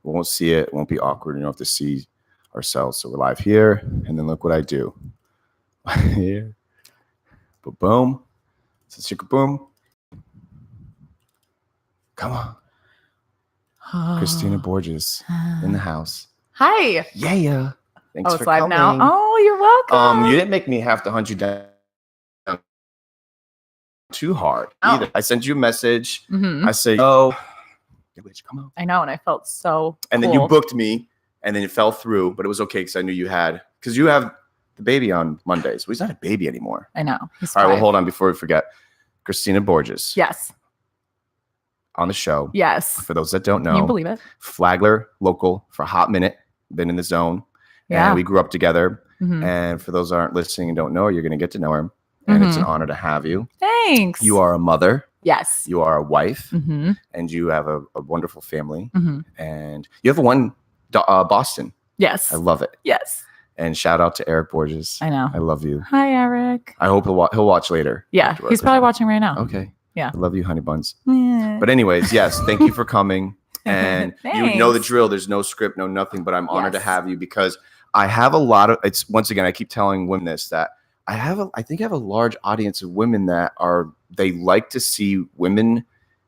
We won't see it. It won't be awkward. You don't have to see ourselves. So we're live here. And then look what I do. Here. Boom. So boom. Come on. Christina Borges in the house. Hi. Yeah. Thanks for live coming. now. Oh, you're welcome. You didn't make me have to hunt you down too hard either. I sent you a message. I said, "Oh, come on." I know, and I felt so. And then you booked me, and then it fell through, but it was okay because I knew you have the baby on Mondays. Well, he's not a baby anymore. I know. He's all right. 5. Well, hold on before we forget. Christina Borges. Yes. On the show. Yes. For those that don't know, can you believe it? Flagler local for a hot minute. Been in the zone. Yeah. And we grew up together. And for those that aren't listening and don't know her, you're going to get to know her. And it's an honor to have you. Thanks. You are a mother. Yes. You are a wife. And you have a wonderful family. And you have one Boston. Yes. I love it. Yes. And shout out to Eric Borges. I know. I love you. Hi, Eric. I hope he'll watch later. Yeah. He's probably watching right now. Okay. Yeah. I love you, honey buns. Yeah. But anyways, yes, thank you for coming. And you know the drill. There's no script, no nothing, but I'm honored to have you because I have a lot of, once again, I keep telling women this, that I think I have a large audience of women that they like to see women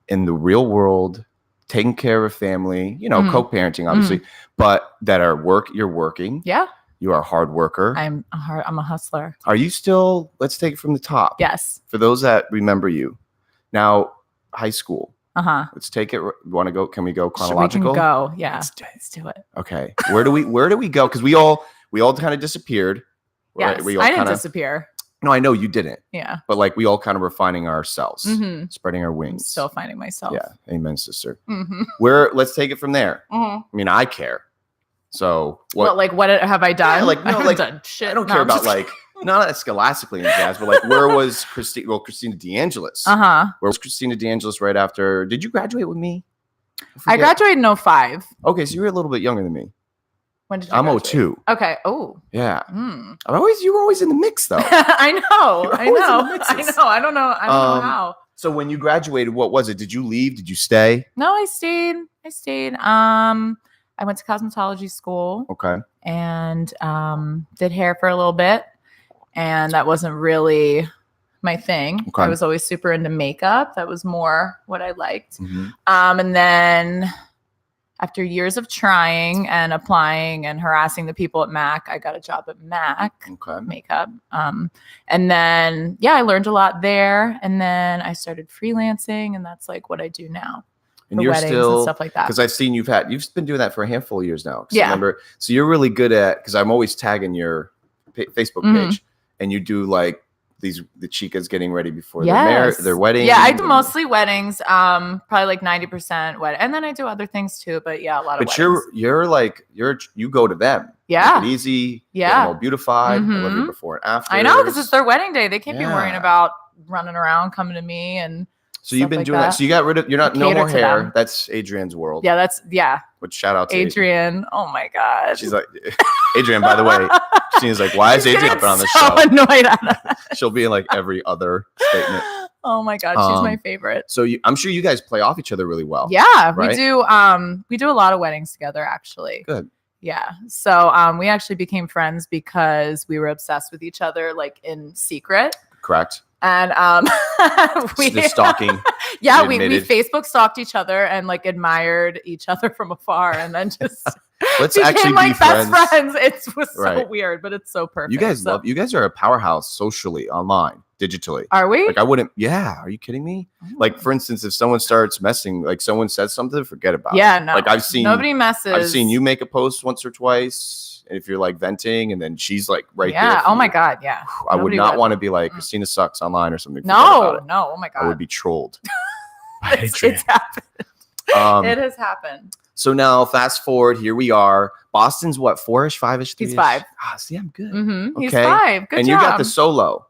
in the real world, taking care of a family, co-parenting, obviously, but that you're working. Yeah. You are a hard worker. I'm a hustler. Are you still, let's take it from the top. Yes. For those that remember you. Now, high school. Let's take it. Can we go chronological? We can go. Yeah. Let's do it. Okay. Where do we go? Because we all kind of disappeared. Yes. Right? I didn't disappear. No, I know you didn't. Yeah. But like we all kind of were finding ourselves, spreading our wings. I'm still finding myself. Yeah. Amen, sister. Let's take it from there. I mean, I care. So what have I done? Yeah, I haven't done shit. I don't care about not scholastically and jazz, but where was Christina? Well, Christina DeAngelis. Where was Christina DeAngelis right after? Did you graduate with me? I graduated in 2005. Okay, so you were a little bit younger than me. When did you? I'm graduate? 2002. Okay. Oh. Yeah. You were always in the mix though. I know. I don't know how. So when you graduated, what was it? Did you leave? Did you stay? No, I stayed. I went to cosmetology school. Okay. And did hair for a little bit. And that wasn't really my thing. Okay. I was always super into makeup. That was more what I liked. And then after years of trying and applying and harassing the people at MAC, I got a job at MAC makeup. And then, I learned a lot there. And then I started freelancing, and that's what I do now. And you're still and stuff like that. Because I've seen you've been doing that for a handful of years now. Yeah. Remember, so you're really good at, because I'm always tagging your Facebook page, and you do the chicas getting ready before their wedding. Yeah, I do mostly weddings. Probably 90% wedding, and then I do other things too. But a lot of. But weddings. you go to them. Yeah, make it easy. Get them all beautified. I love you before and after. I know, because it's their wedding day. They can't be worrying about running around coming to me and. So you've been doing that. So you got rid of, no more hair. Them. That's Adrienne's world. Yeah, Which shout out to Adrienne. Oh my God. She's like, Adrienne, by the way, she's like, why is Adrienne up on the show? Annoyed at us. She'll be in every other statement. Oh my God. She's my favorite. So I'm sure you guys play off each other really well. Yeah, right? we do. We do a lot of weddings together, actually. Good. Yeah. So we actually became friends because we were obsessed with each other, in secret. Correct. And the stalking. Yeah, we Facebook stalked each other and admired each other from afar, and then just let's became actually be best friends. It was so weird, but it's so perfect. You guys are a powerhouse socially, online, digitally. Are we? I wouldn't. Yeah. Are you kidding me? Oh. For instance, if someone starts messing, someone says something, forget about it. Yeah, no. I've seen nobody messes. I've seen you make a post once or twice. If you're venting, and then she's right there. Yeah. Oh my God. Yeah. I would not want to be Christina sucks online or something. No. Oh my God. I would be trolled. It's happened. It has happened. So now, fast forward. Here we are. Boston's what, 4-ish, 5-ish? 3-ish? He's 5. See, I'm good. Okay. He's 5. Good job. And you got the solo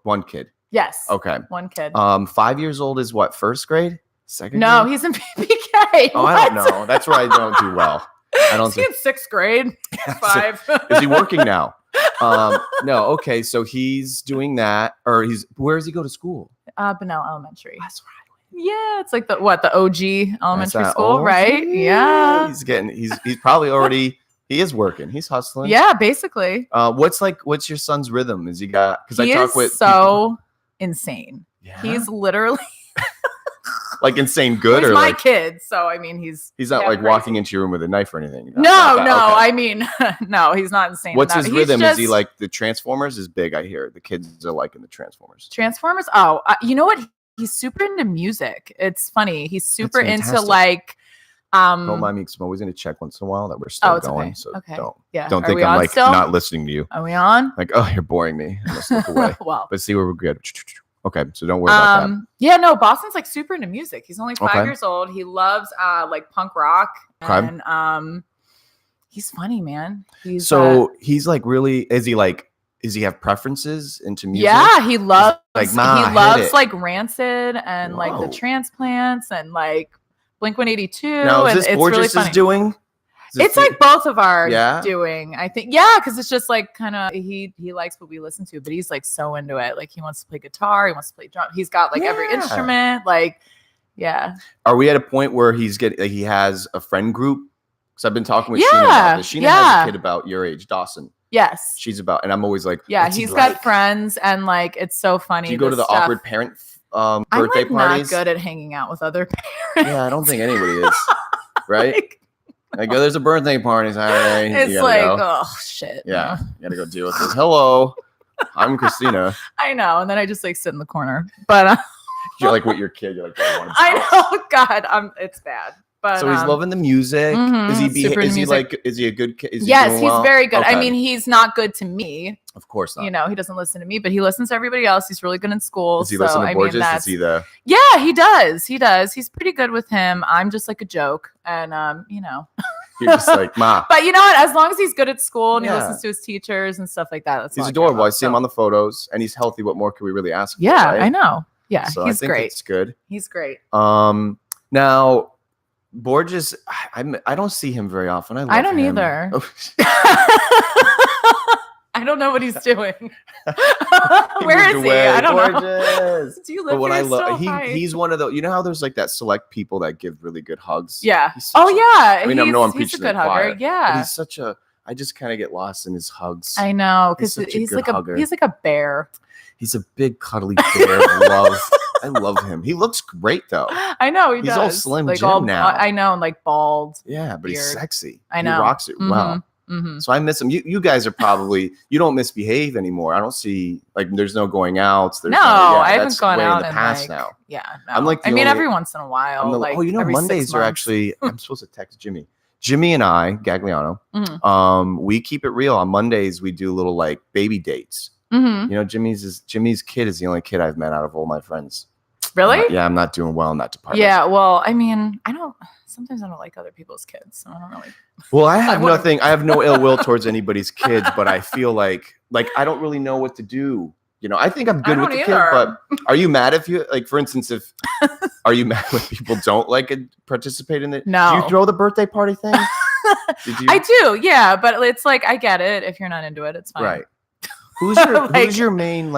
one kid. Yes. Okay. One kid. 5 years old is what? First grade? Second? No, grade? He's in PPK. Oh, I don't know. That's where I don't do well. I don't. He's in 6th grade. 5. Is he working now? No. Okay. So he's doing that, or where does he go to school? Bunnell Elementary. That's right. Yeah, it's like the OG elementary school, OG. right? Yeah. He's probably already, he is working. He's hustling. Yeah, basically. What's your son's rhythm? Is he got, because I talk with so insane. Yeah. He's literally like insane good, he's or my like, kid. So I mean, he's not like walking into your room with a knife or anything. No. Okay. I mean, no, he's not insane. What's his rhythm? Is he like the Transformers? Is big? I hear the kids are liking the Transformers. Oh, you know what? He's super into music. It's funny. He's super into like. Don't mind me because I'm always going to check once in a while that we're still going. Okay. So okay. don't think I'm like still? Not listening to you. Are we on? Like, oh, you're boring me. I must look away. Well, but see where we're good. Okay, so don't worry about that. Yeah, no, Boston's like super into music. He's only 5 years old. He loves like punk rock, and he's funny, man. He's like really. Is he have preferences into music? Yeah, he loves like like Rancid and like the Transplants and like Blink-182. Now is and this it's Borges really funny. is doing? It's like both of our doing, I think. Yeah, because it's just like kind of he likes what we listen to, but he's like so into it. Like he wants to play guitar, he wants to play drum. He's got like every instrument. Like, yeah. Are we at a point where he has a friend group? Because I've been talking with Sheena about this. Sheena has a kid about your age, Dawson. Yes. She's about, and I'm always like, he's got friends, and like it's so funny. Do you go to the awkward parent birthday I'm parties? Not good at hanging out with other parents. Yeah, I don't think anybody is. Right? Like, there's a birthday party Saturday. It's like, oh shit. Yeah, you gotta go deal with this. Hello, I'm Christina. I know, and then I just like sit in the corner. But you're like with your kid. You're like, I know, God, it's bad. But so he's loving the music. Mm-hmm, is he a good kid? Yes, he's very good. Okay. I mean, he's not good to me. Of course not. You know, he doesn't listen to me, but he listens to everybody else. He's really good in school. Does he listen to Borges? Is he the? Yeah, he does. He's pretty good with him. I'm just like a joke, and you know. You're just like, Ma. But you know what? As long as he's good at school and he listens to his teachers and stuff like that, he's adorable. I see him on the photos, and he's healthy. What more can we really ask for? Yeah, right? I know. Yeah, so he's I think great. It's good. He's great. Now Borges, I don't see him very often. I don't either. I don't know what he's doing. Where is he? I don't know. Do you live here? He's one of the. You know how there's like that select people that give really good hugs. Yeah. Yeah. I mean, I'm preaching he's a good hugger. Yeah. But he's such a. I just kind of get lost in his hugs. I know, because he's like a bear. He's a big cuddly bear of love. I love him. He looks great though. I know he does. He's all slim like Jim now. I know, and like bald. Yeah, but he's sexy. I know. He rocks it well. Mm-hmm. So I miss him. You guys are probably, you don't misbehave anymore. I don't see, like, there's no going outs. I haven't gone out in the past now. Yeah, no. I'm like, every once in a while. Mondays are actually. I'm supposed to text Jimmy. Jimmy and I, Gagliano, we keep it real. On Mondays, we do little like baby dates. Mm-hmm. You know, Jimmy's kid is the only kid I've met out of all my friends. Really? I'm not doing well in that department. Yeah, well, I mean, sometimes I don't like other people's kids, so I don't really. Well, I have no ill will towards anybody's kids, but I feel like I don't really know what to do. You know, I think I'm good with the kid, but are you mad if you, like, for instance, are you mad when people don't like participate in it? No. Do you throw the birthday party thing? I do, yeah, but it's like, I get it. If you're not into it, it's fine. Right. Who's your main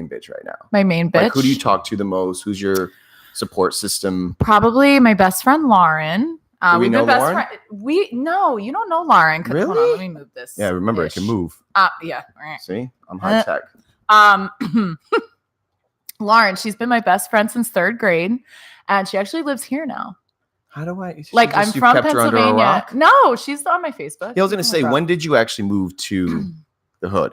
bitch right now? My main bitch? Like, who do you talk to the most? Who's your support system? Probably my best friend, Lauren. Do we know Lauren? No, you don't know Lauren. Really? Hold on, let me move this. Yeah, remember, it can move. Yeah. See? I'm high tech. Lauren, she's been my best friend since 3rd grade, and she actually lives here now. How do I? I'm from Pennsylvania. No, she's on my Facebook. Yeah, I was going to say, when did you actually move to the hood?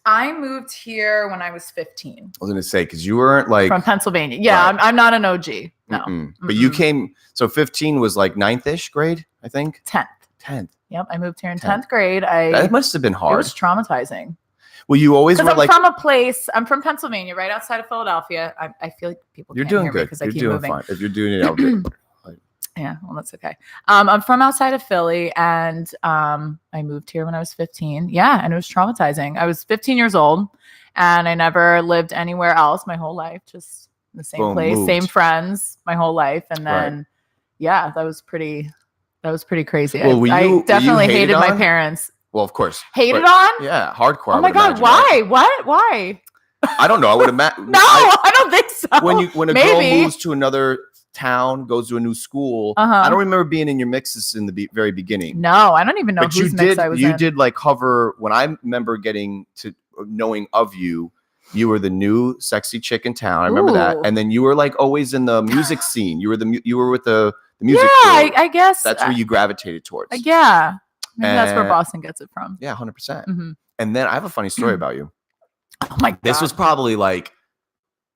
I moved here when I was 15. I was going to say, because you weren't like... From Pennsylvania. Yeah, right. I'm not an OG. No. Mm-mm. But you came... So 15 was like 9th-ish grade, I think? 10th. Yep, I moved here in 10th grade. That must have been hard. It was traumatizing. Well, you always were like... I'm from Pennsylvania, right outside of Philadelphia. I feel like people can't hear me because I keep moving. You're doing fine. If you're doing it, I'll do it. Yeah, well, that's okay. I'm from outside of Philly, and I moved here when I was 15. Yeah, and it was traumatizing. I was 15 years old, and I never lived anywhere else my whole life, just in the same place, same friends my whole life. And then, yeah, that was pretty crazy. Well, I definitely hated my parents. Well, of course. Hated on? Yeah, hardcore. Oh my God, why? What? Why? I don't know. I would imagine. No, I don't think so. When a girl moves to another town, goes to a new school, I don't remember being in your mixes in the very beginning. No, I don't even know whose mix I was in. You did like hover when I remember getting to knowing of you. You were the new sexy chick in town. I remember that. And then you were like always in the music scene. You were with the music. Yeah, I guess that's where you gravitated towards. Yeah, maybe that's where Boston gets it from. Yeah, 100%. And then I have a funny story about you. Oh my God. This was probably like,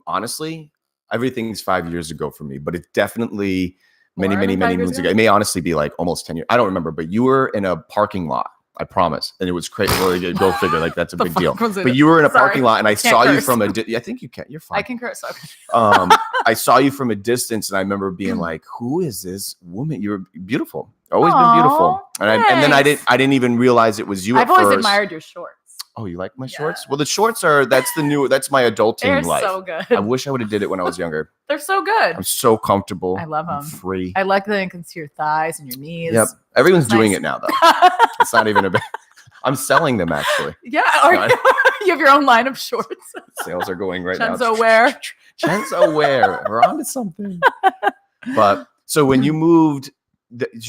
honestly, everything's 5 years ago for me, but it's definitely many moons ago. It may honestly be like almost 10 years. I don't remember, but you were in a parking lot. I promise. And it was crazy. Really, go figure. Like, that's a big deal. But you were in a parking lot and I saw you from I think you can. You're fine. I can curse. Okay. I saw you from a distance and I remember being like, who is this woman? You were beautiful. Always been beautiful. And then I didn't even realize it was you. I've always admired your shorts. Oh, you like my shorts? Well, the shorts that's my adulting life. They're so good. I wish I would have did it when I was younger. They're so good. I'm so comfortable. I love them. I'm free. I like that I can see your thighs and your knees. Yep. Everyone's doing it now, though. It's not even a bit. I'm selling them, actually. Yeah. You have your own line of shorts. Sales are going right now. Chenzo Wear. We're on to something. But so when you moved,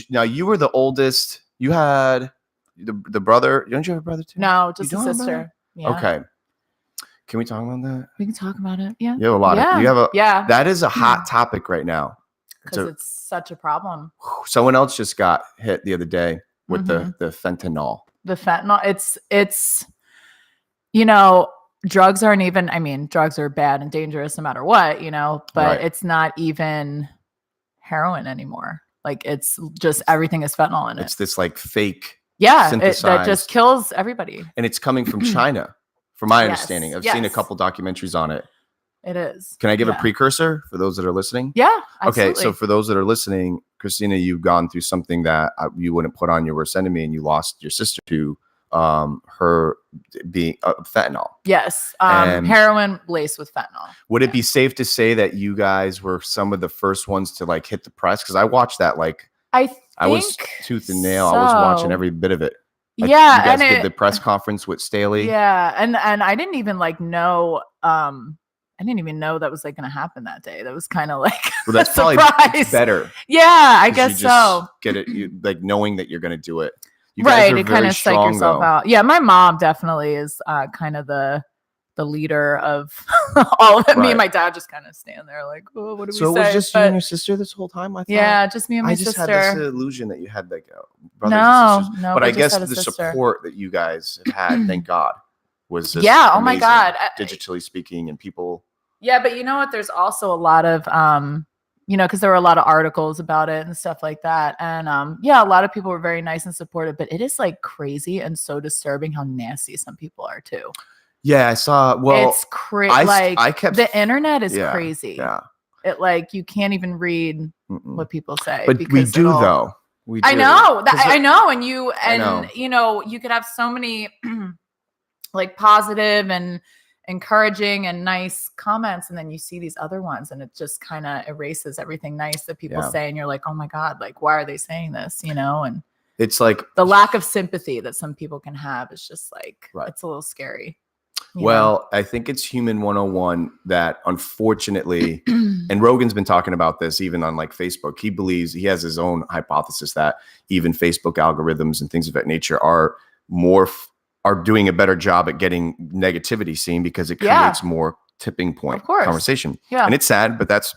now you were the oldest. You had the brother. Don't you have a brother too? No, just a sister. Yeah. Okay. Can we talk about that? We can talk about it. Yeah. You have a lot of. You have a. Yeah. That is a hot topic right now. Because it's such a problem. Someone else just got hit the other day with the fentanyl. The fentanyl. It's drugs aren't even. I mean, drugs are bad and dangerous no matter what. But it's not even heroin anymore. Like, it's just everything is fentanyl in it. It's this like fake. Yeah, that just kills everybody. And it's coming from China, from my understanding. I've seen a couple documentaries on it. It is. Can I give a precursor for those that are listening? Yeah, absolutely. Okay, so for those that are listening, Christina, you've gone through something that you wouldn't put on your worst enemy, and you lost your sister to her being fentanyl. Yes, heroin laced with fentanyl. Would it be safe to say that you guys were some of the first ones to like hit the press? Because I watched that I was tooth and nail. I was watching every bit of it. You guys did the press conference with Staley. Yeah, and I didn't even know. I didn't even know that was going to happen that day. That was kind of like that's probably better. Yeah, I guess so. Get it, like knowing that you're going to do it. You right, it kind of psych yourself out. Yeah, my mom definitely is kind of the leader of all of it. Right. Me and my dad just kind of stand there like, oh, what do we say? So it was just you and your sister this whole time? I thought. Yeah, just me and my sister. I just had this illusion that you had like brothers and sisters. No. But I guess the support that you guys have had, thank God, was just amazing, oh my God, digitally speaking, and people. Yeah, but you know what? There's also a lot of because there were a lot of articles about it and stuff like that. And a lot of people were very nice and supportive, but it is like crazy and so disturbing how nasty some people are too. Yeah, I saw. Well, it's crazy. The internet is crazy. Yeah, it you can't even read what people say. But we do though. We do. I know that. I know, and you could have so many like positive and encouraging and nice comments, and then you see these other ones, and it just kind of erases everything nice that people say, and you're like, oh my God, like why are they saying this? And it's like the lack of sympathy that some people can have is just like it's a little scary. Well, I think it's human 101 that unfortunately, and Rogan's been talking about this even on like Facebook. He believes, he has his own hypothesis that even Facebook algorithms and things of that nature are doing a better job at getting negativity seen because it creates more tipping point conversation. Yeah. And it's sad, but that's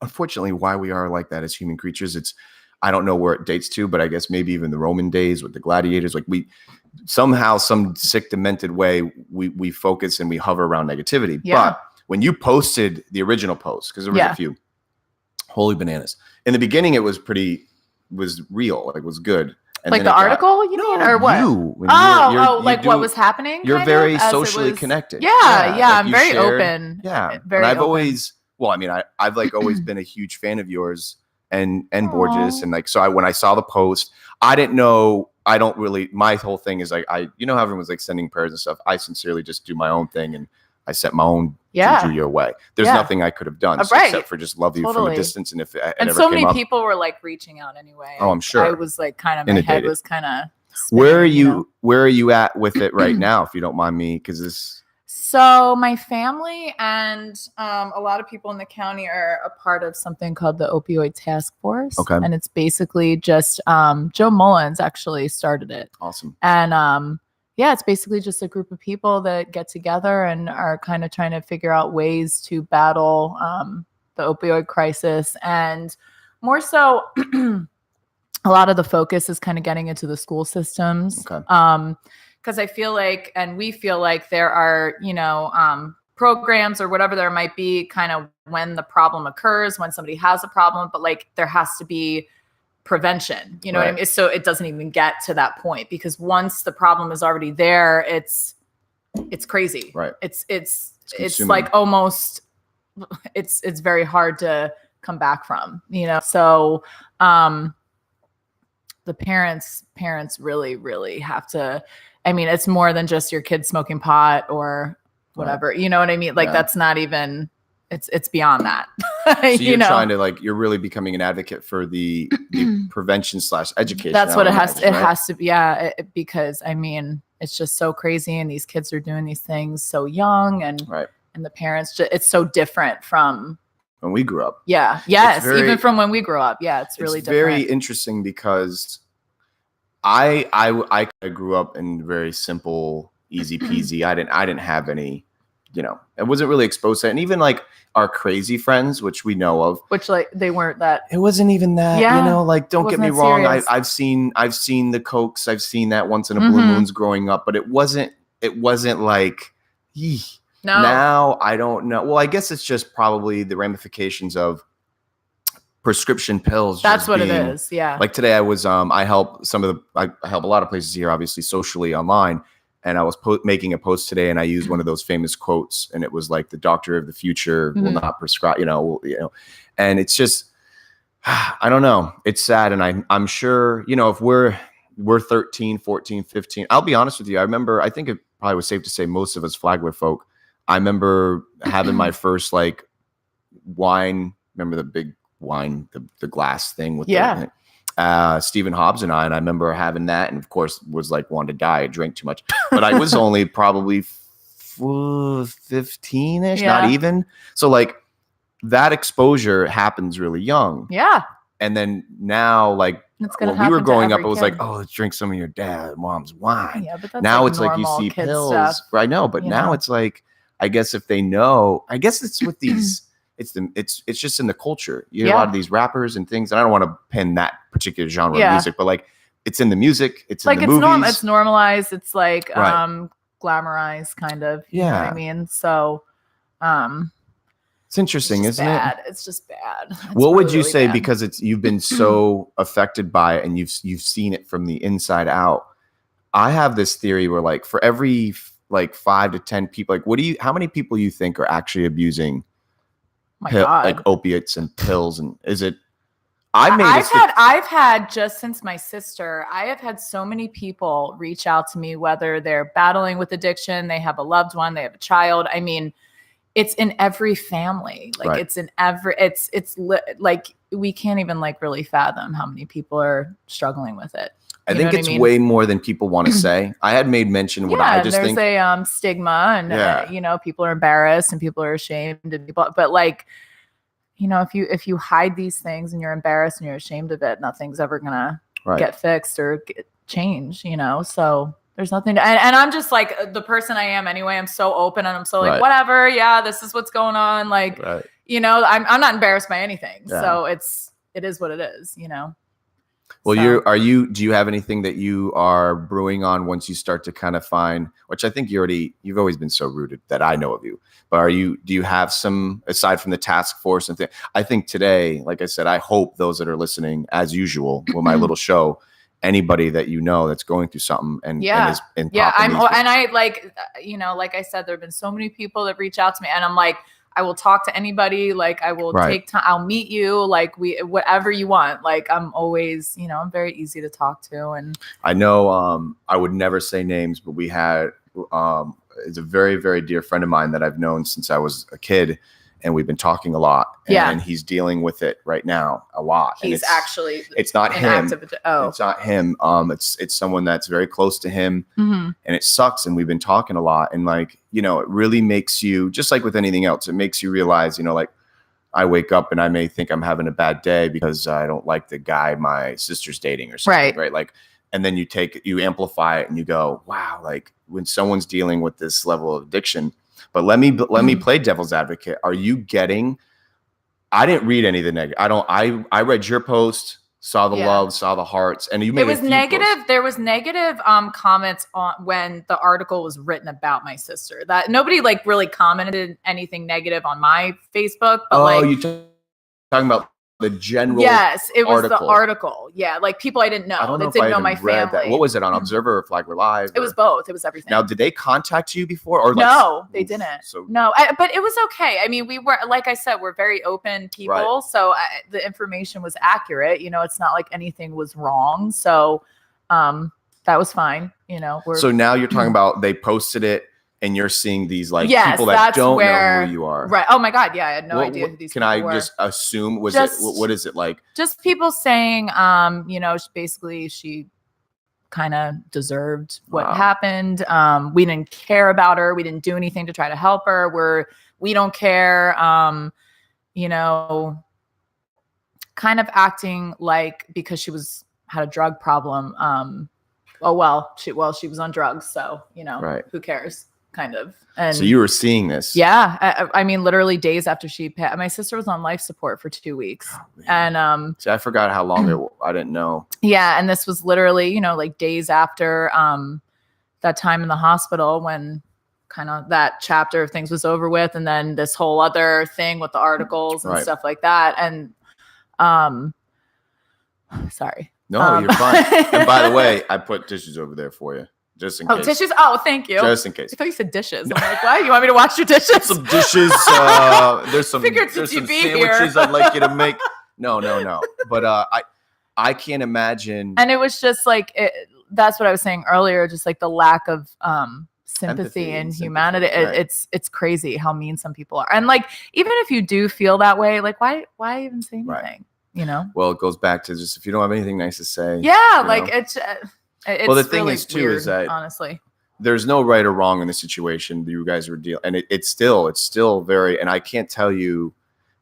unfortunately why we are like that as human creatures. I don't know where it dates to, but I guess maybe even the Roman days with the gladiators, like we somehow, some sick, demented way, we focus and we hover around negativity. Yeah. But when you posted the original post, because there was a few, holy bananas. In the beginning, it was real, like it was good. And like the article, you mean, or what? What was happening? You're very socially connected. Yeah, I'm very open. Yeah, and I've always, I've like always been a huge fan of yours and Borges, and like so. When I saw the post, I didn't know. I don't really. My whole thing is like how everyone's like sending prayers and stuff. I sincerely just do my own thing, and I sent my own juju your way. There's nothing I could have done except for just love you from a distance. And if it so many people were like reaching out anyway. Oh, I'm sure. I was like kind of my head was kind of. Where are you? Where are you at with it right now? If you don't mind me, because this. So my family and a lot of people in the county are a part of something called the Opioid Task Force. Okay. And it's basically just Joe Mullins actually started it. Awesome. And it's basically just a group of people that get together and are kind of trying to figure out ways to battle the opioid crisis. And more so, a lot of the focus is kind of getting into the school systems. Okay. Because I feel like, and we feel like there are, programs or whatever there might be kind of when the problem occurs, when somebody has a problem, but like there has to be prevention, you know what I mean? So it doesn't even get to that point, because once the problem is already there, it's crazy. Right. It's like almost, it's very hard to come back from, So, the parents really, really have to, I mean, it's more than just your kid smoking pot or whatever, you know what I mean? Like that's not even, it's beyond that. So you're trying to you're really becoming an advocate for the prevention / education. That's what it has to be. Yeah. Because I mean, it's just so crazy. And these kids are doing these things so young and the parents, it's so different from when we grew up. Yeah. Yes. Even from when we grew up. Yeah. It's really different. Very interesting because I grew up in very simple, easy peasy. I didn't have any, I wasn't really exposed to it. And even like our crazy friends, which we know of, which like they weren't that. It wasn't even that, don't get me wrong. Serious. I've seen the Cokes. I've seen that once in a blue moons growing up, but it wasn't like, No. Now I don't know. Well, I guess it's just probably the ramifications of prescription pills. That's what it is. Yeah. Like today I was, I help a lot of places here, obviously socially online. And I was making a post today and I used one of those famous quotes and it was like, the doctor of the future will not prescribe, and it's just, I don't know. It's sad. And I'm sure, if we're 13, 14, 15, I'll be honest with you. I think it probably was safe to say most of us Flagler folk. I remember having my first like wine, remember the big wine, the glass thing with Stephen Hobbs and I remember having that, and of course was like wanted to die. I drank too much, but I was only probably 15ish, not even. So like that exposure happens really young. Yeah. And then now, like when we were growing up, it was like, oh, let's drink some of your mom's wine. Yeah, but that's now like it's like you see pills. Stuff, I know, but now it's like, I guess if they know, I guess it's with these. It's just in the culture. You hear a lot of these rappers and things, and I don't want to pin that particular genre of music, but like it's in the music, it's like in the movies. It's normalized. It's like glamorized, kind of. You know what I mean? So, it's interesting, isn't it? It's just bad. What would you say? Because you've been so affected by it, and you've seen it from the inside out. I have this theory where, like, for every like 5 to 10 people, like, how many people you think are actually abusing? Like opiates and pills, and is it? I've had just since my sister, I have had so many people reach out to me, whether they're battling with addiction, they have a loved one, they have a child. I mean, it's in every family. Like it's in every. Like we can't even like really fathom how many people are struggling with it. I think it's way more than people want to say. I had made mention what I just think. There's a stigma, and people are embarrassed and people are ashamed, and but like, if you hide these things and you're embarrassed and you're ashamed of it, nothing's ever gonna get fixed or change. So there's nothing to, and I'm just like the person I am anyway. I'm so open and I'm so like whatever. Yeah, this is what's going on. Like, I'm not embarrassed by anything. Yeah. So it is what it is. Well, do you have anything that you are brewing on once you start to kind of find, which I think you've always been so rooted that I know of you, but do you have some, aside from the task force and I think today, like I said, I hope those that are listening, as usual, with my little show, anybody that that's going through something and is in I like I said, there've been so many people that reach out to me and I'm like, I will talk to anybody. Like I will take time. I'll meet you. Like whatever you want. Like I'm always, I'm very easy to talk to. And I know, I would never say names, but we had, it's a very, very dear friend of mine that I've known since I was a kid. and we've been talking a lot. Yeah. And he's dealing with it right now a lot. He's and actually it's not him. It's not him. It's someone that's very close to him, mm-hmm. and it sucks. And we've been talking a lot, and like, you know, it really makes you, just like with anything else, it makes you realize, you know, like I wake up and I may think I'm having a bad day because I don't like the guy my sister's dating or something, right? Like, and then you amplify it and you go, wow, like when someone's dealing with this level of addiction. But let me play devil's advocate. Are you getting? I didn't read any of the negative. I read your post, saw the love, saw the hearts, and you made it was negative. Posts. There was negative comments on when the article was written about my sister. That nobody like really commented anything negative on my Facebook. But you talking about the general? Yes, it was the article. Yeah, like people I didn't know. I don't know that didn't know my family. That. What was it on Observer or Flag We're Live? It was both. It was everything. Now, did they contact you before? Or like, no, they didn't. So no, but it was okay. I mean, we were, like I said, we're very open people. Right. So the information was accurate. You know, it's not like anything was wrong. So that was fine. You know. So now you're talking about they posted it. And you're seeing these like people that don't know who you are. Right. Oh my God. Yeah. I had no idea who these people were. Can I just assume, what is it like? Just people saying, you know, she kind of deserved what happened. We didn't care about her. We didn't do anything to try to help her. We don't care. You know, kind of acting like because she had a drug problem. She was on drugs. So, you know, who cares? Kind of. And so you were seeing this. Yeah. I mean, literally days after she passed, my sister was on life support for 2 weeks. And see, I forgot how long I didn't know. Yeah. And this was literally, you know, like days after that time in the hospital when kind of that chapter of things was over with. And then this whole other thing with the articles and stuff like that. And sorry. No, you're fine. And by the way, I put tissues over there for you. Just in case. Oh, tissues? Oh, thank you. Just in case. I thought you said dishes. I'm like, why? You want me to wash your dishes? Some dishes. There's some sandwiches I'd like you to make. No. But I can't imagine. And it was just like, that's what I was saying earlier, just like the lack of sympathy and humanity. Right. It's crazy how mean some people are. And like, even if you do feel that way, like why even say anything? Right. You know? Well, it goes back to just if you don't have anything nice to say. Yeah, like it's well, the thing really is too weird, is that honestly there's no right or wrong in the situation you guys were dealing, and it's still very. And I can't tell you,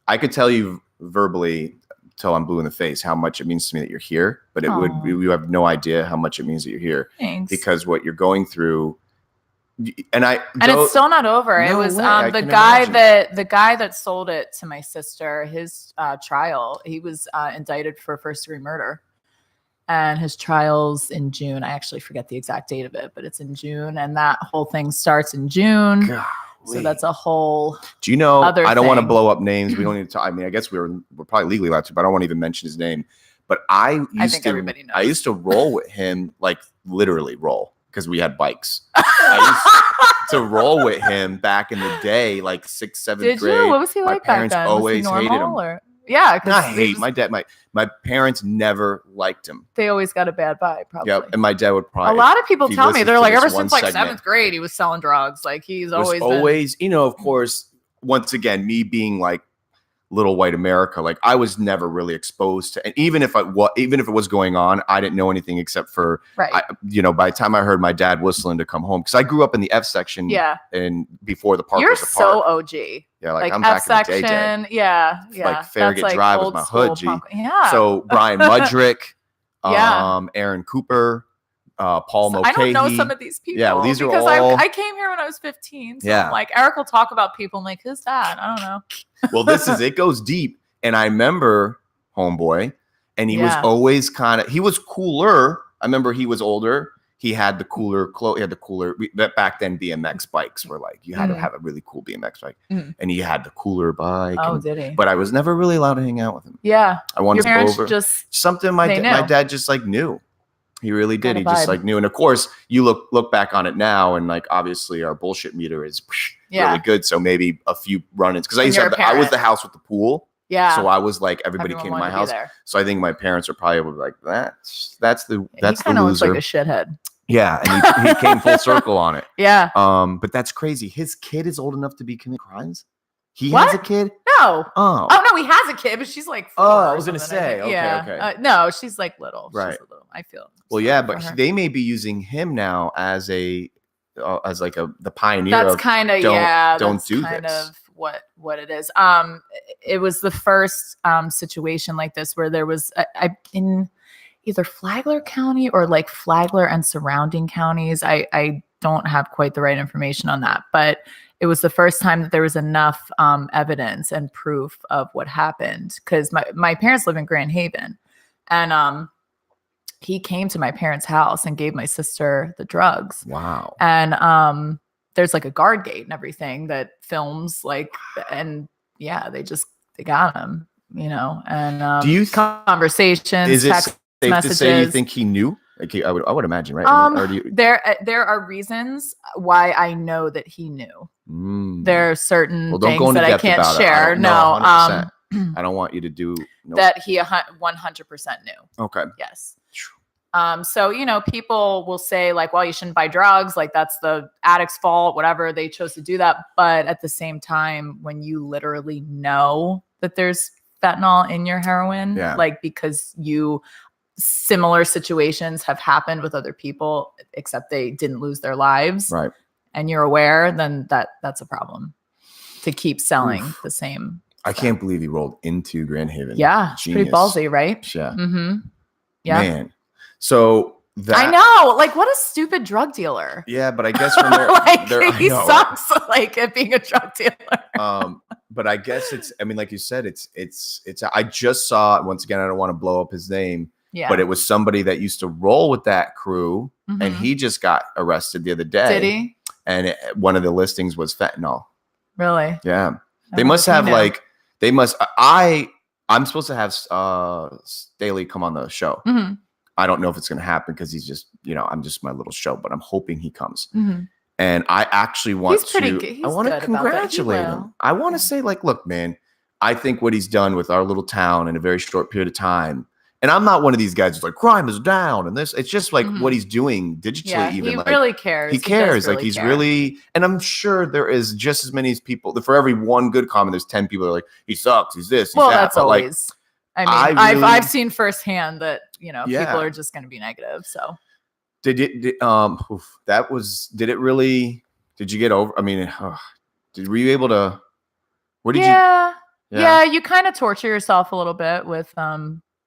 I could tell you verbally till I'm blue in the face how much it means to me that you're here, but you have no idea how much it means that you're here. Thanks. Because what you're going through, and it's still not over. No it was way, the guy that sold it to my sister. His trial, he was indicted for first-degree murder. And his trial's in June. I actually forget the exact date of it, but it's in June. And that whole thing starts in June. Golly. So that's a whole Do you know, other I don't thing. want to blow up names. We don't need to talk. I mean, I guess we're probably legally allowed to, but I don't want to even mention his name. But I everybody knows. I used to roll with him, like literally roll, because we had bikes. I used to roll with him back in the day, like 6th, 7th grade. Did you? What was he like back then? My parents always hated him. Or? Yeah, not hate. My dad, my parents never liked him. They always got a bad vibe, probably. Yeah, and my dad would probably. A lot of people tell me they're like, ever since like 7th grade, he was selling drugs. Like he's always, you know, of course. Once again, me being like little white America, like I was never really exposed to, and even if it was going on, I didn't know anything except for, you know, by the time I heard my dad whistling to come home, because I grew up in the F section, and before the park was a park. You're so OG. Yeah, like I'm F back in the section, yeah. Like Farragut Drive was my hood, G. Yeah. So Brian Mudrick, Aaron Cooper, Paul Mulcahy. I don't know some of these people. Yeah, well, these are because all. I came here when I was 15. So I'm like, Eric will talk about people. I'm like, who's that? I don't know. Well, it goes deep. And I remember Homeboy, and he was always he was cooler. I remember he was older. He had the cooler clothes. He had the cooler. Back then, BMX bikes were like, you had to have a really cool BMX bike. And he had the cooler bike. Oh, did he? But I was never really allowed to hang out with him. Yeah. I wanted Your to go over. Just something my dad just like knew. He really did. He just like knew. And of course, you look back on it now, and like obviously our bullshit meter is really good. So maybe a few run-ins, because I was the house with the pool. Yeah. So I was like, everybody came to my house. So I think my parents are probably like, that's the loser. Looks like a shithead. Yeah, and he came full circle on it. Yeah. But that's crazy. His kid is old enough to be committing crimes. He has a kid? No. Oh. Oh, no, he has a kid, but she's like 4. Oh, I was going to say. Okay, okay. No, she's like little. Right. She's little. I feel. Well, yeah, but they may be using him now as the pioneer. That's kind of, yeah. Don't do kind this. of what it is. It was the first situation like this where there was in either Flagler County or like Flagler and surrounding counties. I don't have quite the right information on that, but it was the first time that there was enough evidence and proof of what happened. Because my parents live in Grand Haven, and he came to my parents' house and gave my sister the drugs. Wow. And there's like a guard gate and everything that films and yeah, they got him, and do you conversations, text safe messages. To say you think he knew? Like I would imagine, right? There are reasons why I know that he knew. There are certain things that I can't share. No, I don't want you to do that. He 100% knew. Okay. Yes. So people will say like, well, you shouldn't buy drugs. Like that's the addict's fault. Whatever, they chose to do that. But at the same time, when you literally know that there's fentanyl in your heroin, like because similar situations have happened with other people, except they didn't lose their lives. Right. And you're aware, then that's a problem to keep selling the same. I can't believe he rolled into Grand Haven. Yeah. It's pretty ballsy, right? Yeah. Mm-hmm. Yeah. Man. So I know. Like, what a stupid drug dealer. Yeah, but I guess from there, he sucks like at being a drug dealer. But I guess like you said, it's I just saw it once again. I don't want to blow up his name. Yeah. But it was somebody that used to roll with that crew, and he just got arrested the other day. Did he? And one of the listings was fentanyl. Really? Yeah. They must have I'm supposed to have Staley come on the show. Mm-hmm. I don't know if it's going to happen because he's just, I'm just my little show, but I'm hoping he comes. Mm-hmm. And I actually want I want to congratulate him. I want to say like, look, man, I think what he's done with our little town in a very short period of time. And I'm not one of these guys who's like crime is down and this. It's just like what he's doing digitally. Yeah, he really cares. He cares. Like he's really, and I'm sure there is just as many people. For every one good comment, there's 10 people that are like, he sucks. He's this. He's that. That's always. I've seen firsthand that people are just going to be negative. So did it really? Did you get over? I mean, were you able to? What did you? Yeah, you kind of torture yourself a little bit with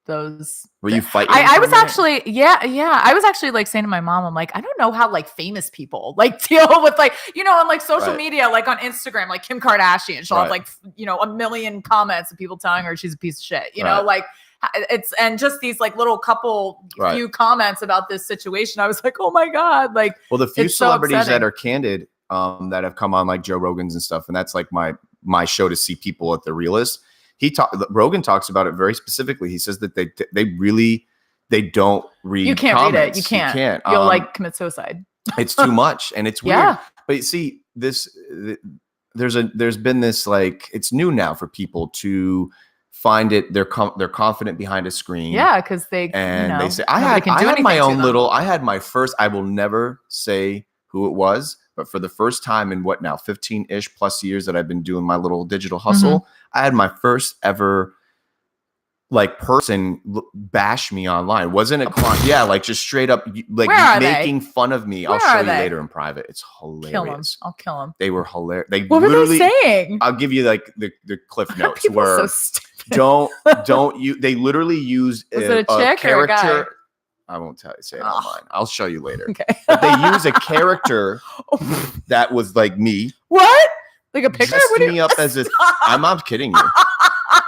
those. Were you fighting? I was actually, I was actually like saying to my mom, I'm like, I don't know how like famous people like deal with like, on like social media, like on Instagram, like Kim Kardashian, she'll have like, a million comments of people telling her she's a piece of shit, you know, like and just these like little few comments about this situation. I was like, oh my God. Like, well, the few celebrities that are candid, that have come on like Joe Rogan's and stuff. And that's like my show to see people at the realest. Rogan talks about it very specifically. He says that they don't read. You can't comments. read it. You can't. You'll like commit suicide. It's too much, and it's weird. Yeah. But you see, there's been this like it's new now for people to find it. They're confident behind a screen. Yeah, because they say I had my own little. I had my first. I will never say who it was. But for the first time in 15-ish plus years that I've been doing my little digital hustle, I had my first ever like person bash me online. Wasn't a client. Yeah, like just straight up like making fun of me. I'll show you later in private. It's hilarious. Kill them. I'll kill them. They were hilarious. What were they saying? I'll give you like the cliff notes where don't you they literally use a chick character. Or a guy? I won't say it online. I'll show you later. Okay. But they use a character that was like me. What? Like a picture? Dressed me up as I'm not kidding you.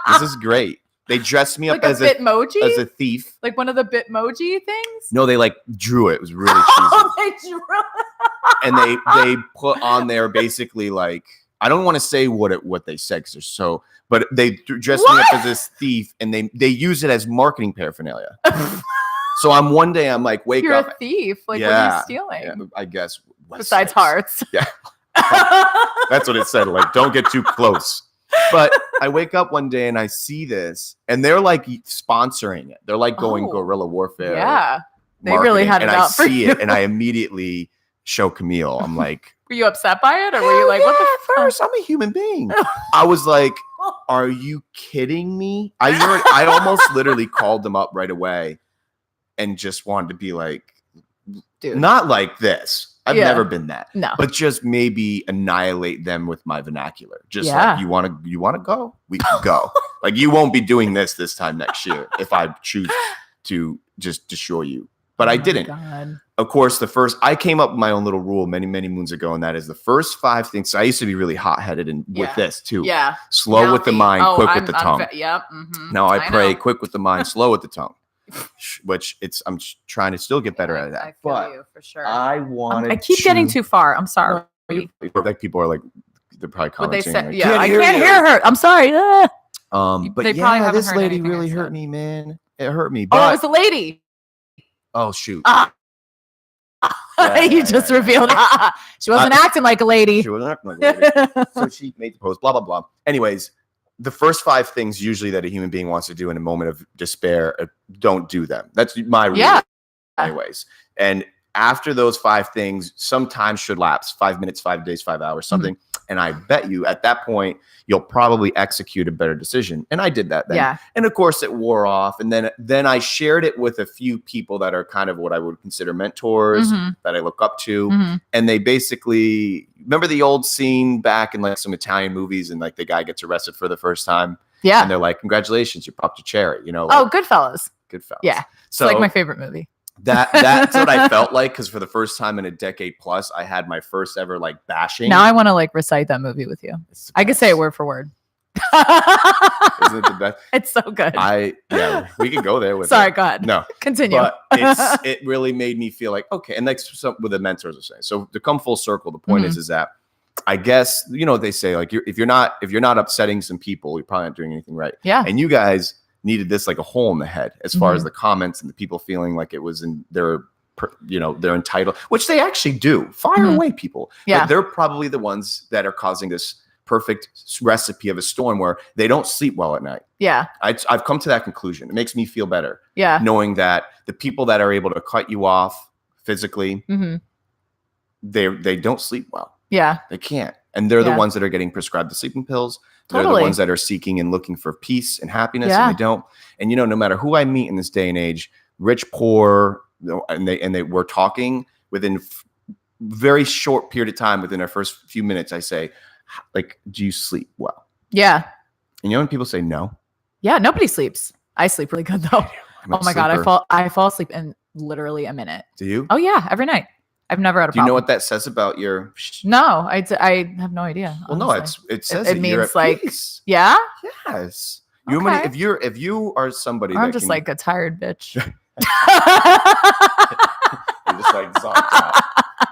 This is great. They dressed me up as a thief. Like one of the Bitmoji things? No, they like drew it. It was really cheesy. They drew it. And they put on there basically like I don't want to say what they said because they're so, but they dressed me up as this thief and they use it as marketing paraphernalia. So one day I'm like, wake You're up. You're a thief. Like, what are you stealing? Yeah, I guess. Besides hearts. Yeah. That's what it said. Like, don't get too close. But I wake up one day and I see this and they're like sponsoring it. They're like going guerrilla warfare. Yeah. They really had it out for you. And I see it and I immediately show Camille. I'm like, Were you upset by it, or were you like, "What the fuck? First, I'm a human being." I was like, "Are you kidding me?" I almost literally called them up right away, and just wanted to be like, "Dude, not like this." I've never been that. No. But just maybe annihilate them with my vernacular. Just like, you want to go? We can go. Like, you won't be doing this time next year if I choose to just destroy you. But I didn't. God. Of course, I came up with my own little rule many, many moons ago, and that is the first 5 things. So I used to be really hot-headed and with this too. Yeah. Slow with the mind, quick with the tongue. Yep. Mm-hmm. Now I pray quick with the mind, slow with the tongue. Which I'm trying to still get better at that. I feel you for sure. I keep getting too far. I'm sorry. Like people are like, they're probably commenting. What they say? Like, I can't hear her. I'm sorry. But they probably haven't this lady really hurt me, man. It hurt me. But, it was a lady. Oh shoot. You just revealed. She wasn't acting like a lady. She wasn't acting like a lady. So she made the post. Blah blah blah. Anyways. The first 5 things usually that a human being wants to do in a moment of despair, don't do them. That's my rule. Anyways. And after those 5 things, some time should lapse, 5 minutes, 5 days, 5 hours, something. And I bet you at that point, you'll probably execute a better decision. And I did that then. Yeah. And of course it wore off. And then I shared it with a few people that are kind of what I would consider mentors that I look up to. And they basically, remember the old scene back in like some Italian movies and like the guy gets arrested for the first time. Yeah. And they're like, congratulations, you popped a cherry, you know? Like, Goodfellas. Yeah. So it's like my favorite movie. That's what I felt like, because for the first time in a decade plus, I had my first ever like bashing. Now I want to like recite that movie with you. I could say it word for word. Isn't it the best? It's so good. We can go there with Sorry, go ahead. No. Continue. But it really made me feel like, okay, and like some with the mentors are saying. So to come full circle, the point is that I guess, you know what they say, like if you're not upsetting some people, you're probably not doing anything right. Yeah. And you guys needed this like a hole in the head as far as the comments and the people feeling like it was in their, they're entitled, which they actually do. Fire away, people. Yeah. But they're probably the ones that are causing this perfect recipe of a storm where they don't sleep well at night. Yeah. I've come to that conclusion. It makes me feel better. Yeah. Knowing that the people that are able to cut you off physically, they don't sleep well. Yeah. They can't. And they're the ones that are getting prescribed the sleeping pills. They're the ones that are seeking and looking for peace and happiness, and they don't. And no matter who I meet in this day and age, rich, poor, and they were talking within very short period of time. Within our first few minutes, I say, like, do you sleep well? Yeah. And when people say no. Yeah, nobody sleeps. I sleep really good though. Oh my God, I fall asleep in literally a minute. Do you? Oh yeah, every night. I've never had a problem. Do you know what that says about your? No, I have no idea. Well, honestly. No, it says it means you're at like peace. Yeah. Yes. Okay. If you are somebody, I'm just like a tired bitch. You're just like zonked out.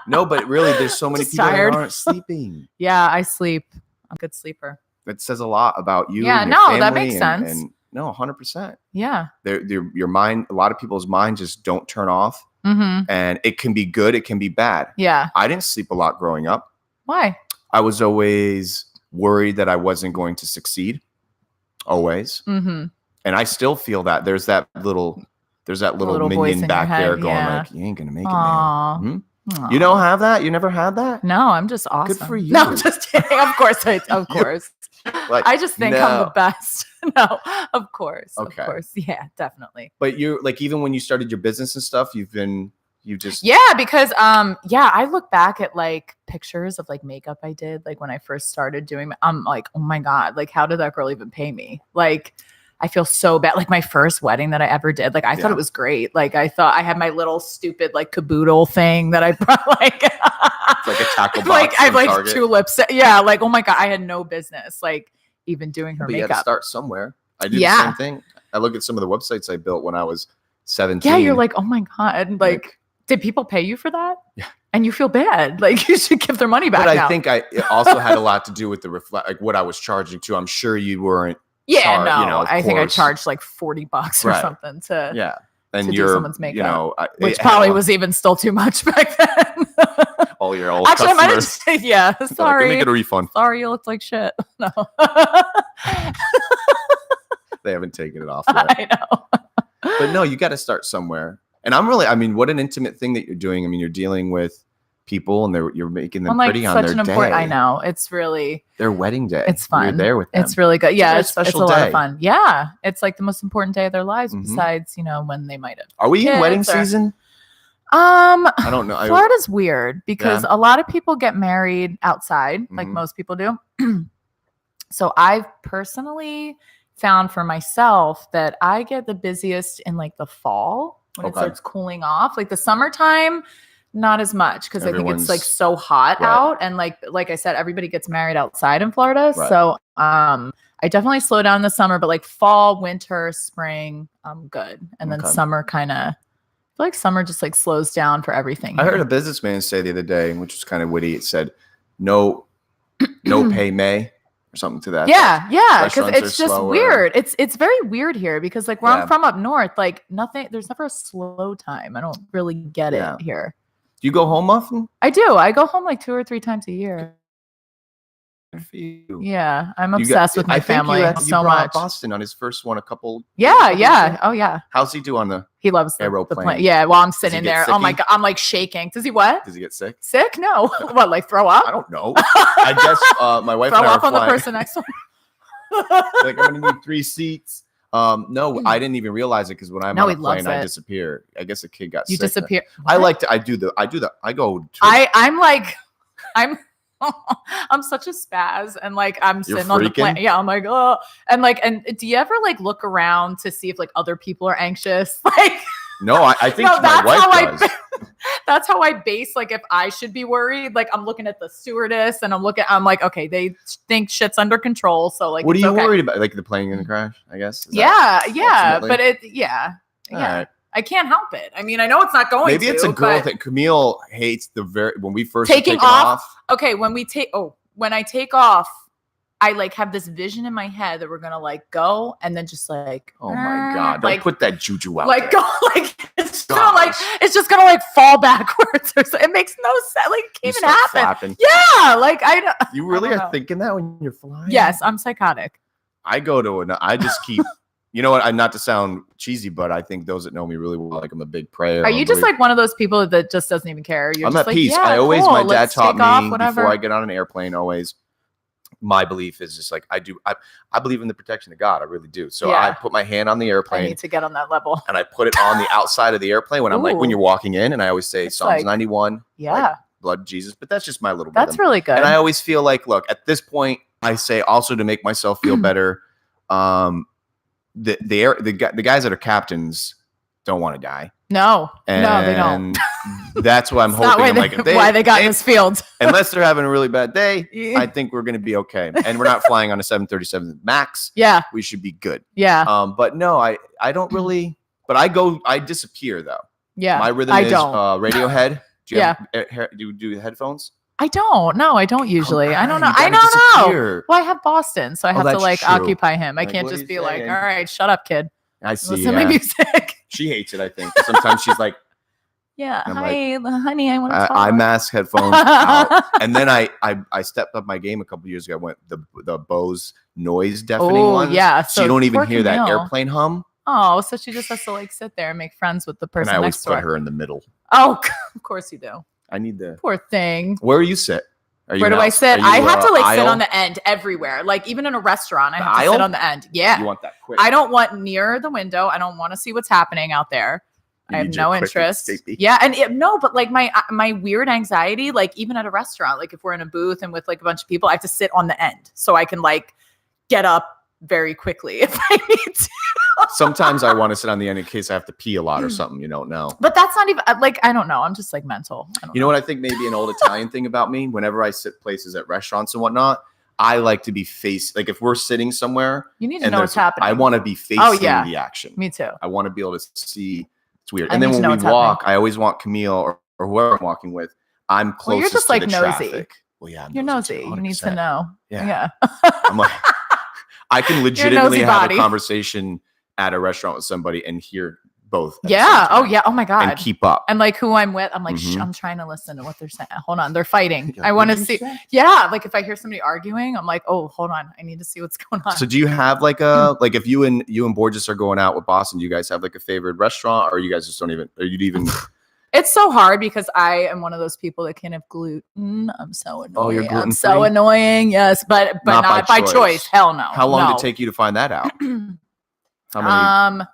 No, but really, there's so many people that aren't sleeping. Yeah, I sleep. I'm a good sleeper. That says a lot about you. Yeah, and your family that makes sense. And no, 100%. Yeah. Your mind. A lot of people's minds just don't turn off. And it can be good. It can be bad. Yeah. I didn't sleep a lot growing up. Why? I was always worried that I wasn't going to succeed. Always. And I still feel that there's that little minion back there going like, you ain't going to make it, man. You don't have that? You never had that? No, I'm just awesome. Good for you. No, I'm just kidding. Of course. Of course. Like, I just think I'm the best. No, of course. Okay. Of course. Yeah, definitely. But you're like, even when you started your business and stuff, because I look back at like pictures of like makeup I did like when I first started doing, I'm like, oh my God, like how did that girl even pay me? Like, I feel so bad. Like my first wedding that I ever did, like I thought it was great. Like I thought I had my little stupid like caboodle thing that I brought like it's like a tackle box. Like I have like Target. tulips. Yeah, like oh my God, I had no business like even doing her makeup. You had to start somewhere. I do the same thing. I look at some of the websites I built when I was 17. Yeah, you're like, oh my God, like did people pay you for that? Yeah. And you feel bad. Like you should give their money back. But I think it also had a lot to do with the like what I was charging too. I'm sure you weren't. Yeah, I think I charged like $40 or something to and do someone's makeup, which probably was even still too much back then. All your old customers. I might have said, sorry. Let me get a refund. Sorry, you looked like shit. No. They haven't taken it off yet. I know. But no, you got to start somewhere. And what an intimate thing that you're doing. I mean, you're dealing with people, and you're making them pretty on their day. I know, it's really their wedding day. It's fun. You're there with them. It's really good. Yeah, it's a lot of fun. Yeah, it's like the most important day of their lives, besides when they might have. Are we in wedding season? I don't know. Florida's weird because a lot of people get married outside, like most people do. So I've personally found for myself that I get the busiest in like the fall when it starts cooling off. Like the summertime, not as much because I think it's like so hot out, and like I said, everybody gets married outside in Florida. Right. So I definitely slow down in the summer, but like fall, winter, spring, I'm good, and then summer kind of. I feel like summer just like slows down for everything. I heard a businessman say the other day, which was kind of witty. It said, "No pay May." Or something to that. Yeah, because it's just slower. Weird. It's very weird here because like where I'm from up north, like there's never a slow time. I don't really get it here. Do you go home often? I do. I go home like 2 or 3 times a year. Good for you. Yeah, I'm obsessed with my family so much. Boston on his first one a couple. Yeah. Oh yeah. How's he do on the? He loves the plane. Yeah, while I'm sitting there, oh my god, I'm like shaking. Does he what? Does he get sick? Sick? No. What? Like throw up? I don't know. I guess my wife throw and I up on the person next to him. Like I'm gonna need 3 seats. No, I didn't even realize it because when I'm on a plane, I disappear. I guess a kid got sick. You disappear. I go. I'm such a spaz, and like I'm sitting on the plane. Yeah, I'm like, oh, and do you ever like look around to see if like other people are anxious? Like, no, I think my wife does. That's how I base like if I should be worried. Like I'm looking at the stewardess, and I'm like, okay, they think shit's under control. So like, what are you worried about? Like the plane gonna crash? I guess. Yeah, but Right. I can't help it. I mean, I know it's not going to. Maybe it's a girl thing. Camille hates when we first taking off. Okay, when I take off, I like have this vision in my head that we're gonna like go and then just like, oh my god, don't put that juju out. Like there. Go like it's just gonna like fall backwards or something. It makes no sense. Like it can't even happen. Flapping. Yeah, like You really are thinking that when you're flying? Yes, I'm psychotic. I just keep. You know what? I'm not to sound cheesy, but I think those that know me really well, like I'm a big prayer. Are you just like one of those people that just doesn't even care? I'm at peace. I always, my dad taught me before I get on an airplane, always, my belief is just like, I believe in the protection of God. I really do. So I put my hand on the airplane. I need to get on that level. And I put it on the outside of the airplane when I'm like, when you're walking in, and I always say Psalms 91. Yeah. Like, blood of Jesus. But that's just my little bit. That's really good. And I always feel like, look, at this point, I say also to make myself feel better, the guys that are captains don't want to die. No, they don't. That's why I'm hoping. Why they got in this field. Unless they're having a really bad day, I think we're going to be okay. And we're not flying on a 737 MAX. Yeah, we should be good. Yeah. But no, I don't really. But I disappear though. Yeah. My rhythm is Radiohead. Do you do headphones? I don't. No, I don't usually. I don't know. I don't know. Well, I have Boston, so I have to like occupy him. I can't just be like, all right, shut up, kid. I see. Listen to my music. She hates it, I think. Sometimes she's like, yeah, hi, honey, I want to talk. I mask headphones out. And then I stepped up my game a couple years ago. I went the Bose noise deafening ones. Yeah. So you don't even hear that airplane hum. Oh, so she just has to like sit there and make friends with the person next to her. And I always put her in the middle. Oh, of course you do. I need the poor thing. Where do you sit? Where do I sit? I have to like sit on the end everywhere. Like even in a restaurant, I have to sit on the end. Yeah. You want that quick? I don't want near the window. I don't want to see what's happening out there. I have no interest. Yeah. And but like my weird anxiety, like even at a restaurant, like if we're in a booth and with like a bunch of people, I have to sit on the end so I can like get up very quickly if I need to. Sometimes I want to sit on the end in case I have to pee a lot or something. You don't know. But that's not even like, I don't know. I'm just like mental. You know what I think maybe an old Italian thing about me? Whenever I sit places at restaurants and whatnot, I like to be like if we're sitting somewhere. You need to know what's happening. I want to be facing the action. Me too. I want to be able to see. It's weird. And then when we walk, I always want Camille or whoever I'm walking with. I'm closest you're just to like the nosy. Traffic. Well, yeah. You're nosy. You need to know. Yeah. I'm like, I can legitimately have a conversation at a restaurant with somebody and hear both. Yeah. Oh, yeah. Oh, my God. And keep up. And like who I'm with, I'm like, I'm trying to listen to what they're saying. Hold on. They're fighting. I want to see. Yeah. Like if I hear somebody arguing, I'm like, oh, hold on. I need to see what's going on. So do you have like like if you and Borges are going out with Boston, do you guys have like a favorite restaurant or you guys just don't even, or you'd even, It's so hard because I am one of those people that can't have gluten. I'm so annoying. Oh, you're gluten-free? I'm so annoying. Yes, but not by choice. Hell no. How long did it take you to find that out? How many?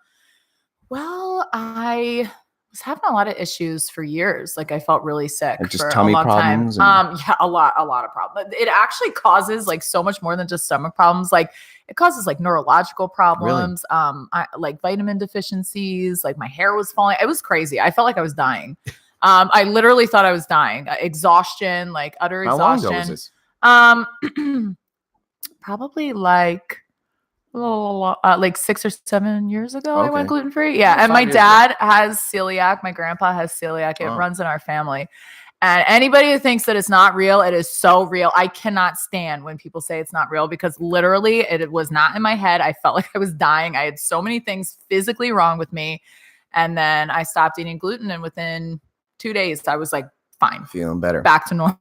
Well, I was having a lot of issues for years. Like I felt really sick like just for tummy a long problems. time. Yeah, a lot of problems. It actually causes like so much more than just stomach problems. Like it causes like neurological problems. Really? I like vitamin deficiencies. Like my hair was falling. It was crazy. I felt like I was dying. I literally thought I was dying. Exhaustion, like utter exhaustion. How long ago was this? Probably like 6 or 7 years ago. Okay. I went gluten-free. Yeah. And my dad has celiac. My grandpa has celiac. It runs in our family. And anybody who thinks that it's not real, it is so real. I cannot stand when people say it's not real because literally it was not in my head. I felt like I was dying. I had so many things physically wrong with me. And then I stopped eating gluten. And within 2 days, I was like, fine. Feeling better. Back to normal.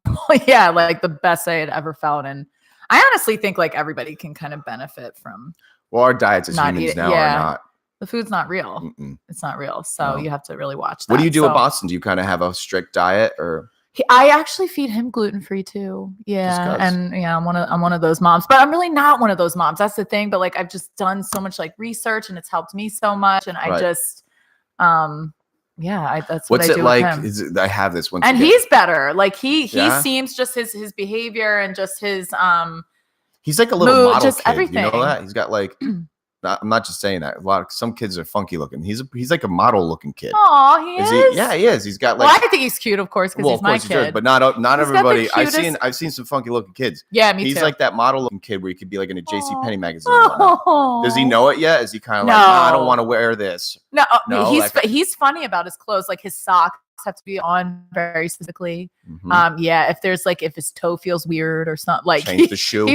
Yeah. Like the best I had ever felt. And I honestly think like everybody can kind of benefit from. Well, our diets as humans now are not. The food's not real. Mm-mm. It's not real. So you have to really watch that. What do you do in Boston? Do you kind of have a strict diet or? I actually feed him gluten-free too. Yeah. And yeah, I'm one of those moms, but I'm really not one of those moms. That's the thing. But like, I've just done so much like research and it's helped me so much. And I just, that's what I do like. With him. I have this one. And he's better. Like he seems just his behavior and just his, he's like a little mood, model just kid. Everything. You know that? He's got like, I'm not just saying that. Some kids are funky looking. He's like a model looking kid. Oh, he is. Yeah, he is. He's got like. Well, I think he's cute, of course, because he's my kid. But not everybody. I've seen some funky looking kids. Yeah, me too. He's like that model looking kid where he could be like in a JCPenney magazine. Does he know it yet? Is he kind of like, I don't want to wear this? No, he's funny about his clothes. Like his socks have to be on very specifically. Mm-hmm. If his toe feels weird or something, like change the shoe.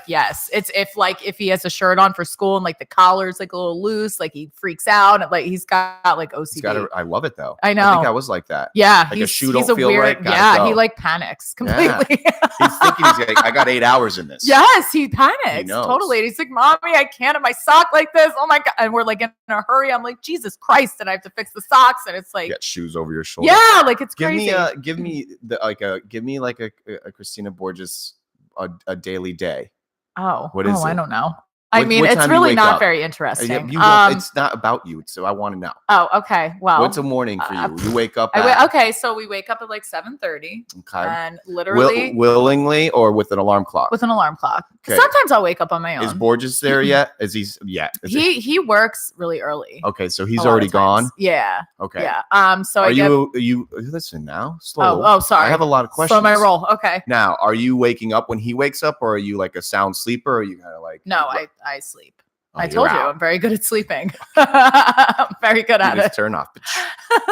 Yes, it's if he has a shirt on for school and like the collar's like a little loose, like he freaks out. Like he's got like OCD. I love it though. I know. I think I was like that. Yeah, like a shoe don't feel weird. Right. Yeah, he like panics completely. Yeah. He's thinking I got 8 hours in this. Yes, he panics totally. He's like, "Mommy, I can't have my sock like this. Oh my god!" And we're like in a hurry. I'm like, "Jesus Christ!" And I have to fix the socks. And it's like, you got shoes over your shoulder. Yeah, like it's crazy. Give me a Christina Borges a daily day. Oh, what is it? I don't know. I mean, it's really not very interesting. It's not about you. So I want to know. Oh, okay. Well, what's a morning for you? You wake up. So we wake up at like 7:30. Okay. And literally willingly or with an alarm clock? With an alarm clock. Okay. Sometimes I'll wake up on my own. Is Borges there yet? He works really early. Okay, so he's already gone. Yeah. Okay. Yeah. So are you listen now? Slow. Oh, sorry. I have a lot of questions. Slow my roll. Okay. Now, are you waking up when he wakes up, or are you like a sound sleeper? Or are you kind of like no? I sleep. I told you I'm very good at sleeping. I'm very good at it. Turn off.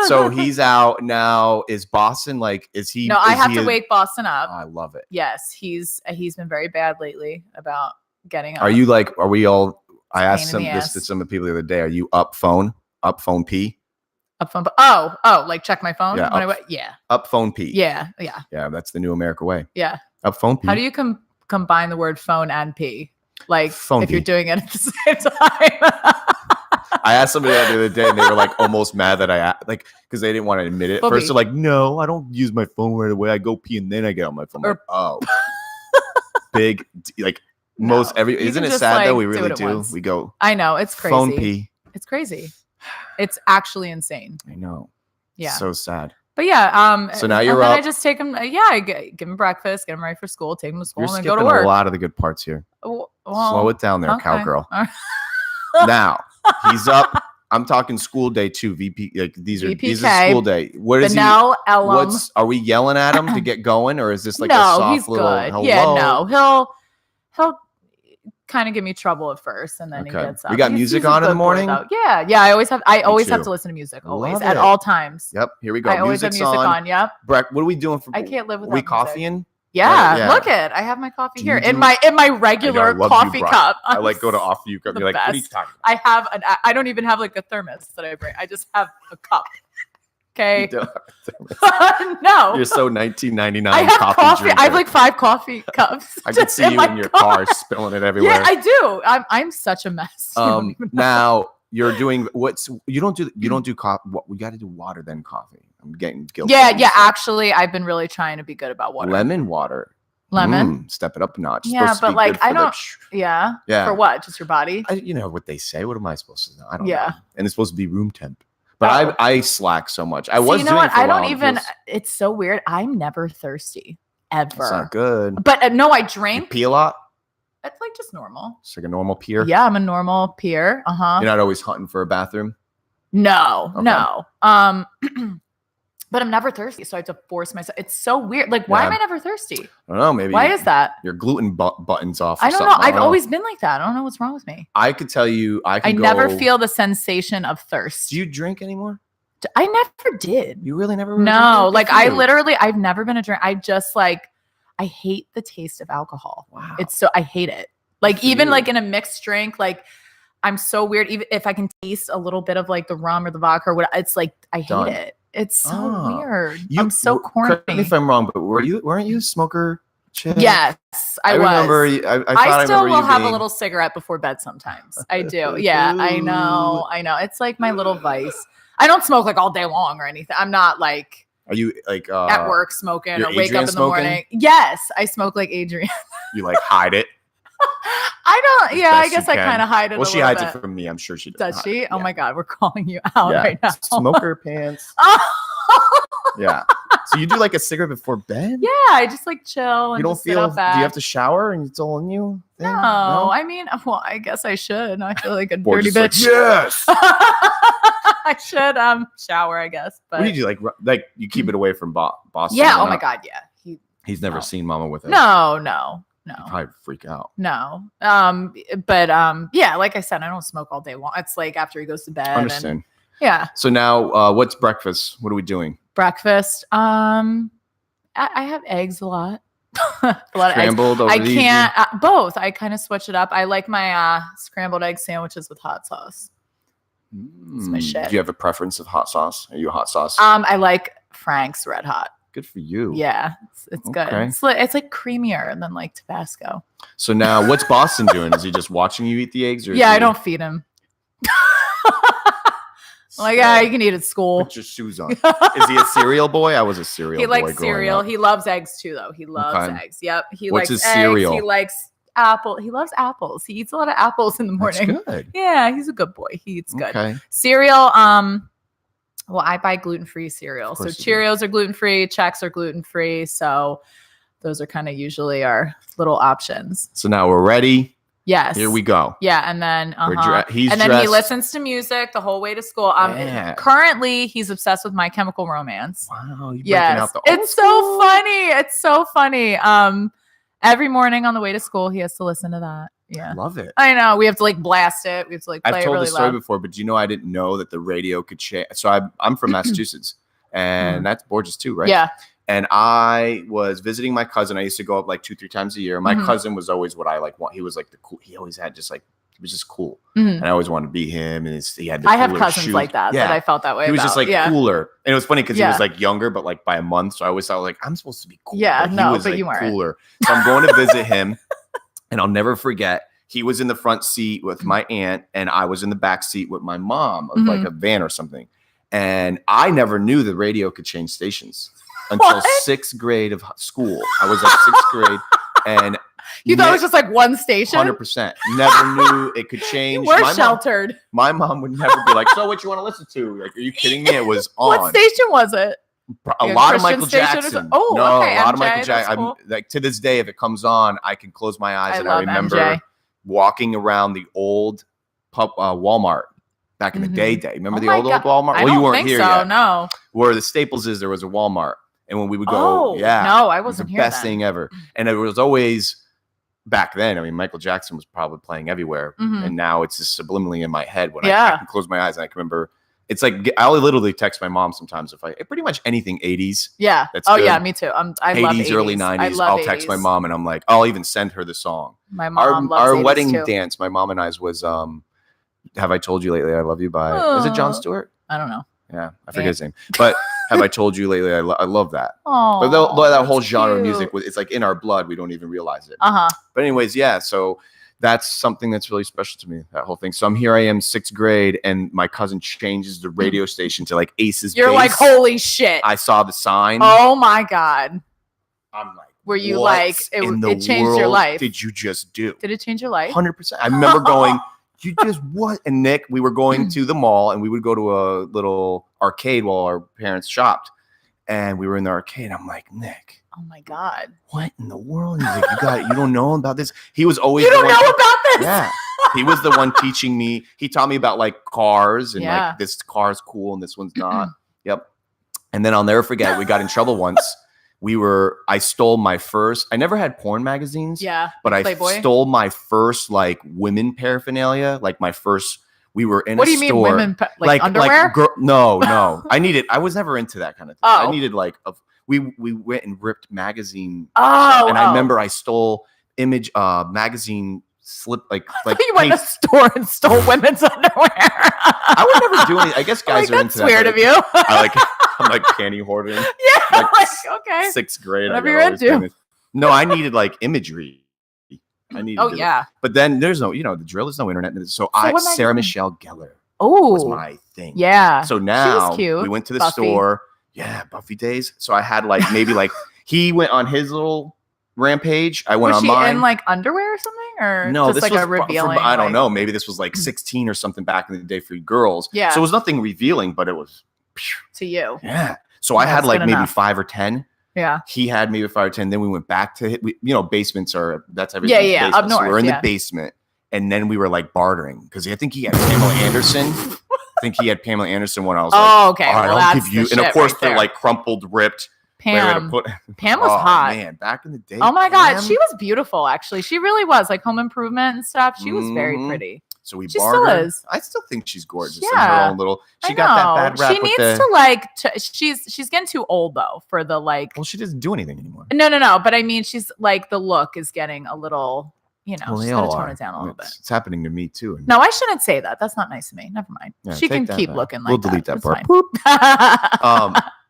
So he's out now. Is Boston like? Is he? No, I have to wake Boston up. Oh, I love it. Yes, he's been very bad lately about getting up. Are you like? Are we all? I asked this to some of the people the other day. Are you up phone pee? Up phone. Oh, like check my phone. Yeah. Up phone pee. Yeah. That's the new America way. Yeah. Up phone pee. How do you combine the word phone and pee? Like phone if you're doing it at the same time. I asked somebody the other day and they were like almost mad that because they didn't want to admit it. First they're like, no, I don't use my phone right away. I go pee and then I get on my phone. Big like no, most isn't it sad though? We really do. We go. I know it's crazy. Phone pee. It's crazy. It's actually insane. I know. Yeah. So sad. But yeah, so now you're up. I just take him. I give him breakfast, get him ready for school, take him to school, and then go to work. A lot of the good parts here. Well, slow it down there, cowgirl. Now he's up. I'm talking school day too. VP, like these are school day. What is Vanell, he? Are we yelling at him to get going, or is this like a soft he's little good. hello? Yeah, no, he'll kind of give me trouble at first, and then he gets up. We got music on in the morning. Yeah. I always have to listen to music at all times. Yep. Here we go. I always have music on. Yep. Breck, what are we doing for? I can't live without. Are we coffeeing? Yeah. Look it. I have my coffee here in my regular coffee cup. I like go to offer you cup. You're like, what are you talking about? I don't even have like a thermos that I bring. I just have a cup. Okay. You don't have no. You're so 1999. I have coffee. Drinker. I have like 5 coffee cups. I can see you in your car spilling it everywhere. Yeah, I do. I'm such a mess. Now you're doing you don't do coffee. We got to do water then coffee. I'm getting guilty. Yeah. Actually, I've been really trying to be good about water. Lemon water. Step it up a notch. Yeah, but like I don't. Yeah. For what? Just your body? You know what they say. What am I supposed to know? I don't know. And it's supposed to be room temp. But I slack so much. I was. You know what? I don't even. It's so weird. I'm never thirsty ever. That's not good. But no, I drink. You pee a lot. It's like just normal. It's like a normal peer. Yeah, I'm a normal peer. You're not always hunting for a bathroom. No. But I'm never thirsty, so I have to force myself. It's so weird. Like, why am I never thirsty? I don't know. Maybe. Why is that? Your gluten buttons off. I don't know. I've always been like that. I don't know what's wrong with me. I could tell you. I never feel the sensation of thirst. Do you drink anymore? I never did. You really never? No. Like I've never been a drink. I just I hate the taste of alcohol. Wow. I hate it. Like even like in a mixed drink, like I'm so weird. Even if I can taste a little bit of like the rum or the vodka or whatever, it's like I hate it. It's so weird. I'm so corny. Correct me if I'm wrong, but weren't you a smoker chick? Yes, I was. Remember, I still will have a little cigarette before bed sometimes. I do. Yeah, I know. It's like my little vice. I don't smoke like all day long or anything. I'm not like. Are you like at work smoking or wake up in the smoking? Morning? Yes, I smoke like Adrian. You like hide it? I don't. Yeah, I guess I kind of hide it. Well, she hides it from me. I'm sure she does. Does she? Oh my God, we're calling you out right now. Smoker pants. Yeah. So you do like a cigarette before bed? Yeah, I just like chill. And you don't feel? Do you have to shower and it's all in you? No, I mean, well, I guess I should. I feel like a dirty bitch. Yes. I should shower, I guess. But what do you do? Like you keep it away from boss? Yeah. Oh my God. Yeah. He's never seen Mama with it. No. He'd probably freak out. No. But yeah, like I said, I don't smoke all day long. It's like after he goes to bed. Understand. Yeah. So now, what's breakfast? What are we doing? Breakfast. I have eggs a lot. A lot scrambled of eggs. Over I can't both. I kind of switch it up. I like my scrambled egg sandwiches with hot sauce. It's my shit. Do you have a preference of hot sauce? Are you a hot sauce? I like Frank's Red Hot. Good for you. Yeah, it's good. It's like creamier than like Tabasco. So now, what's Boston doing? Is he just watching you eat the eggs? Or I don't feed him. Like, you can eat at school. Put your shoes on. Is he a cereal boy? I was a cereal boy. He likes cereal. He loves eggs too, though. He loves eggs. Yep. What's his eggs. cereal? He likes apple. He loves apples. He eats a lot of apples in the morning. That's good. Yeah, he's a good boy. He eats good. Okay. Cereal. Well, I buy gluten-free cereal. So Cheerios are gluten-free. Chex are gluten-free. So those are kind of usually our little options. So now we're ready. Yes. Here we go. Yeah, and then he listens to music the whole way to school. Currently he's obsessed with My Chemical Romance. Wow, you're breaking out the old school. So funny. It's so funny. Every morning on the way to school, he has to listen to that. Yeah, love it. I know. We have to like blast it. We have to like play it really loud. I've told this story before, but I didn't know that the radio could change. So I'm from Massachusetts, and that's Borges too, right? Yeah. And I was visiting my cousin. I used to go up like 2-3 times a year. My cousin was always what I like want. He was like the cool. He always had just like, he was just cool. And I always wanted to be him. And he had the I have cousins shoes. like that I felt that way. He was just like cooler. And it was funny because he was like younger, but like by a month. So I always thought like, I'm supposed to be cool. Yeah, but he was, but you weren't. Cooler. So I'm going to visit him. And I'll never forget. He was in the front seat with my aunt. And I was in the back seat with my mom of like a van or something. And I never knew the radio could change stations. Until 6th grade of school. I was like 6th grade. And you thought it was just like one station? 100%. Never knew it could change. You were sheltered. My mom would never be like, so what you want to listen to? Like, are you kidding me? It was on. What station was it? A lot of Michael Jackson. A lot of Michael Jackson. Cool. Like to this day, if it comes on, I can close my eyes and I remember MJ. Walking around the old Walmart. Back in the day. Remember the old Walmart? Well, you weren't here yet. No. Where the Staples is, there was a Walmart. And when we would go, no, I wasn't here. Best thing ever. And it was always back then. I mean, Michael Jackson was probably playing everywhere. And now it's just subliminally in my head when I can close my eyes and I can remember. It's like I'll literally text my mom sometimes if pretty much anything 80s. Yeah. That's good. Yeah, me too. I love 80s, early 90s. I'll text my mom and I'm like, I'll even send her the song. My mom loves our 80s wedding too. dance, my mom and I's was Have I Told You Lately I Love You by is it Jon Stewart? I don't know. Yeah, I forget his name. But Have I Told You Lately? I love that. Oh, but that whole genre of music, it's like in our blood. We don't even realize it. But anyways, yeah. So that's something that's really special to me, that whole thing. So here I am, 6th grade, and my cousin changes the radio station to like Ace's You're Base. like, holy shit. I saw the sign. Oh my God. I'm like, were you like, it changed your life? Did you just do? Did it change your life? 100%. I remember going, you just what? And Nick, we were going to the mall, and we would go to a little arcade while our parents shopped. And we were in the arcade. I'm like, Nick. Oh my God. What in the world? He's like, you don't know about this? He was always You don't know about this? Yeah. He was the one teaching me. He taught me about like cars and like this car's cool and this one's not. Yep. And then I'll never forget, we got in trouble once. I stole my first, I never had porn magazines. Yeah. But I Playboy? stole my first like women paraphernalia, like my first. We were in what a do you store. mean women like underwear? No. I was never into that kind of thing. Oh. I needed like we went and ripped magazine. And I remember I stole image magazine slip like you went to a store and stole women's underwear. I would never do anything. I guess guys are into that. That's weird of you. I'm like panty hoarding. Yeah, okay. 6th grade. Whatever you're into. No, I needed like imagery. I needed yeah. But then there's no, the drill is no internet. So Sarah Michelle Gellar was my thing. Yeah. So now cute. We went to the store. Yeah, Buffy days. So I had like maybe like he went on his little rampage. I went on mine. Was she in like underwear or something, or no? Just this like was a revealing. I don't know. Maybe this was like 16 or something back in the day for girls. Yeah. So it was nothing revealing, but it was to you. Yeah. So I had like maybe 5 or 10. Yeah. He had maybe 5 or 10. Then we went back to basements that's everything. Yeah. Up north. So we're in the basement, and then we were like bartering because I think he had Pamela Anderson. I think he had Pamela Anderson when I was okay. All right, I'll give you. And of course, they're like crumpled, ripped. Pam was hot. Man, back in the day. Oh my God, she was beautiful. Actually, she really was. Like Home Improvement and stuff. She was very pretty. So we she bartered. Still is. I still think she's gorgeous. Yeah, in her own little. She got that bad rap. She needs to like. She's getting too old though for the like. Well, she doesn't do anything anymore. No. But I mean, she's like the look is getting a little. She's got to tone it down a little bit. It's happening to me too. No, I shouldn't say that. That's not nice to me. Never mind. Yeah, she can keep looking like we'll delete that part.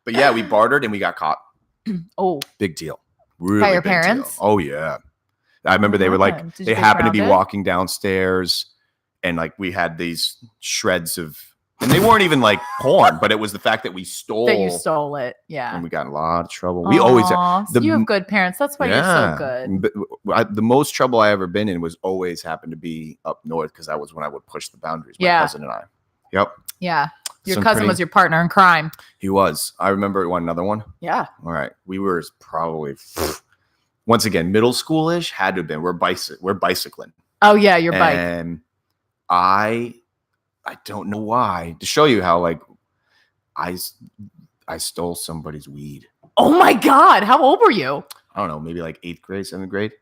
But yeah, we bartered and we got caught. Big deal. Really by your big parents? Deal. Oh yeah. I remember they were like, they happened to be walking downstairs and like we had these shreds of, and they weren't even like porn, but it was the fact that we stole. That you stole it. Yeah. And we got in a lot of trouble. We always you have good parents. That's why you're so good. But the most trouble I ever been in was always happened to be up north because that was when I would push the boundaries. My cousin and I. Yep. Yeah. Your cousin was your partner in crime. He was. I remember another one. Yeah. All right. We were probably once again middle schoolish. Had to have been. We're bicycling. Oh yeah, your bike. And I don't know why. To show you how like I stole somebody's weed. Oh my God! How old were you? I don't know. Maybe like 8th grade, 7th grade.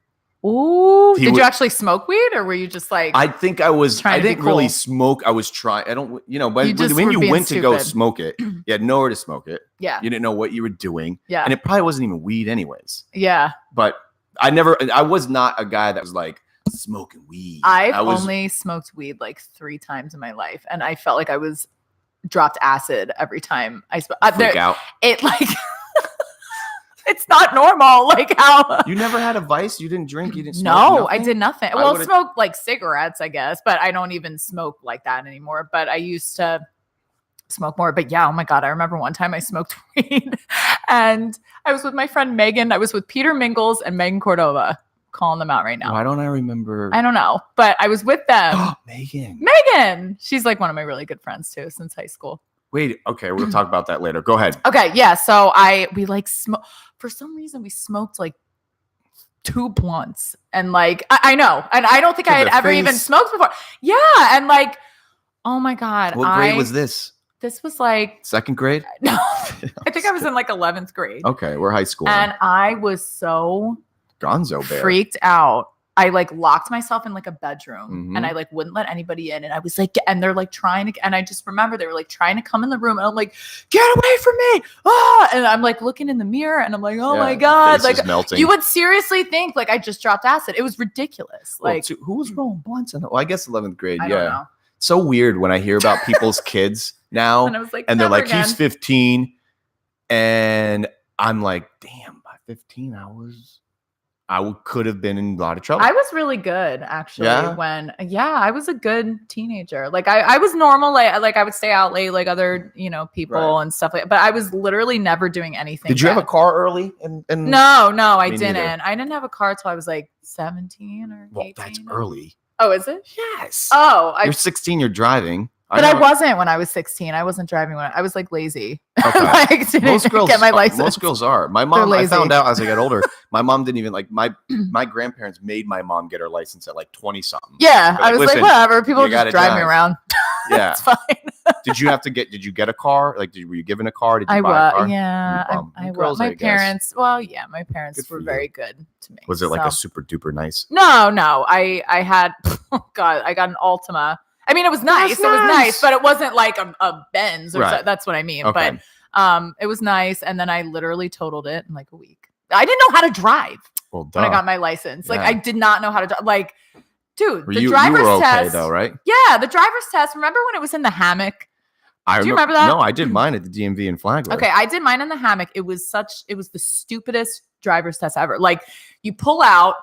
Ooh, did you actually smoke weed, or were you just like? I think I was. I didn't really smoke. I was trying. I don't. But when you went to go smoke it, you had nowhere to smoke it. Yeah. You didn't know what you were doing. Yeah. And it probably wasn't even weed, anyways. Yeah. But I was not a guy that was like smoking weed. I've only smoked weed like 3 times in my life, and I felt like I was dropped acid every time I smoked. Freak out. It like. It's not normal. Like how you never had a vice? You didn't drink? You didn't smoke? No, nothing? I did nothing. Well, smoke like cigarettes, I guess, but I don't even smoke like that anymore. But I used to smoke more. But yeah, oh my God. I remember one time I smoked weed and I was with my friend Megan. I was with Peter Mingles and Megan Cordova. Calling them out right now. Why don't I remember? I don't know, but I was with them. Megan. She's like one of my really good friends too since high school. Wait, okay, we'll talk about that later. Go ahead. Okay, yeah. So we like smoke. For some reason, we smoked like 2 blunts, and like I know, and I don't think I had ever even smoked before. Yeah, and like, oh my God, what grade was this? This was like 2nd grade. No, I think I was in like 11th grade. Okay, we're high school, and I was so gonzo bear freaked out. I like locked myself in like a bedroom and I like wouldn't let anybody in. And I was like, and they're like trying to, and I just remember they were like trying to come in the room and I'm like, get away from me. And I'm like looking in the mirror and I'm like, oh my God. Like you would seriously think like I just dropped acid. It was ridiculous. Like who was rolling blunts? I guess 11th grade. I don't know. So weird when I hear about people's kids now and I was like, and they're like, he's 15. And I'm like, damn, by 15, could have been in a lot of trouble. I was really good actually I was a good teenager. Like I was normal. Like I would stay out late like other, people and stuff like that. But I was literally never doing anything. Did you have a car early? No, I didn't. Neither. I didn't have a car till I was like 17 or 18. That's early. Oh, is it? Yes. Oh, you're 16, you're driving. But I wasn't when I was 16. I wasn't driving when I was like lazy. Okay. Most girls get my license. Most girls are. My mom, I found out as I got older, my mom didn't even my grandparents made my mom get her license at like 20 something. Yeah. I was like, whatever. People just drive me around. Yeah. It's fine. Did you get a car? Like, were you given a car? Did you buy a car? Yeah. I was. My parents, my parents were very good to me. Was it like a super duper nice? No. I had, I got an Altima. I mean, it was nice. It was nice, but it wasn't like a Benz or so. That's what I mean. Okay. But it was nice. And then I literally totaled it in like a week. I didn't know how to drive when I got my license. Like I did not know how to drive. Like, dude, the driver's test. Okay though, right? Yeah, the driver's test. Remember when it was in the hammock? Do you remember that? No, I did mine at the DMV in Flagler. Okay, I did mine in the hammock. It was the stupidest driver's test ever. Like you pull out,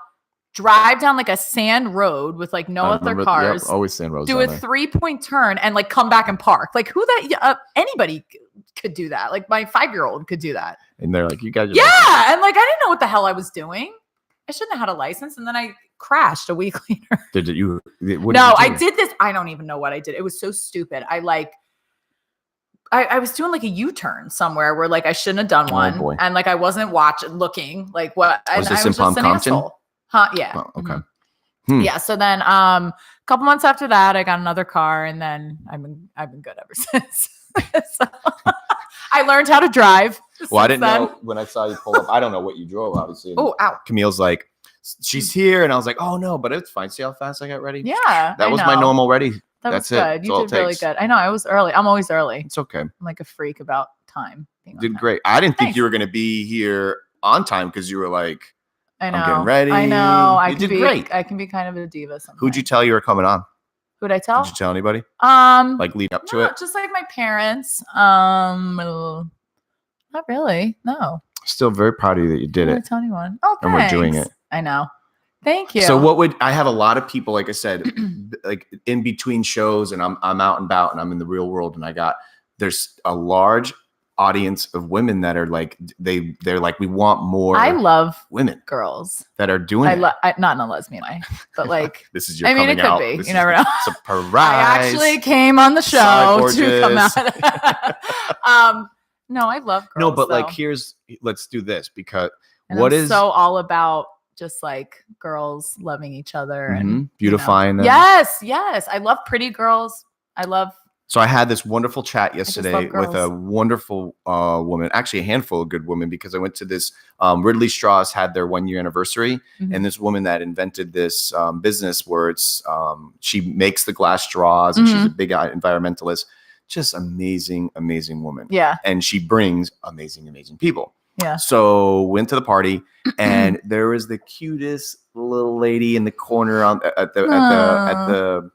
drive down like a sand road with like no other cars. Yep, always sand roads. Do a 3-point turn and like come back and park. Like anybody could do that. Like my 5-year-old could do that. And they're like, you guys. Yeah, and like I didn't know what the hell I was doing. I shouldn't have had a license, and then I crashed a week later. Did you? I did this. I don't even know what I did. It was so stupid. I was doing like a U-turn somewhere where like I shouldn't have done one. Boy. And like I wasn't looking like what. Was this in Palm Compton? Huh? Yeah. Oh, okay. Mm-hmm. Yeah. So then a couple months after that, I got another car, and then I've been good ever since. So, I learned how to drive. Well, I didn't know when I saw you pull up. I don't know what you drove, obviously. Oh, ow. Camille's like, she's here. And I was like, oh no, but it's fine. See how fast I got ready? Yeah. That was my normal ready. That's good. You did really good. I know. I was early. I'm always early. It's okay. I'm like a freak about time. You did great. I didn't think you were going to be here on time because you were like, I know. I'm getting ready. I know. You did great. I can be kind of a diva sometimes. Who'd you tell you were coming on? Who'd I tell? Did you tell anybody? Like lead up to it? Just like my parents. Not really. No. Still very proud of you that you did it. I didn't tell anyone. Oh, thanks. And we're doing it. I know. Thank you. So I have a lot of people, like I said, like in between shows, and I'm out and about and I'm in the real world, and there's a large audience of women that are like, they're like, we want more. I love women, girls that are doing it. Not in a lesbian way, but like, this is your coming it could out. be. You never know. Surprise. I actually came on the show to come out. No, I love girls. No, but like, let's do this because so all about just like girls loving each other and beautifying them. Yes. I love pretty girls. So I had this wonderful chat yesterday with a wonderful woman, actually a handful of good women, because I went to this, Ridley Strauss had their 1-year anniversary, and this woman that invented this business where she makes the glass straws, and she's a big environmentalist, just amazing woman. Yeah. And she brings amazing people. Yeah. So went to the party, and there was the cutest little lady in the corner at the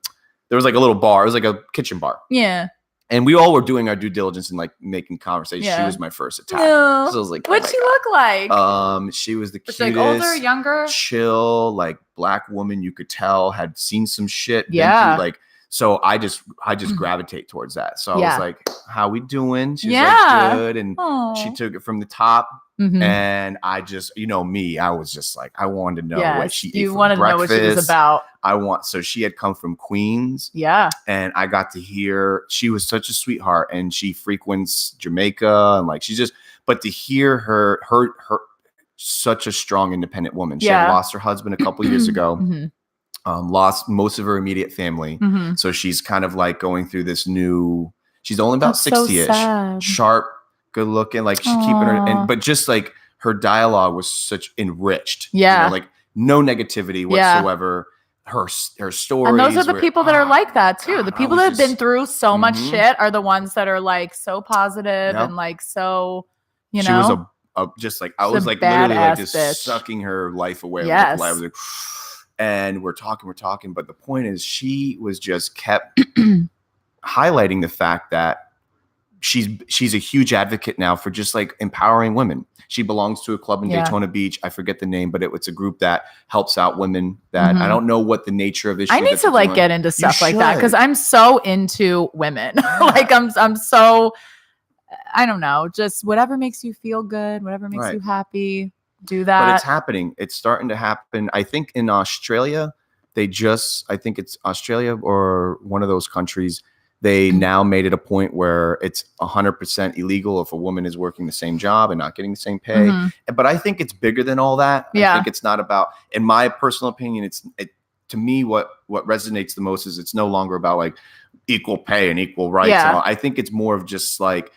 there was like a little bar. It was like a kitchen bar. Yeah. And we all were doing our due diligence and like making conversation. Yeah. She was my first attack. No. So I was like, what'd she look like? She was the cutest. Like older, younger? Chill, like black woman. You could tell had seen some shit. Yeah. So I just gravitate towards that. So I was like, how we doing? She's like, good. And she took it from the top. And I just, me, I was just like, I wanted to know what she ate for breakfast. You wanted to know what she was about. So she had come from Queens. Yeah. And I got to hear, she was such a sweetheart, and she frequents Jamaica, and like, but to hear her such a strong, independent woman. She had lost her husband a couple years ago. Lost most of her immediate family. So she's kind of like going through this she's only about 60-ish, sharp, good looking, like she's keeping her, but just like her dialogue was such enriched. Yeah. Like no negativity whatsoever. Her stories. And those are the people that are like that too. God, the people that have been through so much shit are the ones that are like so positive and like so, She was just like, I was like literally like just sucking her life away. Yes. I was like, and we're talking. But the point is, she was just kept highlighting the fact that she's a huge advocate now for just like empowering women. She belongs to a club in Daytona Beach. I forget the name, but it's a group that helps out women that I don't know what the nature of issue. I need to like get into stuff like that because I'm so into women. Like I'm so, I don't know, just whatever makes you feel good, whatever makes you happy, do that. But it's happening. It's starting to happen. I think in Australia, I think it's Australia or one of those countries, they now made it a point where it's 100% illegal if a woman is working the same job and not getting the same pay. But I think it's bigger than all that. I think it's not about, in my personal opinion, to me, what resonates the most is it's no longer about like equal pay and equal rights. And all. I think it's more of just like,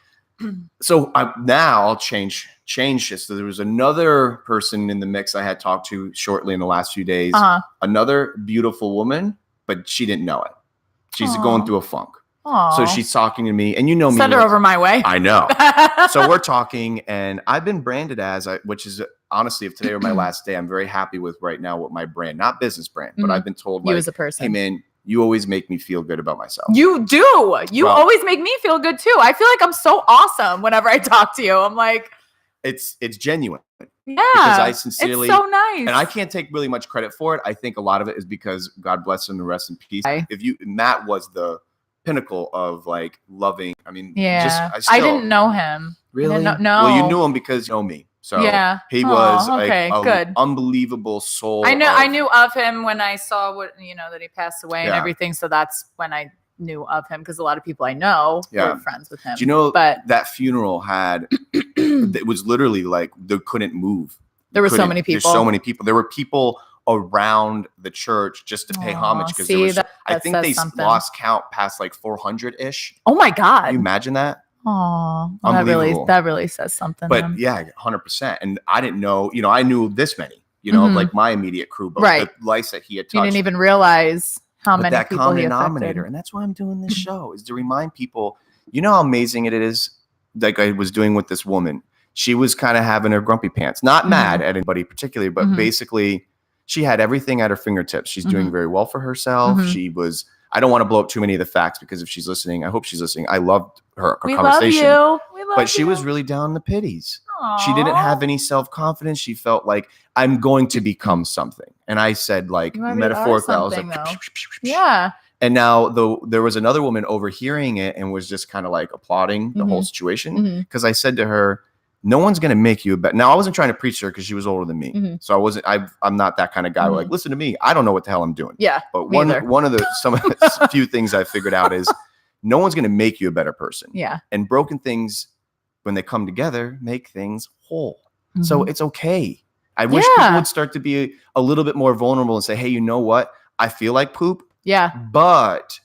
so now I'll change this. So there was another person in the mix I had talked to shortly in the last few days, another beautiful woman, but she didn't know it. She's going through a funk. Aww. So she's talking to me, and you know me. Send her over my way. I know. So we're talking, and I've been branded as, which is honestly, if today were my last day, I'm very happy with right now what my brand, not business brand, but I've been told, you as a person. Hey man, you always make me feel good about myself. You do. You always make me feel good too. I feel like I'm so awesome whenever I talk to you. I'm like, it's genuine. Yeah, because I sincerely, it's so nice, and I can't take really much credit for it. I think a lot of it is because God bless him and rest in peace. Matt was the pinnacle of like loving. I mean, I didn't know him. Really? No. Well, you knew him because you know me. So he was an unbelievable soul. I knew of him when I saw that he passed away and everything. So that's when I knew of him because a lot of people I know were friends with him. Do you know that funeral had? It was literally like they couldn't move. There were so many people. There's so many people. There were people around the church just to pay homage because I think they lost count past like 400-ish. Oh my God. Can you imagine that? Oh, that really says something. But 100%. And I didn't know, I knew this many, like my immediate crew, but the life that he had touched. You didn't even realize how many that people common he denominator. affected. And that's why I'm doing this show, is to remind people, how amazing it is. Like I was doing with this woman. She was kind of having her grumpy pants, not mad at anybody particularly, but basically she had everything at her fingertips. She's doing very well for herself. She was, I don't want to blow up too many of the facts because if she's listening, I hope she's listening. I loved her conversation. Love you. We love but she was really down in the pitties. Aww. She didn't have any self-confidence. She felt like I'm going to become something. And I said, like, metaphorically, I was like, yeah. And now there was another woman overhearing it and was just kind of like applauding the whole situation. Because I said to her, no one's going to make you a better. Now, I wasn't trying to preach to her because she was older than me. So I'm not that kind of guy who like, listen to me. I don't know what the hell I'm doing. Yeah. But one of the few things I figured out is no one's going to make you a better person. Yeah. And broken things, when they come together, make things whole. So it's okay. I wish people would start to be a little bit more vulnerable and say, hey, you know what? I feel like poop. Yeah. But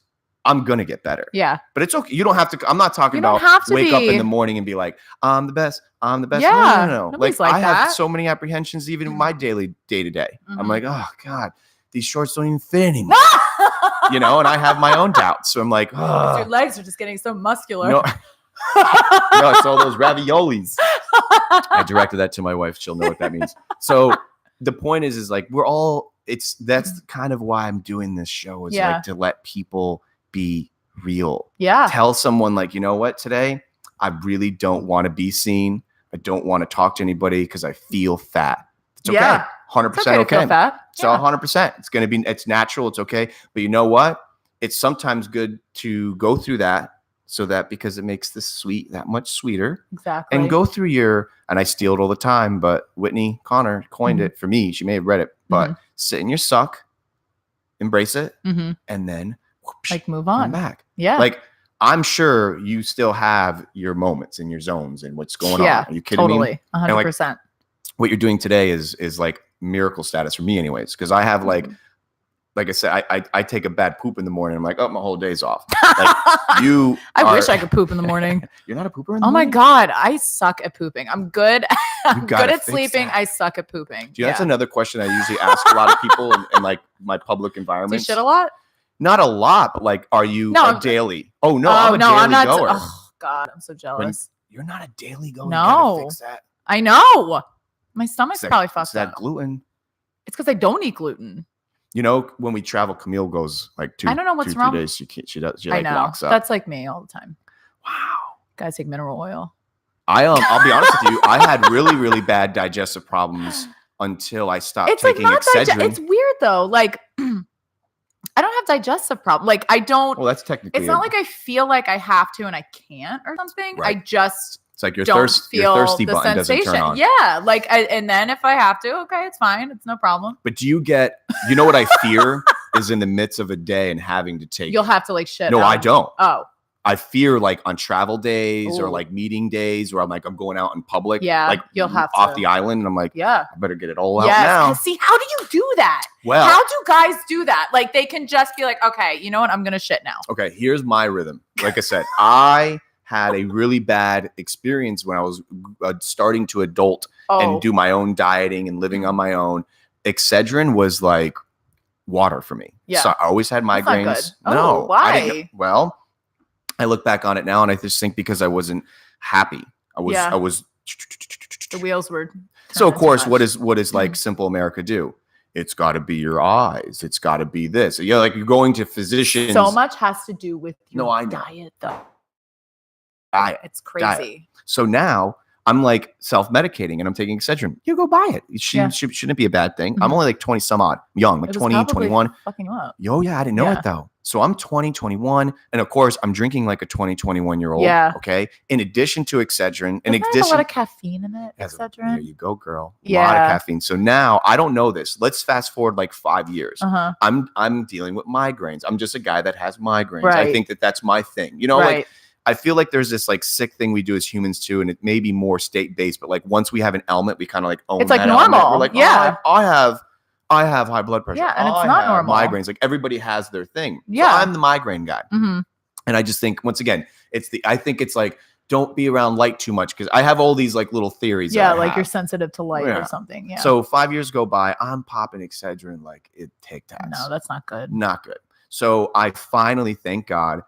I'm going to get better. Yeah. But it's okay. You don't have to. I'm not talking about wake up in the morning and be like, I'm the best. I'm the best. Yeah. No. Like I have so many apprehensions, even in my daily day-to-day. I'm like, oh God, these shorts don't even fit anymore. And I have my own doubts. So I'm like, oh. Your legs are just getting so muscular. No, it's all those raviolis. I directed that to my wife. She'll know what that means. So the point is like, that's kind of why I'm doing this show is like to let people be real. Yeah. Tell someone like, you know what, today, I really don't want to be seen. I don't want to talk to anybody because I feel fat. It's okay. Yeah. 100% okay. To feel fat. So 100%. It's natural. It's okay. But you know what? It's sometimes good to go through that because it makes the sweet that much sweeter. Exactly. And go through and I steal it all the time, but Whitney Connor coined it for me. She may have read it, but sit in your suck, embrace it, and then like move on. Come back. Yeah. Like I'm sure you still have your moments and your zones and what's going on. Are you kidding me? Totally. 100%. Like, what you're doing today is like miracle status for me anyways. Cause I have like I said, I take a bad poop in the morning. I'm like, oh, my whole day's off. Like I wish I could poop in the morning. You're not a pooper in the morning? Oh my God. I suck at pooping. I'm good. I'm good at sleeping. That. I suck at pooping. That's another question I usually ask a lot of people in like my public environments. Do you shit a lot? Not a lot, but like, are you a daily? Oh no, I'm a daily goer. Oh God, I'm so jealous. You're not a daily goer. No, you gotta fix that. I know. My stomach's probably fucked up. It's that gluten. It's because I don't eat gluten. When we travel, Camille goes like 2 I don't know what's wrong. 3 days. She does. She I like know. locks up. That's like me all the time. Wow. Guys take mineral oil. I'll be honest with you. I had really, really bad digestive problems until I stopped taking Excedrin. It's weird though. Like, I don't have digestive problem. Like, I don't. Well, that's technically. It's not like I feel like I have to and I can't or something. Right. I just. It's like your thirsty button doesn't turn on. Yeah, like, and then if I have to, okay, it's fine. It's no problem. But do you get? You know what I fear is in the midst of a day and having to take. You'll have to like shit. No, I don't. Oh. I fear like on travel days or like meeting days where I'm going out in public. Yeah, like you'll have off to. the island. And I'm like, yeah, I better get it all out now. See, how do you do that? Well, how do guys do that? Like they can just be like, okay, you know what? I'm gonna shit now. Okay, here's my rhythm. Like I said, I had a really bad experience when I was starting to adult and do my own dieting and living on my own. Excedrin was like water for me. Yeah, so I always had migraines. No, why? Well, I look back on it now and I just think because I wasn't happy. I was the wheels were. So of course, what is like simple America do? It's got to be your eyes. It's got to be this. Yeah, like you're going to physicians. So much has to do with your diet, though. Diet. It's crazy. Diet. So now I'm like self-medicating and I'm taking Excedrin. You go buy it. It shouldn't be a bad thing. I'm only like 20 some odd, young, like 20, 21. Fucking you up. Yo, yeah, I didn't know it though. So I'm 20, 21. And of course, I'm drinking like a 20, 21-year-old. Yeah. Okay. In addition to Excedrin. There's a lot of caffeine in it, Excedrin. There you go, girl. A lot of caffeine. So now I don't know this. Let's fast forward like 5 years. I'm dealing with migraines. I'm just a guy that has migraines. Right. I think that's my thing. You know, like I feel like there's this like sick thing we do as humans too, and it may be more state-based, but like once we have an ailment, we kind of like own it's like that normal. Element. We're like, I have high blood pressure. Yeah, and it's not normal. Migraines. Like everybody has their thing. Yeah. So I'm the migraine guy. And I just think once again, I think it's like don't be around light too much because I have all these like little theories. Yeah, like you're sensitive to light or something. Yeah. So 5 years go by, I'm popping Excedrin like it Tic Tacs. No, that's not good. Not good. So I finally, thank God,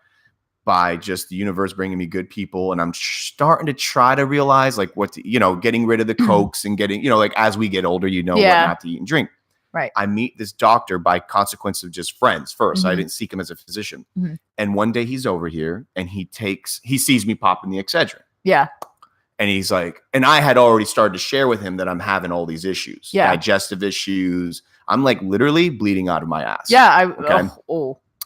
by just the universe bringing me good people. And I'm starting to try to realize like getting rid of the Cokes and getting, like as we get older, what not to eat and drink. Right. I meet this doctor by consequence of just friends first. I didn't seek him as a physician. And one day he's over here and he sees me popping the Excedrin. Yeah. And he's like, and I had already started to share with him that I'm having all these issues, digestive issues. I'm like literally bleeding out of my ass. Yeah.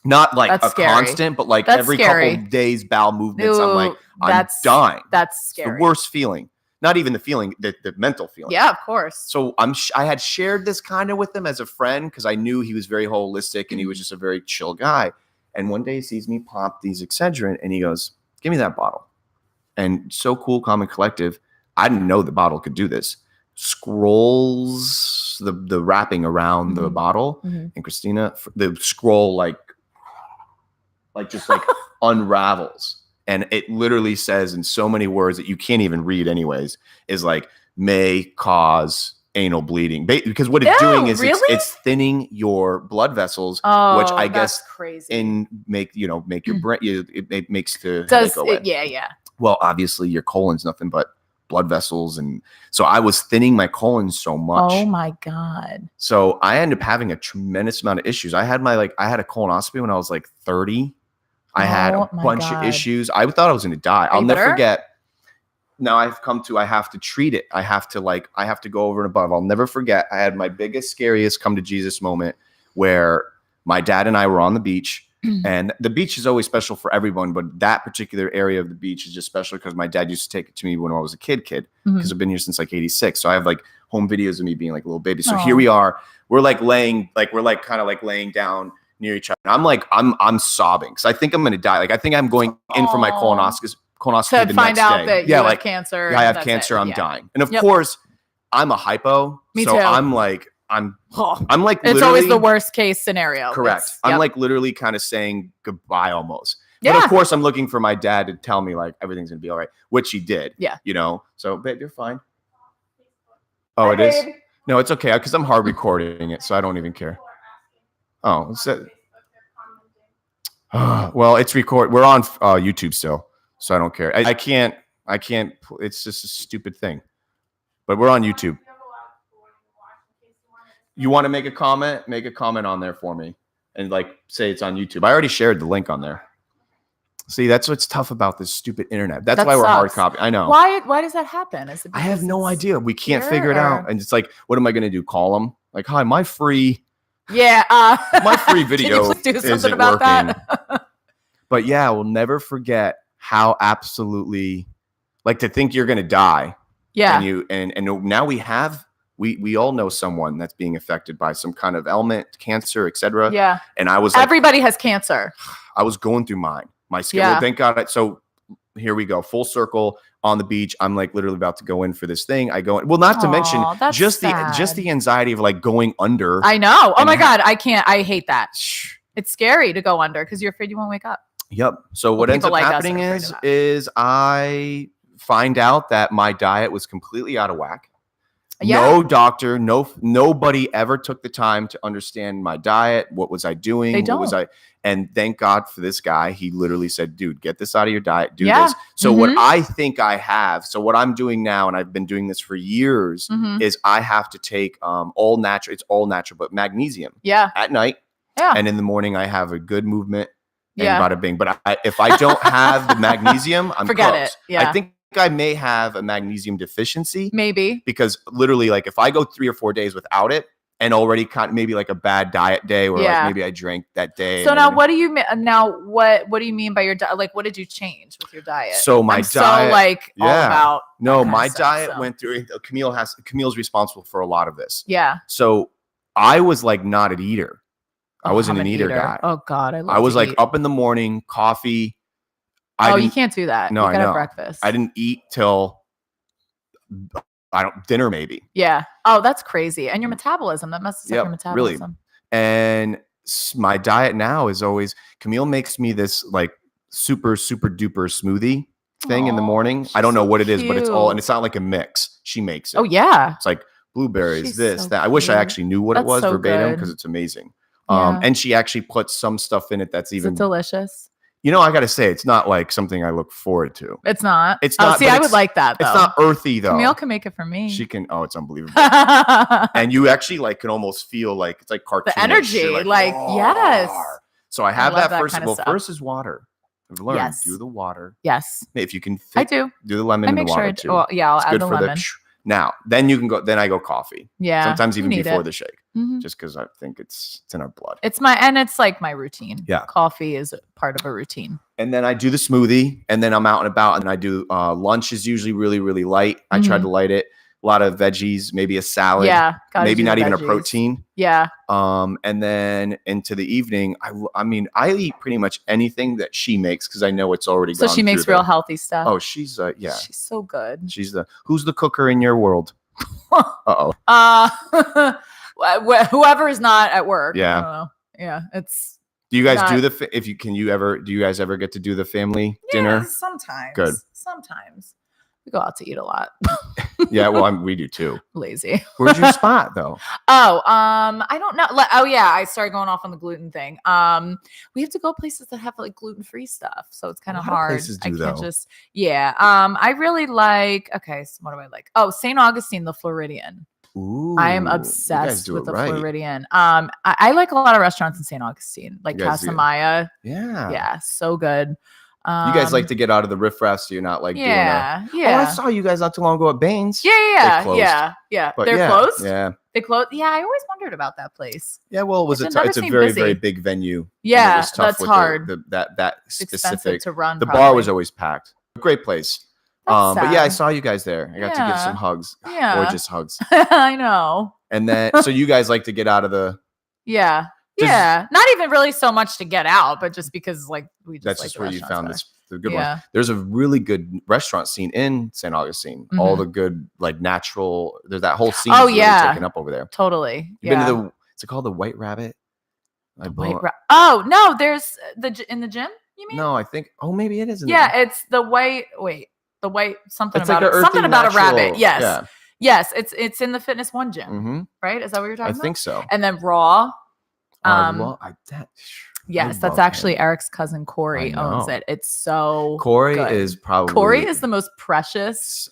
Not like that's a scary. Constant, but like every couple of days, bowel movements. I'm like, I'm dying. That's scary. The worst feeling. Not even the feeling, the mental feeling. Yeah, of course. So I had shared this kind of with him as a friend because I knew he was very holistic and he was just a very chill guy. And one day he sees me pop these Excedrin and he goes, "Give me that bottle." And so cool, calm, and collective. I didn't know the bottle could do this. Scrolls the wrapping around the bottle, and Christina, the scroll like just like unravels. And it literally says in so many words that you can't even read anyways, is like may cause anal bleeding. Because what it's doing is it's thinning your blood vessels, which I guess crazy. Make your brain, it makes the headache go away. Yeah. Well, obviously your colon's nothing but blood vessels. And so I was thinning my colon so much. Oh my God. So I ended up having a tremendous amount of issues. I had a colonoscopy when I was like 30. I had a bunch of issues. I thought I was going to die. I'll never forget. Now I have to treat it. I have to go over and above. I'll never forget. I had my biggest, scariest come to Jesus moment where my dad and I were on the beach, and the beach is always special for everyone, but that particular area of the beach is just special because my dad used to take it to me when I was a kid, because I've been here since like 86. So I have like home videos of me being like a little baby. So here we are. We're kind of laying down near each other. I'm sobbing because I think I'm going to die. Like I think I'm going in for my colonoscopy to find out that you have cancer. Yeah, I have cancer. I'm dying. And of course I'm a hypo. Me so too. I'm like it's always the worst case scenario. Correct. I'm like literally kind of saying goodbye almost. Yeah. But of course I'm looking for my dad to tell me like everything's going to be all right, which he did. Yeah. So babe, you're fine. Oh, it is? No, it's okay because I'm hard recording it, so I don't even care. Oh, well, it's record. We're on YouTube still, so I don't care. I can't. It's just a stupid thing. But we're on YouTube. You want to make a comment? Make a comment on there for me, and like say it's on YouTube. I already shared the link on there. See, that's what's tough about this stupid internet. That's why we're hard copy. I know. Why does that happen? Is it I have no idea. We can't figure it out. And it's like, what am I going to do? Call them? Like, hi, my free my free video isn't working. That? But yeah, we'll never forget how absolutely, like, to think you're going to die. Yeah. And now we all know someone that's being affected by some kind of ailment, cancer, etc. Yeah. And I was everybody has cancer. I was going through my skin. Yeah. Well, thank God. So here we go, full circle on the beach. I'm like literally about to go in for this thing. I go in. Well, not to mention just the anxiety of like going under. I know. Oh my God, I can't. I hate that. It's scary to go under because you're afraid you won't wake up. Yep. So what ends up happening is I find out that my diet was completely out of whack. Yeah. No doctor, nobody ever took the time to understand my diet. What was I doing? They don't. And thank God for this guy. He literally said, dude, get this out of your diet. Do this. So what I think I have, so what I'm doing now, and I've been doing this for years, is I have to take all natural. It's all natural, but magnesium. Yeah. At night. Yeah. And in the morning, I have a good movement. And bada bing. But if I don't have the magnesium, I'm forget close. It. Yeah. I think I may have a magnesium deficiency. Maybe. Because literally, like, if I go 3 or 4 days without it, and already maybe like a bad diet day, or like maybe I drank that day. So now, what do you mean? Now, what do you mean by your diet? Like, what did you change with your diet? So my diet, so like all about. No, my diet went through. Camille's responsible for a lot of this. Yeah. So I was like not an eater. I wasn't an eater guy. Oh God, I was like up in the morning, coffee. You can't do that. No, you gotta I know. Have breakfast. I didn't eat till dinner maybe. Yeah. Oh, that's crazy. And your metabolism, that messes up your metabolism. Really. And my diet now is always, Camille makes me this like super, super duper smoothie thing in the morning. I don't know what it is, but it's all, and it's not like a mix. She makes it. Oh yeah. It's like blueberries, that. I wish I actually knew what it was verbatim because it's amazing. And she actually puts some stuff in it that's even delicious. You know, I got to say, it's not like something I look forward to. It's not. It's not. See, I would like that, though. It's not earthy, though. Camille can make it for me. She can. Oh, it's unbelievable. And you actually like can almost feel like it's like cartoonish. The energy, like yes. So I have that first. Well, first is water. I've learned do the water. Yes. If you can I do the lemon in the water too. Well, yeah, I'll add the lemon. Now, then you can go. Then I go coffee. Yeah. Sometimes even before the shake, just because I think it's in our blood. It's like my routine. Yeah. Coffee is part of a routine. And then I do the smoothie, and then I'm out and about, and I do lunch is usually really, really light. I try to light it. A lot of veggies, maybe a salad. Yeah. Maybe not even a protein. Yeah. And then into the evening, I mean, I eat pretty much anything that she makes because I know it's already gone. So she makes real healthy stuff. Oh, she's She's so good. She's who's the cooker in your world? Whoever is not at work. Yeah. I don't know. Yeah. It's. Do you guys do do you guys ever get to do the family dinner? Sometimes. Good. Sometimes. We go out to eat a lot. Yeah, well, we do too. Lazy. Where's your spot though? I don't know. Oh yeah, I started going off on the gluten thing. We have to go places that have like gluten-free stuff, so it's kind of hard. Places do, I can't just. Yeah. I really like. Okay, so what do I like? Oh, St. Augustine, the Floridian. Ooh, I am obsessed with the Floridian. I like a lot of restaurants in St. Augustine, like Casa Maya. Yeah, so good. You guys like to get out of the riffraff, so you're not like doing yeah. Oh, I saw you guys not too long ago at Baines. Yeah. But They're closed. Yeah, they closed. Yeah, I always wondered about that place. Yeah, well, it's a very very big venue. Yeah, it was tough that's hard. That specific to run. The bar was always packed. Great place. That's but yeah, I saw you guys there. I got to give some hugs. Yeah, or just hugs. I know. And then, so you guys like to get out of the. Yeah. Not even really so much to get out, but just because like we just. That's like just where you found this. The good one. There's a really good restaurant scene in St. Augustine. All the good like natural. There's that whole scene. Oh really taken up over there. Totally. You've been to is it called the White Rabbit? Oh no, there's in the gym. You mean? No, I think. Oh, maybe it is. It's the white. Wait, the white something it's about like something about natural, a rabbit. Yes. Yeah. Yes, it's in the Fitness One gym. Right? Is that what you're talking about? I think so. And then Raw. Yes, that's actually Eric's cousin Corey owns it. It's so Corey good. is probably Corey is the most precious.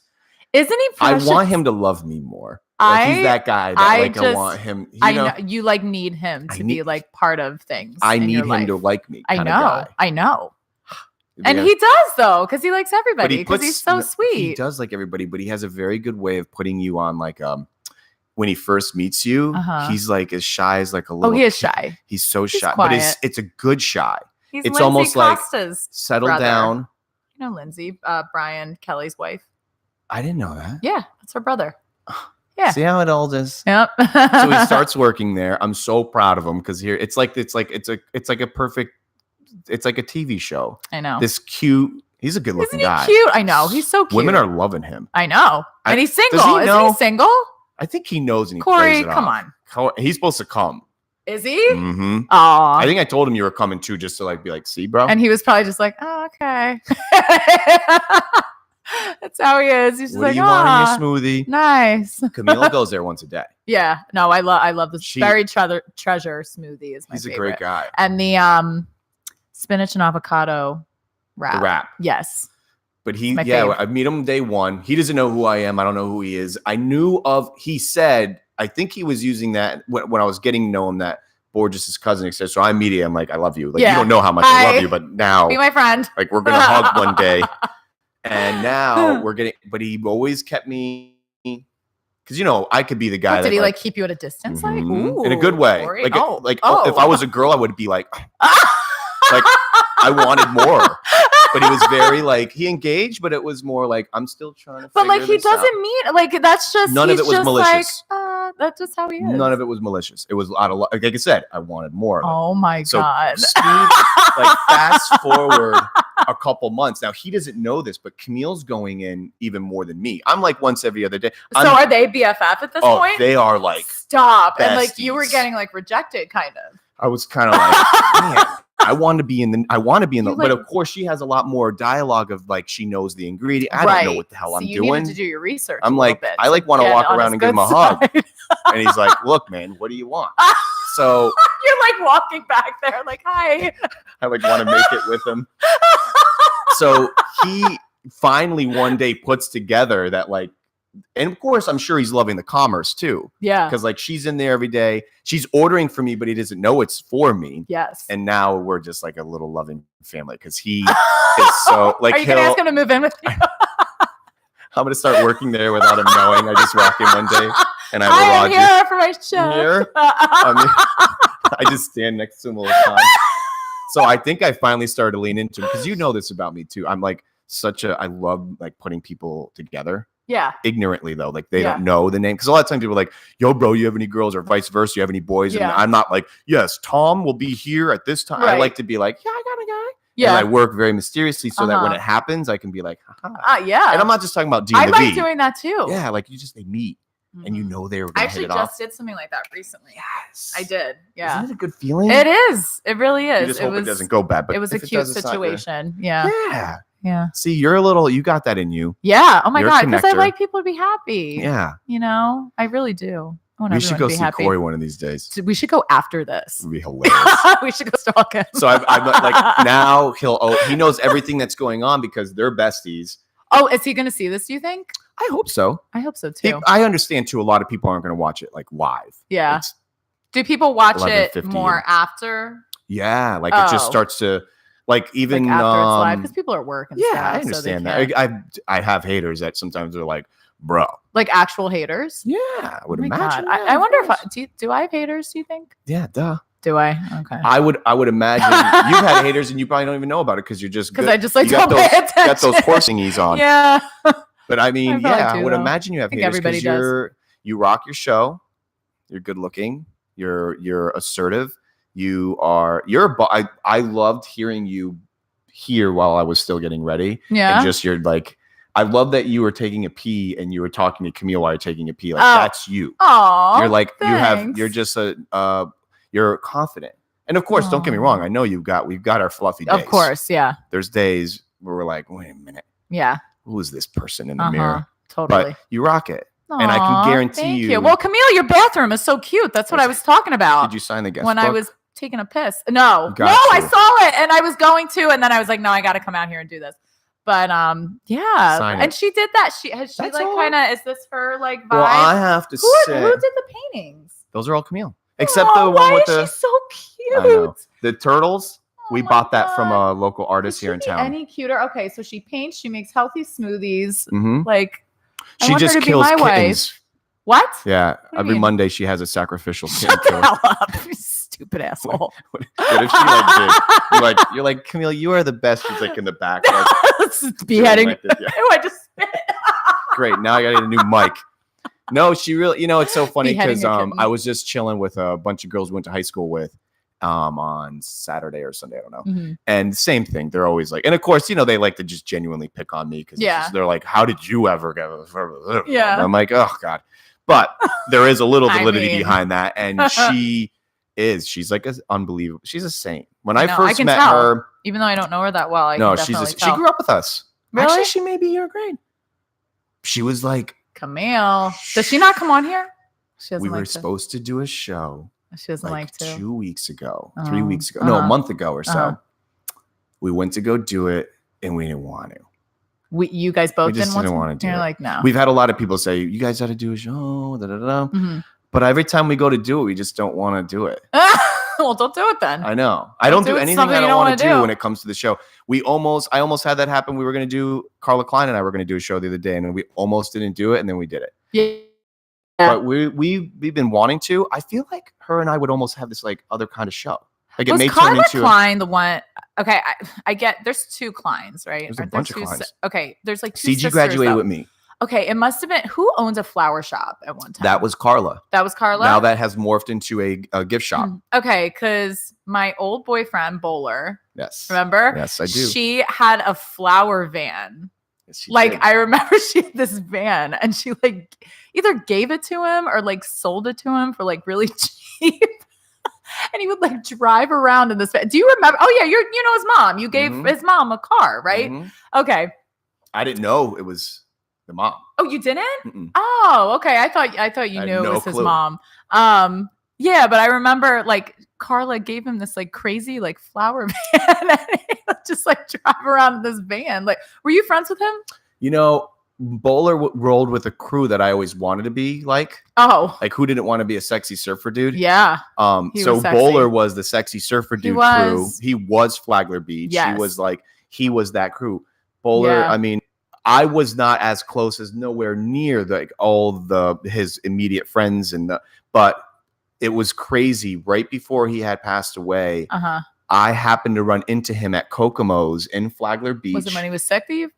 Isn't he precious? I want him to love me more. Like, he's that guy that I want him. I know you like need him to be like part of things. I need him to like me. I know. And he does though, because he likes everybody. Because he's so sweet. He does like everybody, but he has a very good way of putting you on like when he first meets you, he's like as shy as like a little. Oh, he is shy. He's so shy, but it's a good shy. He's it's Lindsay almost Costa's like settle brother. down. You know Lindsay, Brian Kelly's wife. I didn't know that. Yeah, that's her brother. Yeah. See how it all is. Yep. So he starts working there. I'm so proud of him because here it's like a perfect. It's like a TV show. I know. This cute. He's a good looking guy. Cute. I know. He's so cute. Women are loving him. I know. And he's single. Does he know? Is he single? I think he knows and he Corey, plays it come off. on. He's supposed to come. Is he? Mm-hmm. Aw. I think I told him you were coming too, just to like be like, see, bro. And he was probably just like, oh, okay. That's how he is. He's just what like, do you want in your smoothie? Nice. Camille goes there once a day. Yeah. No, I love this berry treasure smoothie is my He's favorite. a great guy. And the spinach and avocado wrap. The wrap. Yes. But I meet him day one. He doesn't know who I am. I don't know who he is. He said, I think he was using that when I was getting to know him, that Borges' cousin, etc. So I meet him, I'm like, I love you. Like, you don't know how much I love you, but now be my friend. Like, we're going to hug one day. And now but he always kept me, because, I could be the guy did he like keep you at a distance? Mm-hmm. Like, ooh, in a good way. Corey. If I was a girl, I would be like, like, I wanted more. But he was very like, he engaged, but it was more like, I'm still trying to But like, he doesn't mean, like, that's just, none of it was malicious. Like, that's just how he is. None of it was malicious. It was out of, like I said, I wanted more of it. Oh my God. Steve, like, fast forward a couple months. Now, he doesn't know this, but Camille's going in even more than me. I'm like once every other day. So are they BFF at this point? They are like, stop. Besties. And like, you were getting like rejected kind of. I was kind of like, man, I want to be in the, but of course she has a lot more dialogue of like, she knows the ingredient. I don't know what the hell I'm doing. You need to do your research. I'm like, I like want to walk around and give him a hug. And he's like, look, man, what do you want? So you're like walking back there like, hi. I like want to make it with him. So he finally one day puts together that like, and of course, I'm sure he's loving the commerce too. Yeah. Because like she's in there every day. She's ordering for me, but he doesn't know it's for me. Yes. And now we're just like a little loving family because he is so like. Are you going to ask him to move in with you? I'm going to start working there without him knowing. I just walk in one day and I'm here for my show. Here? I just stand next to him all the time. So I think I finally started to lean into him because you know this about me too. I'm like I love like putting people together. Yeah. Ignorantly though, like they don't know the name. Because a lot of times people are like, yo, bro, you have any girls or vice versa? You have any boys? And I'm not like, yes, Tom will be here at this time. Right. I like to be like, yeah, I got a guy. Yeah. And I work very mysteriously so that when it happens, I can be like, yeah. And I'm not just talking about D. I like doing that too. Yeah. Like they meet and you know they were going to hit it off. I actually just did something like that recently. Yes. I did. Yeah. Isn't it a good feeling? It is. It really is. You just hope it doesn't go bad. But it was a cute situation. Yeah. Yeah. Yeah. See, you got that in you. Yeah. Oh my God. Because I like people to be happy. Yeah. I really do. We should go see Corey one of these days. We should go after this. It would be hilarious. We should go stalk him. So I'm like, now he knows everything that's going on because they're besties. Oh, is he going to see this, do you think? I hope so. I hope so too. I understand too. A lot of people aren't going to watch it like live. Yeah. Do people watch it more after? Yeah. Like it just starts to. Like even like after it's live because people are at work and stuff. I understand that. I have haters that sometimes are like, bro, like actual haters. Yeah, I would imagine. I wonder if do I have haters? Do you think? Yeah, duh. Do I? Okay. I would imagine you've had haters and you probably don't even know about it because you're just because I just like don't pay attention. You got those horsingies on. Yeah. But I mean, I would imagine you have haters because you rock your show. You're good looking. You're assertive. I loved hearing you here while I was still getting ready. Yeah. And just you're like, I love that you were taking a pee and you were talking to Camille while you're taking a pee. Like that's you. Oh, you're like, you're just you're confident. And of course, don't get me wrong. I know we've got our fluffy days. Of course. Yeah. There's days where we're like, wait a minute. Yeah. Who is this person in the mirror? Totally. But you rock it. And I can guarantee you. Well, Camille, your bathroom is so cute. That's what I was talking about. Did you sign the guest when book? I was taking a piss? No, I saw it and I was going to, and then I was like, no, I got to come out here and do this. But yeah, and she did that. Is this her like vibe? Well, I have to say, who did the paintings? Those are all Camille, except the one with the. She's so cute. The turtles. We bought that from a local artist here in town. Any cuter? Okay, so she paints. She makes healthy smoothies. Mm-hmm. Like she just kills kittens. Wife. What? Yeah, every Monday she has a sacrificial kitten. Shut the hell up, you stupid asshole. What if she like did? You're like Camille. You are the best. She's like in the back, like, beheading. Like yeah. Ew, I just spit. Great. Now I got to get a new mic. No, she really. It's so funny because I was just chilling with a bunch of girls we went to high school with. On Saturday or Sunday, I don't know. Mm-hmm. And same thing. They're always like, and of course, they like to just genuinely pick on me because they're like, how did you ever get? Yeah. I'm like, oh God. But there is a little validity behind that. And she's like unbelievable. She's a saint. When I first met her, even though I don't know her that well, she grew up with us. Really? Actually, she may be your grade. She was like, Camille. Does she not come on here? We were supposed to do a show. She doesn't like to. 2 weeks ago, 3 weeks ago. No, a month ago or so. We went to go do it and we didn't want to. You guys both didn't want to do it. You're like, no. We've had a lot of people say, you guys got to do a show. Da, da, da. Mm-hmm. But every time we go to do it, we just don't want to do it. Well, don't do it then. I know. I don't do anything I don't want to do when it comes to the show. I almost had that happen. We were going to do, Carla Klein and I were going to do a show the other day and we almost didn't do it and then we did it. Yeah. But we've been wanting to. I feel like her and I would almost have this like other kind of show. Like it may turn into Klein the one. Okay, I get. There's 2 Kleins, right? There's a bunch of Kleins. Okay, there's like 2 CG graduated with me. Okay, it must have been who owns a flower shop at one time. That was Carla. Now that has morphed into a gift shop. Okay, because my old boyfriend Bowler. Yes. Remember? Yes, I do. She had a flower van. Did. I remember she had this van and she like either gave it to him or like sold it to him for like really cheap. And he would like drive around in this van. Do you remember? Oh yeah, you know his mom. You gave his mom a car, right? Mm-hmm. Okay. I didn't know it was the mom. Oh, you didn't? Mm-mm. Oh, okay. I thought you knew it was his mom. Yeah, but I remember like Carla gave him this like crazy like flower van and he would just like drive around in this van. Like, were you friends with him? Bowler rolled with a crew that I always wanted to be like. Oh. Like who didn't want to be a sexy surfer dude? Yeah. So Bowler was the sexy surfer dude crew. He was Flagler Beach. Yes. He was that crew. Bowler, I mean, I was not as close as nowhere near his immediate friends but it was crazy. Right before he had passed away, I happened to run into him at Kokomo's in Flagler Beach. Was it when he was sick that you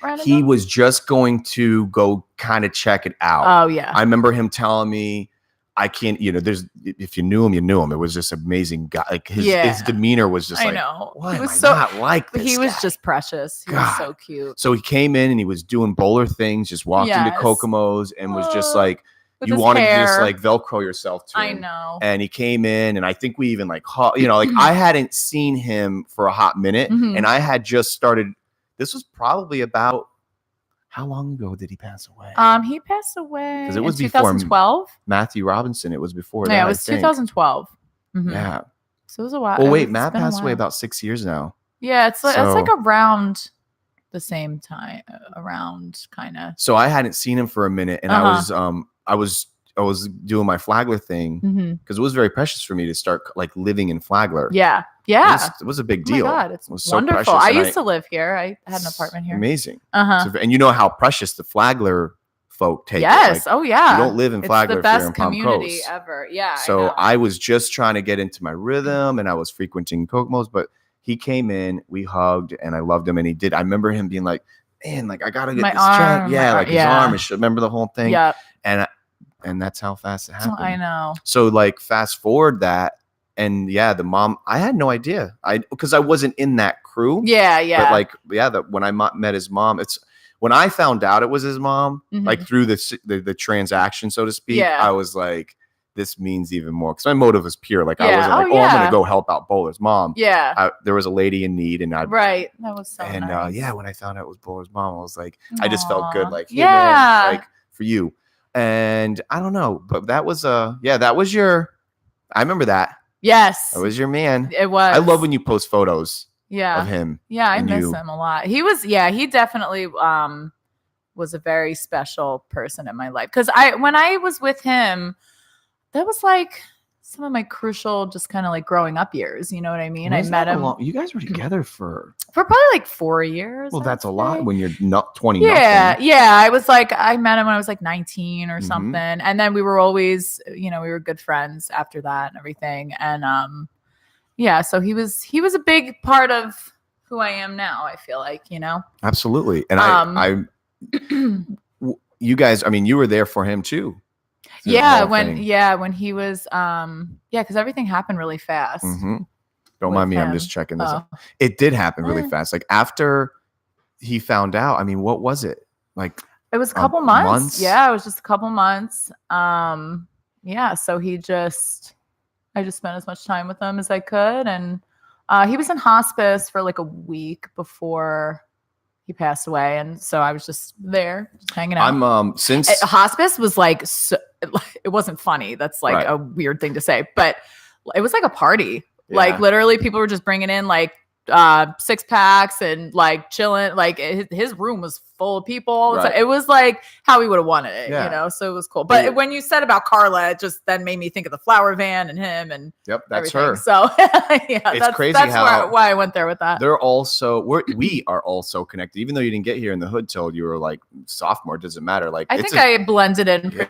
ran into him? He was just going to go kind of check it out. Oh, yeah. I remember him telling me, I can't, if you knew him, you knew him. It was just amazing guy. Like his demeanor was just like, why am I not like this He was guy? just precious. He was so cute. So he came in and he was doing Bowler things, just walked into Kokomo's and was just like, you wanted to just like Velcro yourself to him. I know. And he came in and I think we even like I hadn't seen him for a hot minute and I had just started. This was probably about, how long ago did he pass away? He passed away because it was before 2012. Matthew Robinson. It was before that. Yeah, it was 2012. Mm-hmm. Yeah. So it was a while. Oh wait, Matt passed away about 6 years now. Yeah, it's like around the same time, around kind of. So I hadn't seen him for a minute, and I was doing my Flagler thing because it was very precious for me to start like living in Flagler. Yeah. It was a big deal. Oh my God, it's So wonderful. precious. I used to live here. I had an apartment here. Amazing. And you know how precious the Flagler folk take. Yes. Like, you don't live in Flagler. It's the best if you're in community Palm Coast. ever. Yeah. So I was just trying to get into my rhythm, and I was frequenting Kokomo's, but he came in, we hugged, and I loved him, and he did. I remember him being like, "Man, like I gotta get this check." Yeah, like his arm. Remember the whole thing. Yeah. And that's how fast it happened. I know. So like fast forward that, and the mom, I had no idea. Because I wasn't in that crew. Yeah. But when I met his mom, it's when I found out it was his mom, like through the transaction, so to speak. I was like, this means even more, because my motive was pure. Like I wasn't I'm gonna go help out Bowler's mom. Yeah. There was a lady in need, and that was so nice. When I found out it was Bowler's mom, I was like, I just felt good, like, hey, yeah, man, like for you. And I don't know, but that was that was your. I remember that. Yes, that was your man. It was. I love when you post photos. Of him. Yeah, I miss him a lot. He was. Yeah, he definitely was a very special person in my life, because when I was with him, that was like some of my crucial, just kind of like growing up years. You know what I mean? I met him. You guys were together for probably like 4 years. Well, that's a lot when you're not 20. Yeah. Yeah. I met him when I was like 19 or something. And then we were always, we were good friends after that and everything. And, yeah, so he was a big part of who I am now, I feel like, Absolutely. And you guys, I mean, you were there for him too. Yeah, when he was because everything happened really fast. Don't mind me, I'm just checking this out. It did happen really fast. Like after he found out, I mean, what was it? Like it was a couple months. Yeah, it was just a couple months. Yeah, so I just spent as much time with him as I could. And he was in hospice for like a week before he passed away. And so I was just there, just hanging out. Since hospice was like, it wasn't funny. That's like a weird thing to say, but it was like a party. Yeah. Like literally people were just bringing in like 6-packs and like chilling. Like his room was full of people. Right. So it was like how he would have wanted it, so it was cool. But when you said about Carla, it just then made me think of the flower van and him and yep, that's everything. her. So it's crazy that's why I went there with that. We are also connected, even though you didn't get here in the hood till you were like sophomore. Doesn't matter. Like I think I blended in pretty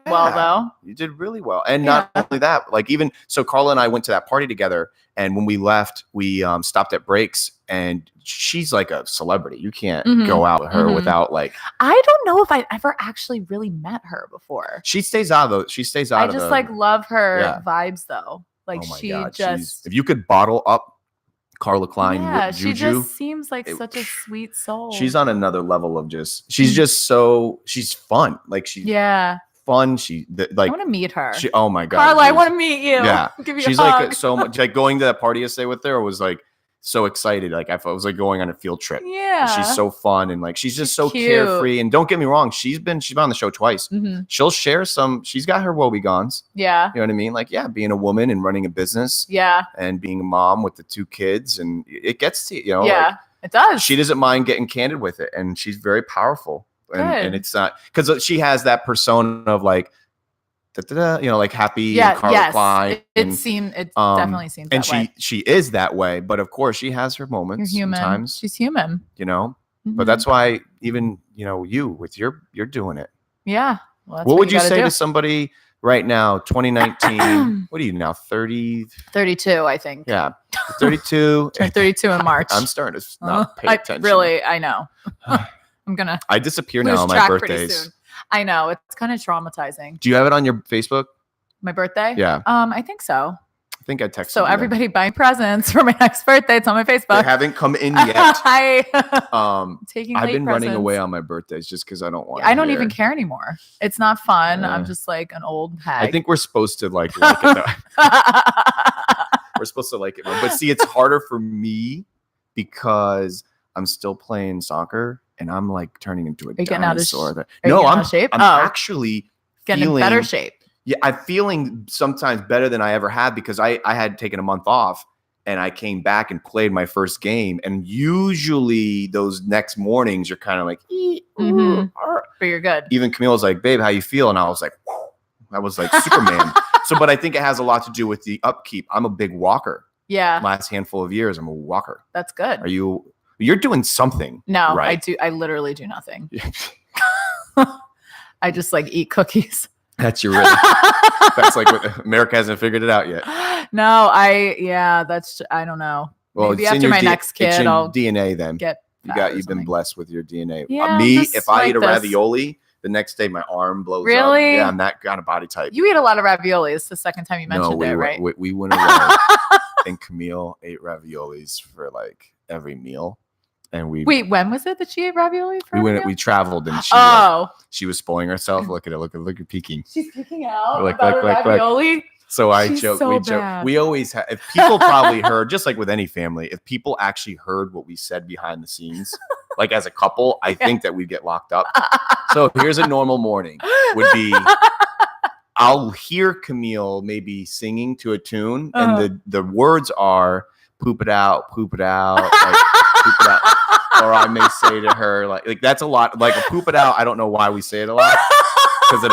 well though. You did really well. And not only that, like even so Carla and I went to that party together, and when we left, we stopped at Breaks, and she's like a celebrity. You can't go out with her without like I don't know if I ever actually really met her before. She stays out of I just like love her vibes though. Like if you could bottle up Carla Klein with Juju, she just seems like such a sweet soul. She's on another level of she's fun. Like fun. I want to meet her. Oh my God, Carla, I want to meet you. Yeah, give you she's a hug. like so much. Like going to that party yesterday with her was like so excited. Like I was like going on a field trip. Yeah, she's so fun and like she's just so cute. Carefree. And don't get me wrong, she's been on the show twice. She'll share she's got her woebegones. Yeah, you know what I mean. Like being a woman and running a business. Yeah, and being a mom with the 2 kids, and it gets to Yeah, like, it does. She doesn't mind getting candid with it, and she's very powerful. And it's not because she has that persona of like. Like happy and Carla Klein. It definitely seems that way. She is that way, but of course she has her moments. You're human. Sometimes. She's human. But that's why even you with you're doing it. Yeah. Well, what would you say to somebody right now, 2019? What are you now? 30? 32, I think. Yeah. 32. Turned 32 in March. I'm starting to not pay attention. I know. I disappear now on my birthdays. I know, it's kind of traumatizing. Do you have it on your Facebook? My birthday? Yeah. I think so. I think I texted So everybody buying presents for my next birthday. It's on my Facebook. They haven't come in yet. I've been running away on my birthdays just because I don't want. I don't even care anymore. It's not fun. I'm just like an old hag. I think we're supposed to like it though. We're supposed to like it more. But see, it's harder for me because I'm still playing soccer. And I'm like turning into a dinosaur. I'm out of shape. I'm actually getting in better shape. Yeah, I'm feeling sometimes better than I ever have because I had taken a month off and I came back and played my first game. And usually those next mornings you're kind of like, but you're good. Even Camille was like, "Babe, how you feel?" And I was like, whoa. I was like Superman. But I think it has a lot to do with the upkeep. I'm a big walker. Yeah. Last handful of years, I'm a walker. That's good. You're doing something. No, right? I do. I literally do nothing. I just like eat cookies. That's that's like what America hasn't figured it out yet. No, I don't know. Well, maybe after my next kid, I'll DNA then. You've been blessed with your DNA. Yeah, if I eat a ravioli, the next day my arm blows up. Really? Yeah, I'm that kind of body type. You eat a lot of ravioli. It's the second time you mentioned it, right? We went around and Camille ate raviolis for like every meal. And wait, when was it that she ate ravioli? We traveled and she was spoiling herself. Look at it. Look at peeking. She's peeking out about ravioli. So I joke. We joke. We always have. If people probably heard, just like with any family, if people actually heard what we said behind the scenes, like as a couple, I think that we'd get locked up. So here's a normal morning. Would be. I'll hear Camille maybe singing to a tune, and the words are "poop it out, poop it out." Like, poop it out. Or I may say to her, like that's a lot. Like a poop it out. I don't know why we say it a lot because it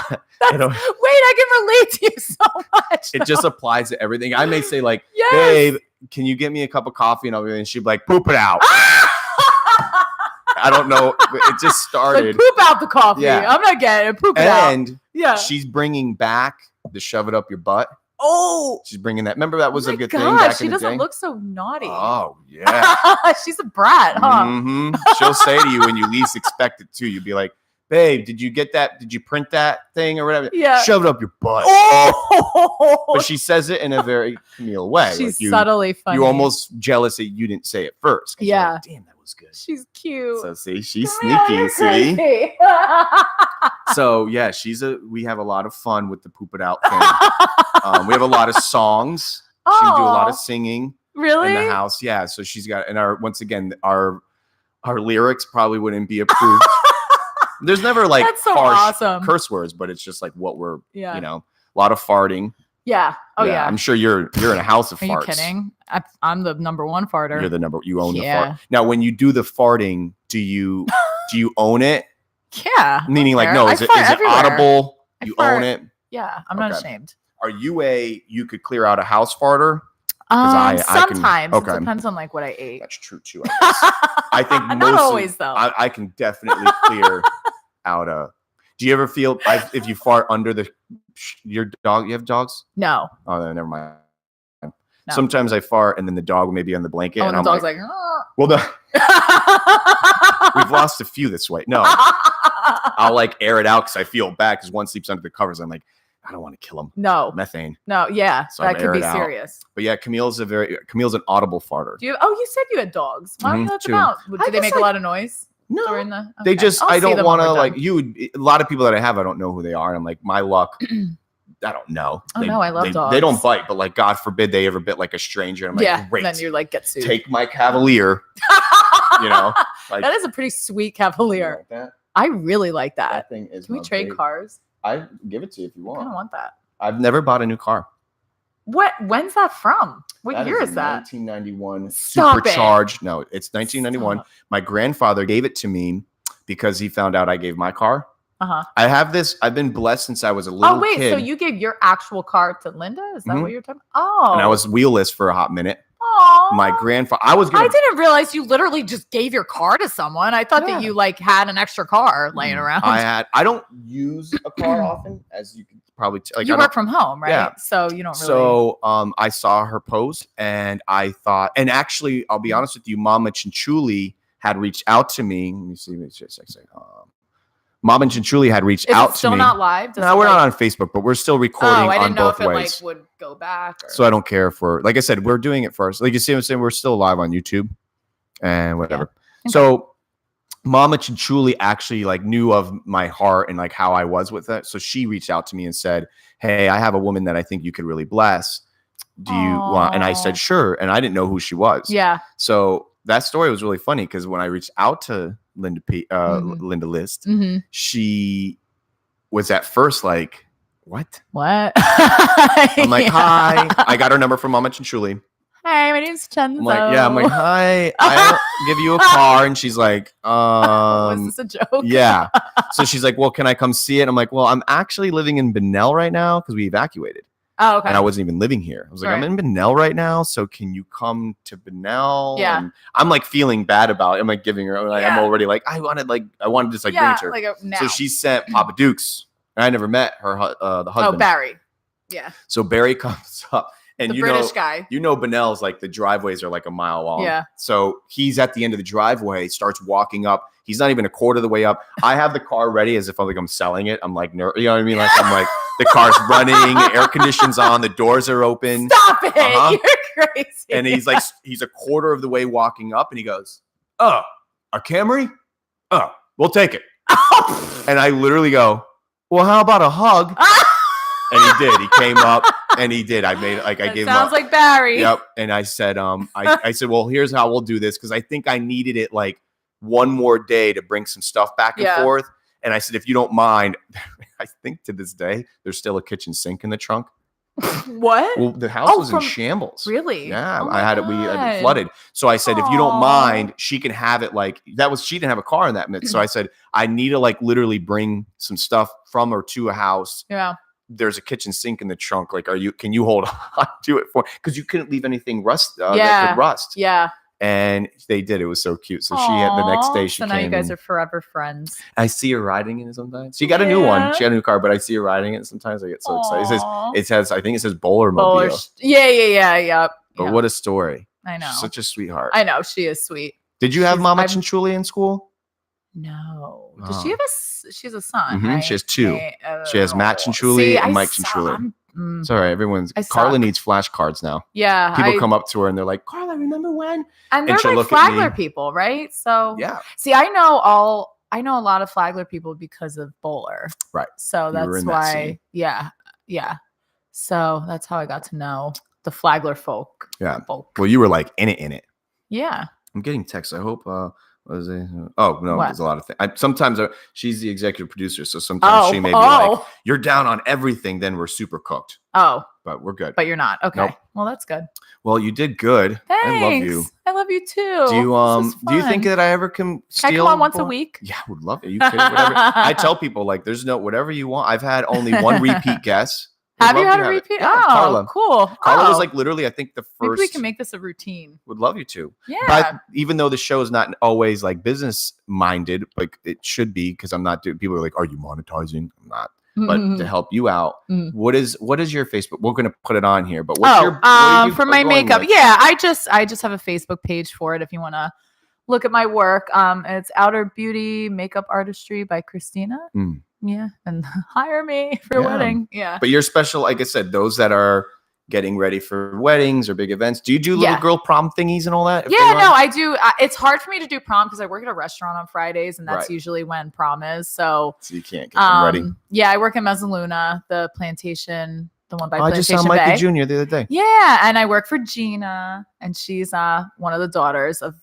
I can relate to you so much. It just applies to everything. I may say like, babe, can you get me a cup of coffee? And she'd be like, poop it out. I don't know. It just started. Like, poop out the coffee. Yeah. I'm not getting it. Poop it out. And she's bringing back the shove it up your butt. Oh. She's bringing that. Remember that was a good thing back in the day? She doesn't look so naughty. Oh, yeah. She's a brat, huh? Mm-hmm. She'll say to you when you least expect it to. You'd be like, babe, did you get that? Did you print that thing or whatever? Yeah. Shove it up your butt. Oh. But she says it in a very Camille way. She's like subtly funny. You're almost jealous that you didn't say it first. Yeah. Like, damn, that was good. She's cute. So see, she's sneaky. See? So yeah, we have a lot of fun with the poop it out thing. We have a lot of songs. She do a lot of singing. Really? In the house. Yeah. So she's got, and once again, our lyrics probably wouldn't be approved. There's never like harsh curse words, but it's just like what we're, a lot of farting. Yeah. Oh yeah. I'm sure you're in a house of farts. Are you kidding? I'm the number one farter. You own the fart. Now, when you do the farting, do you own it? Yeah. Meaning like, no, is it audible? You own it? Yeah. I'm not ashamed. Are you you could clear out a house farter? Sometimes. It depends on like what I ate. That's true too, I guess. I think not always though. I can definitely clear out a. Do you ever feel if you fart under your dog? You have dogs? No. Oh, never mind. No. Sometimes I fart and then the dog may be on the blanket. And the dog's like well, we've lost a few this way. No, I'll like air it out because I feel bad because one sleeps under the covers. I'm like, I don't want to kill him. No. Methane. No, yeah. So that could be serious. But yeah, Camille's an audible farter. You said you had dogs. Why don't you let them out? Do they make a lot of noise? No. They just, I don't want to like a lot of people that I have, I don't know who they are. And I'm like, my luck, I don't know. I love dogs. They don't bite, but like, God forbid they ever bit like a stranger. I'm like, great. And then you're like, get sued. Take my Cavalier. Like, that is a pretty sweet Cavalier. Like that? I really like that. That thing is. Can we trade cars? I give it to you if you want. I don't want that. I've never bought a new car. When's that from? What year is that? 1991 supercharged. No, it's 1991. My grandfather gave it to me because he found out I gave my car. I have this. I've been blessed since I was a little kid. Oh, wait. So you gave your actual car to Linda? Is that what you're talking about? Oh. And I was wheelless for a hot minute. Oh. My grandfather. I didn't realize you literally just gave your car to someone. I thought that you like had an extra car laying around. I don't use a car often, as you can probably tell. Like, you work from home, right? Yeah. So you don't really. So I saw her post and I thought, and actually, I'll be honest with you, Mama Chinchuli had reached out to me. Let me see. Mama Chinchuli had reached out to me. Still not live? No, we're not on Facebook, but we're still recording on both ways. I didn't know if it would go back. So I don't care like I said, we're doing it first. Like you see what I'm saying? We're still live on YouTube and whatever. Yeah. Okay. So Mama Chinchuli actually like knew of my heart and like how I was with it. So she reached out to me and said, hey, I have a woman that I think you could really bless. Do you want? And I said, sure. And I didn't know who she was. Yeah. So that story was really funny because when I reached out to Linda Linda List, she was at first like, what? I'm like, hi. I got her number from Mama Chinchuli. Hi, my name's Chenzo. I'm like, hi. I'll give you a car. And she's like, was this a joke? Yeah. So she's like, well, can I come see it? I'm like, well, I'm actually living in Bunnell right now because we evacuated. Oh, okay. And I wasn't even living here. I was like, I'm in Bunnell right now. So can you come to Bunnell? Yeah. And I'm like feeling bad about it. I'm like giving her, like, I'm already like, I wanted to just like bring her. Like now. So she sent Papa Dukes. And I never met her, the husband. Oh, Barry. Yeah. So Barry comes up. And the British guy. Bunnell's like the driveways are like a mile long. Yeah. So he's at the end of the driveway, starts walking up. He's not even a quarter of the way up. I have the car ready as if I'm selling it. I'm like, you know what I mean? Like I'm like, the car's running, air conditioning's on, the doors are open. Stop it. You're crazy. And he's a quarter of the way walking up and he goes, oh, a Camry? Oh, we'll take it. And I literally go, well, how about a hug? And he did. He came up and he did. I gave him. Sounds like Barry. Yep. And I said, I said, well, here's how we'll do this because I think I needed it like one more day to bring some stuff back and forth. And I said, if you don't mind, I think to this day there's still a kitchen sink in the trunk. What? Well, the house was in shambles. Really? Yeah, we had it flooded. So I said, if you don't mind, she can have it. Like she didn't have a car in that midst. So I said, I need to like literally bring some stuff from or to a house. Yeah. There's a kitchen sink in the trunk. Like, can you hold on to it because you couldn't leave anything that could rust. Yeah. And they did. It was so cute. So she had the next day she came. So now you guys are forever friends. I see her riding in it sometimes. She got a new one. She got a new car, but I see her riding it sometimes. I get so excited. I think it says Bowlermobile. Yeah. But what a story. I know. She's such a sweetheart. I know. She is sweet. Did you have Mama Chinchuli in school? No. Does she have she has a son, right? She has two. She has Matt Chinchuli and Mike Chinchuli. Sorry, Carla needs flashcards now. Yeah. People come up to her and they're like, Carla, remember when? And they're like Flagler people, right? So yeah. See, I know a lot of Flagler people because of Bowler. Right. So that's why. Yeah. So that's how I got to know the Flagler folk. Yeah. Well, you were like in it. Yeah. I'm getting texts. I hope what is it? Oh no, there's a lot of things. Sometimes she's the executive producer, so sometimes she may be like, "You're down on everything." Then we're super cooked. Oh, but we're good. But you're not. Okay. Nope. Well, that's good. Well, you did good. Thanks. I love you. I love you too. Do you think that I ever can steal? Can I come on once a week? Yeah, I would love it. Are you kidding? Whatever. I tell people like, there's whatever you want. I've had only one repeat guest. Have you had a repeat? Yeah, Carla. Cool. Carla was like literally, I think the first. Maybe we can make this a routine. Would love you to. Yeah. Even though the show is not always like business minded, like it should be, because I'm not doing. People are like, "Are you monetizing?" I'm not. But to help you out, what is your Facebook? We're gonna put it on here. But what's your for my makeup? With? Yeah, I just have a Facebook page for it. If you want to look at my work, it's Outer Beauty Makeup Artistry by Christina. Yeah, and hire me for a wedding. Yeah. But you're special, like I said, those that are getting ready for weddings or big events. Do you do little girl prom thingies and all that? Yeah, no, I do. It's hard for me to do prom because I work at a restaurant on Fridays, and that's usually when prom is. So you can't get them ready. Yeah, I work at Mezzaluna, the plantation, the one by Plantation I just saw Mikey Jr. the other day. Yeah, and I work for Gina, and she's one of the daughters of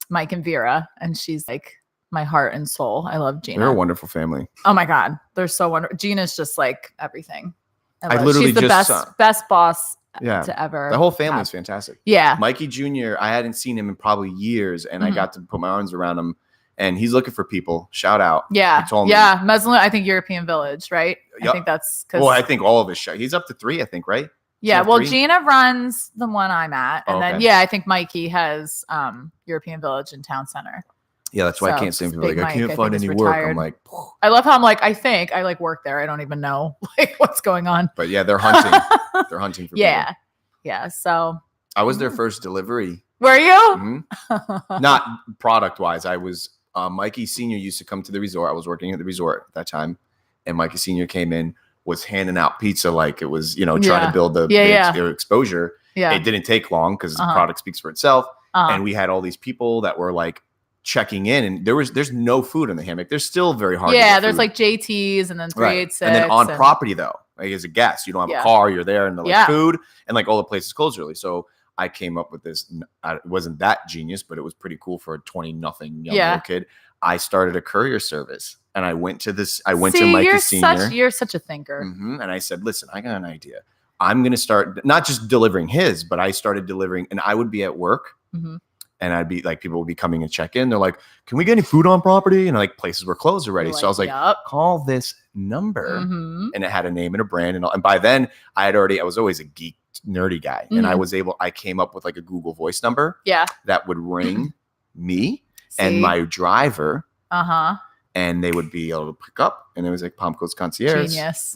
Mike and Vera, and she's like my heart and soul. I love Gina. They're a wonderful family. Oh my God. They're so wonderful. Gina's just like everything. She's the best boss to ever. The whole family is fantastic. Yeah. Mikey Jr., I hadn't seen him in probably years, and I got to put my arms around him, and he's looking for people. Shout out. Yeah. He told me. Yeah. Mezzaluna, I think European Village, right? Yep. I think that's because. Well, I think all of his show. He's up to 3, I think, right? Yeah. Well, 3? Gina runs the one I'm at. And then, I think Mikey has European Village in Town Center. Yeah, that's why I can't say people like, I can't find any work. I'm like, I love how I'm like, I like work there. I don't even know like what's going on. But yeah, they're hunting. They're hunting for people. Yeah. So I was their first delivery. Were you? Not product wise. I was Mikey Sr. used to come to the resort. I was working at the resort at that time. And Mikey Sr. came in, was handing out pizza like it was, trying to build their exposure. Yeah. It didn't take long because the product speaks for itself. And we had all these people that were like checking in, and there's no food in the hammock. There's still very hard. Yeah, there's like JTs and then 386. And then on property though, like as a guest, you don't have a car, you're there, and the food and like all the places close early. So I came up with this. It wasn't that genius, but it was pretty cool for a 20-nothing young little kid. I started a courier service, and I went to Mikey Sr. You're such a thinker. And I said, listen, I got an idea. I'm going to start not just delivering his, but I started delivering, and I would be at work. And I'd be like, people would be coming and check in. They're like, can we get any food on property? And like places were closed already. So I was like, call this number. And it had a name and a brand. And by then I was always a geek, nerdy guy. And I came up with like a Google Voice number that would ring me and my driver. And they would be able to pick up. And it was like Palm Coast Concierge. Genius.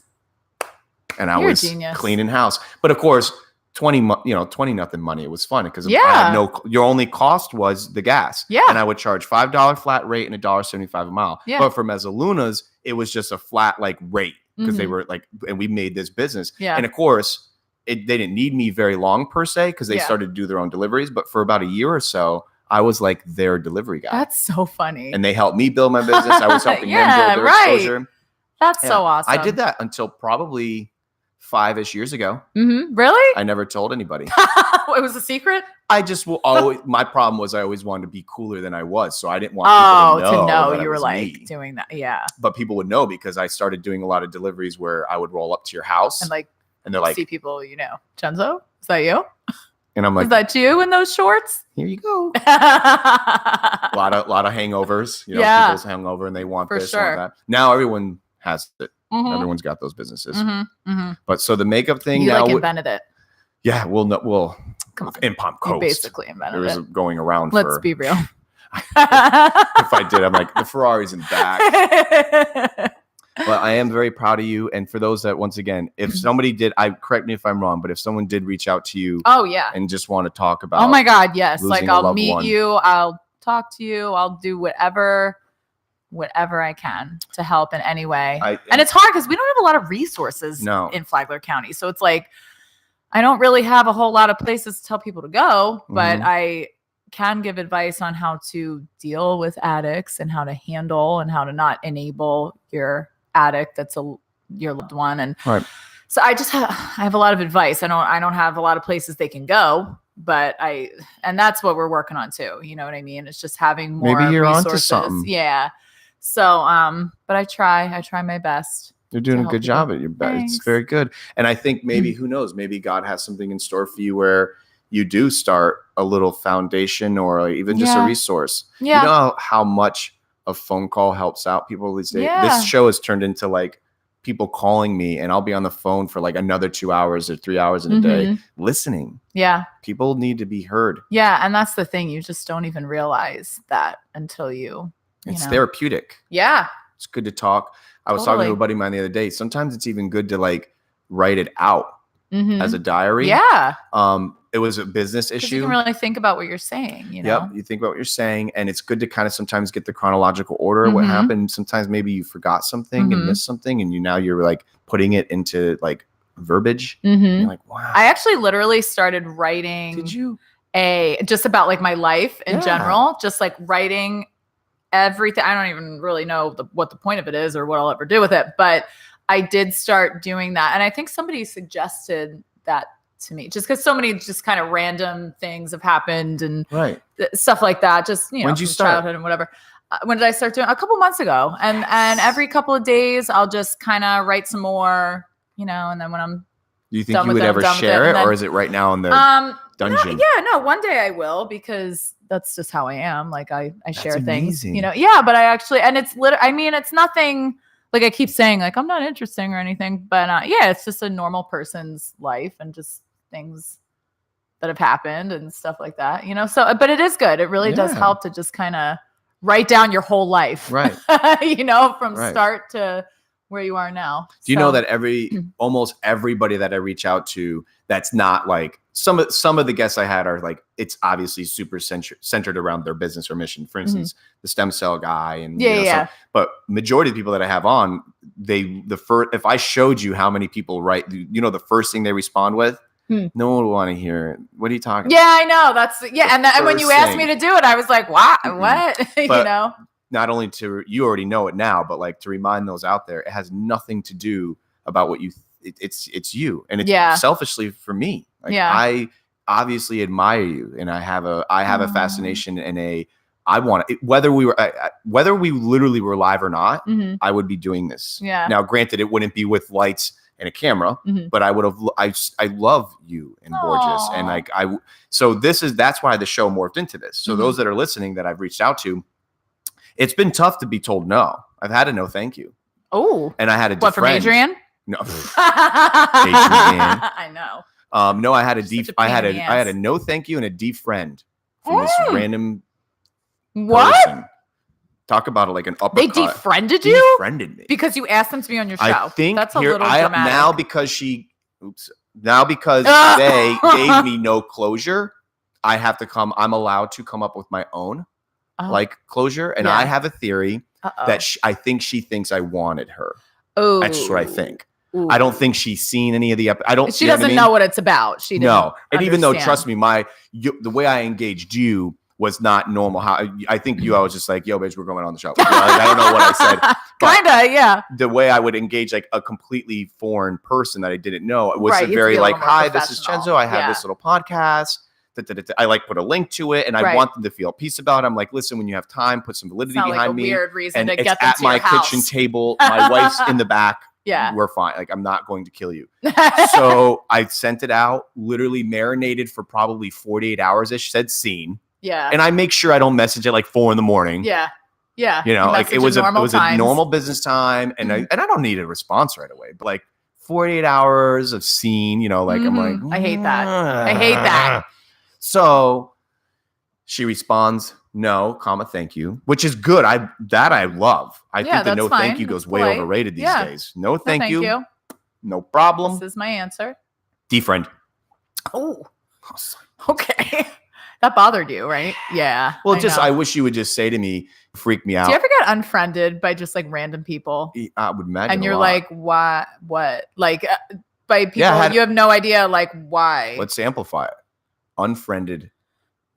And I was cleaning house. But of course, 20 nothing money. It was fun because I had your only cost was the gas. Yeah. And I would charge $5 flat rate and $1.75 a mile. Yeah. But for Mezzalunas, it was just a flat like rate because they were like, and we made this business. Yeah. And of course, they didn't need me very long per se because they started to do their own deliveries. But for about a year or so, I was like their delivery guy. That's so funny. And they helped me build my business. I was helping them build their exposure. That's so awesome. I did that until probably 5-ish years ago. Really? I never told anybody. It was a secret? I just will always, my problem was I always wanted to be cooler than I was. So I didn't want people to know you were like doing that. Yeah. But people would know because I started doing a lot of deliveries where I would roll up to your house and like And they're like, see people, Chenzo, is that you? And I'm like, is that you in those shorts? Here you go. a lot of hangovers, people's hangover and they want for this sure. and that. Now everyone has it. Mm-hmm. Everyone's got those businesses. Mm-hmm. Mm-hmm. But so the makeup thing, you now invented it. Yeah, we'll come on. In Palm Coast. You basically invented it. Was going around. Let's be real. If I did, I'm like, the Ferrari's in back. But I am very proud of you. And for those that, once again, if somebody did, correct me if I'm wrong, but if someone did reach out to you, and just want to talk about, oh my God, yes, like I'll meet you, I'll talk to you, I'll do whatever I can to help in any way. And it's hard because we don't have a lot of resources in Flagler County, so it's like I don't really have a whole lot of places to tell people to go, but I can give advice on how to deal with addicts and how to handle and how to not enable your addict that's your loved one. And so I have a lot of advice. I don't have a lot of places they can go, but and that's what we're working on too. You know what I mean? It's just having more maybe you're resources. Onto something. Yeah. So, but I try my best. You're doing a good job at your best. It's very good. And I think maybe, who knows, maybe God has something in store for you where you do start a little foundation or even just a resource. Yeah. You know how much a phone call helps out people these days? Yeah. This show has turned into like people calling me and I'll be on the phone for like another 2 hours or 3 hours in a day listening. Yeah. People need to be heard. Yeah. And that's the thing. You just don't even realize that until it's therapeutic. Yeah. It's good to talk. I was talking to a buddy of mine the other day. Sometimes it's even good to like write it out as a diary. Yeah. It was a business issue. You can really think about what you're saying. Yep. You think about what you're saying. And it's good to kind of sometimes get the chronological order of what happened. Sometimes maybe you forgot something and missed something. And now you're like putting it into like verbiage. You're like, wow. I actually literally started writing. Did you? Just about like my life in general. Just like writing everything. I don't even really know what the point of it is or what I'll ever do with it. But I did start doing that. And I think somebody suggested that to me just because so many just kind of random things have happened and stuff like that. Just, when did you start? Childhood and whatever. When did I start doing? A couple months ago. And every couple of days I'll just kind of write some more, and then when I'm do you think you would ever share it or is it right now in the dungeon? No, one day I will because that's just how I am. Like I share things, but I actually, and it's it's nothing like I keep saying like, I'm not interesting or anything, but it's just a normal person's life and just things that have happened and stuff like that, so, but it is good. It really does help to just kind of write down your whole life, right? From start to where you are now. Do you know that almost everybody that I reach out to, that's not like some of the guests I had are like, it's obviously super centered around their business or mission. For instance, the stem cell guy and but majority of the people that I have on, if I showed you how many people write, the first thing they respond with, no one will want to hear it. What are you talking about? Yeah, I know. That's and when you asked me to do it, I was like, wow, what? But not only you already know it now, but like to remind those out there, it has nothing to do about what you it's you. And it's selfishly for me. Like I obviously admire you and I have a fascination and I want it, whether we literally were live or not, I would be doing this. Yeah. Now, granted, it wouldn't be with lights and a camera, but I love you and Borges. And so that's why the show morphed into this. So those that are listening that I've reached out to, it's been tough to be told no. I've had a no thank you. Oh. And I had a what from Adrian? No. Adrian. I know. No, I had a no thank you and a defriend from this random person. Talk about it like an uppercut. They defriended you? Defriended me. Because you asked them to be on your show. I think that's a little dramatic. Now because they gave me no closure, I have to I'm allowed to come up with my own like closure. And I have a theory that I think she thinks I wanted her. Oh, that's just what I think. Ooh. I don't think she's seen any of the She doesn't know what it's about. She didn't and even though, trust me, the way I engaged you was not normal. How I think I was just like, yo, bitch, we're going on the show. I don't know what I said. Kinda, yeah. The way I would engage like a completely foreign person that I didn't know, it was very like, hi, this is Chenzo. I have this little podcast. I like put a link to it and I want them to feel peace about it. I'm like, listen, when you have time, put some validity behind me. Weird reason and to it's get them at to my your house. kitchen table. My wife's in the back Yeah. We're fine. Like, I'm not going to kill you. So I sent it out, literally marinated for probably 48 hours. It said seen. Yeah. And I make sure I don't message at like 4 a.m. Yeah. Yeah. You know, like it was a normal business time, and I don't need a response right away. But like 48 hours of seen, you know, like I'm like, I hate that. I hate that. So she responds, no, comma, thank you, which is good. I love. I think the no fine. thank you goes way overrated these days. No thank you. No problem. This is my answer. Defriend. Oh, okay. That bothered you, right? Yeah. Well, I wish you would just say to me, freak me out. Do you ever get unfriended by just like random people? I would imagine. And you're like, why? What? Like by people you have no idea, like why? Let's amplify it. Unfriended,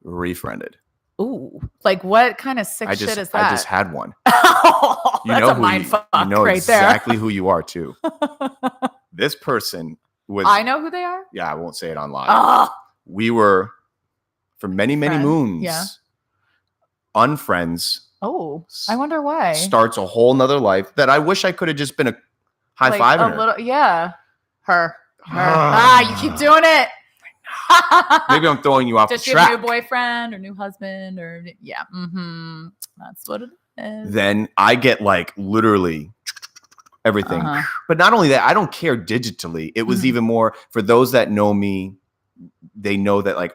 refriended. Ooh, like what kind of sick shit is that? I just had one. That's a mind fuck you know right exactly who you are too. This person was. I know who they are. Yeah, I won't say it online. We were for many moons. Yeah. Unfriends. Oh, I wonder why. Starts a whole nother life that I wish I could have just been a high fiving her. Little, yeah. Her. You keep doing it. Maybe I'm throwing you off just the track. Your new boyfriend or new husband or that's what it is. Then I get like literally everything. But not only that, I don't care digitally. It was even more for those that know me. They know that like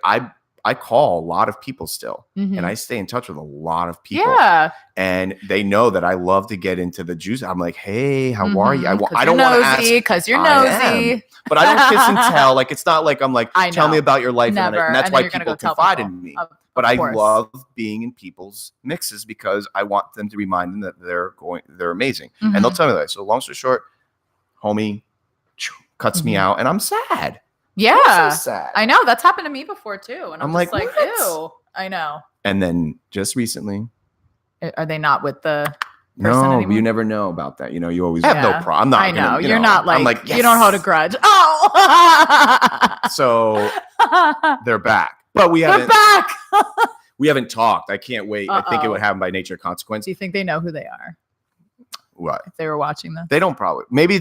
I call a lot of people still, and I stay in touch with a lot of people. Yeah. And they know that I love to get into the juice. I'm like, hey, how are you? I don't want to ask. Because you're nosy. But I don't kiss and tell. Like, it's not like I'm like, tell me about your life. And that's why people confide in me. But I love being in people's mixes because I want them to remind them that they're amazing. And they'll tell me that. So long story short, homie cuts me out and I'm sad. Yeah. So sad. I know. That's happened to me before too. And I'm just like, what? ew. I know. And then just recently. Are they not with the person anymore? You never know about that. You know, you always have no problem. I'm not. I know. You're not like, I'm like yes. You don't hold a grudge. So they're back. But they're back. We haven't talked. I can't wait. I think it would happen by nature of consequence. Do you think they know who they are? What? If they were watching this? They don't probably. Maybe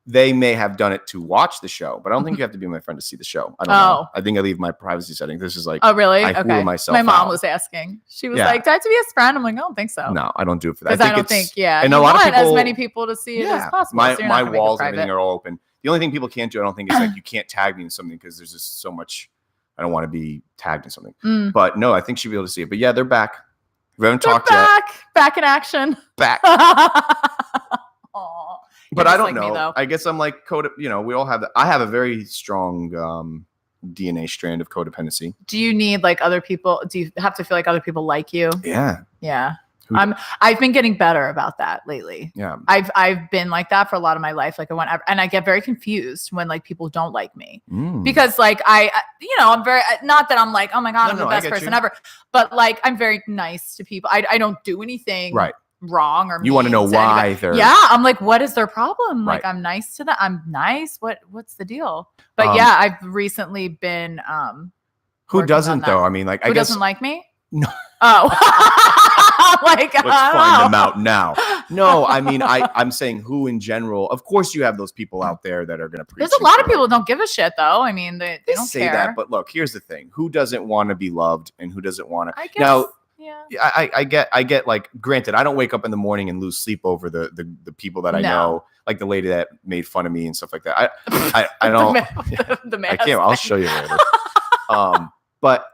they may have done it to watch the show, but I don't think you have to be my friend to see the show. I don't know. I think I leave my privacy settings. This is like, oh, really? I fool myself. My mom was asking. She was like, "Do I have to be his friend?" I'm like, "I don't think so." No, I don't do it for that. Because I don't think, and a lot of people, as many people to see it as possible. My walls and everything are all open. The only thing people can't do, I don't think, is like you can't tag me in something because there's just so much. I don't want to be tagged in something. But no, I think she'll be able to see it. But yeah, they're back. We haven't talked yet. Back in action. Back. Aww. But I don't know. I guess I'm like we all have that. I have a very strong DNA strand of codependency. Do you need like other people? Do you have to feel like other people like you? Yeah. Yeah. I've been getting better about that lately. Yeah. I've been like that for a lot of my life. Like and I get very confused when like people don't like me because like I'm very, not that I'm like, oh my God, I'm the best person ever, but like, I'm very nice to people. I don't do anything wrong or you want to know why they're I'm like, what is their problem? Like I'm nice to them. I'm nice. What's the deal? But I've recently been who doesn't though? I mean, like, who doesn't like me? No. Oh. Like, let's find them out now. No, I mean, I'm saying who in general. Of course, you have those people out there that are going to preach. There's a lot of people who don't give a shit, though. I mean, they don't say care. That, but look, here's the thing: who doesn't want to be loved, and who doesn't want to? I guess, now, yeah. I get. Like, granted, I don't wake up in the morning and lose sleep over the people that I know, like the lady that made fun of me and stuff like that. I don't. the I can't. I'll show you later. But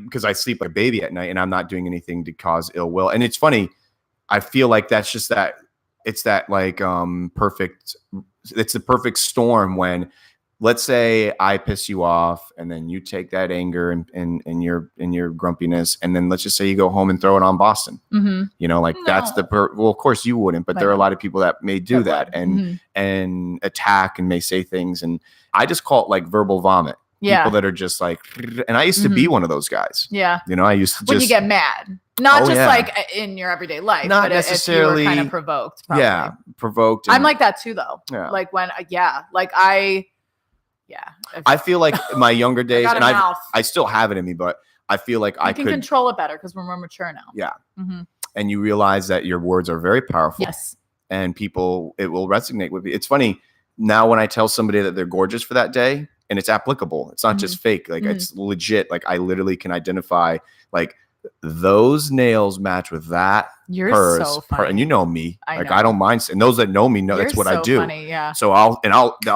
because I sleep like a baby at night and I'm not doing anything to cause ill will. And it's funny. I feel like that's just that it's that like it's the perfect storm when, let's say I piss you off and then you take that anger and your grumpiness. And then let's just say you go home and throw it on Boston, that's well, of course you wouldn't, but there are a lot of people that may do that and attack and may say things. And I just call it like verbal vomit. Yeah. People that are just like, and I used to be one of those guys. Yeah. I used to when you get mad, not like in your everyday life, not but necessarily if you were kind of provoked. Probably. Yeah. Provoked. I'm like that too, though. Yeah. Like when, I feel like my younger days, and I still have it in me, but I feel like I can control it better because we're more mature now. Yeah. And you realize that your words are very powerful. Yes. and people, it will resonate with you. It's funny now when I tell somebody that they're gorgeous for that day, and it's applicable. It's not just fake. Like it's legit. Like I literally can identify like those nails match with that. You're purse, so funny. And you know me. I like know. I don't mind. And those that know me know that's what I do. Funny, yeah. So I'll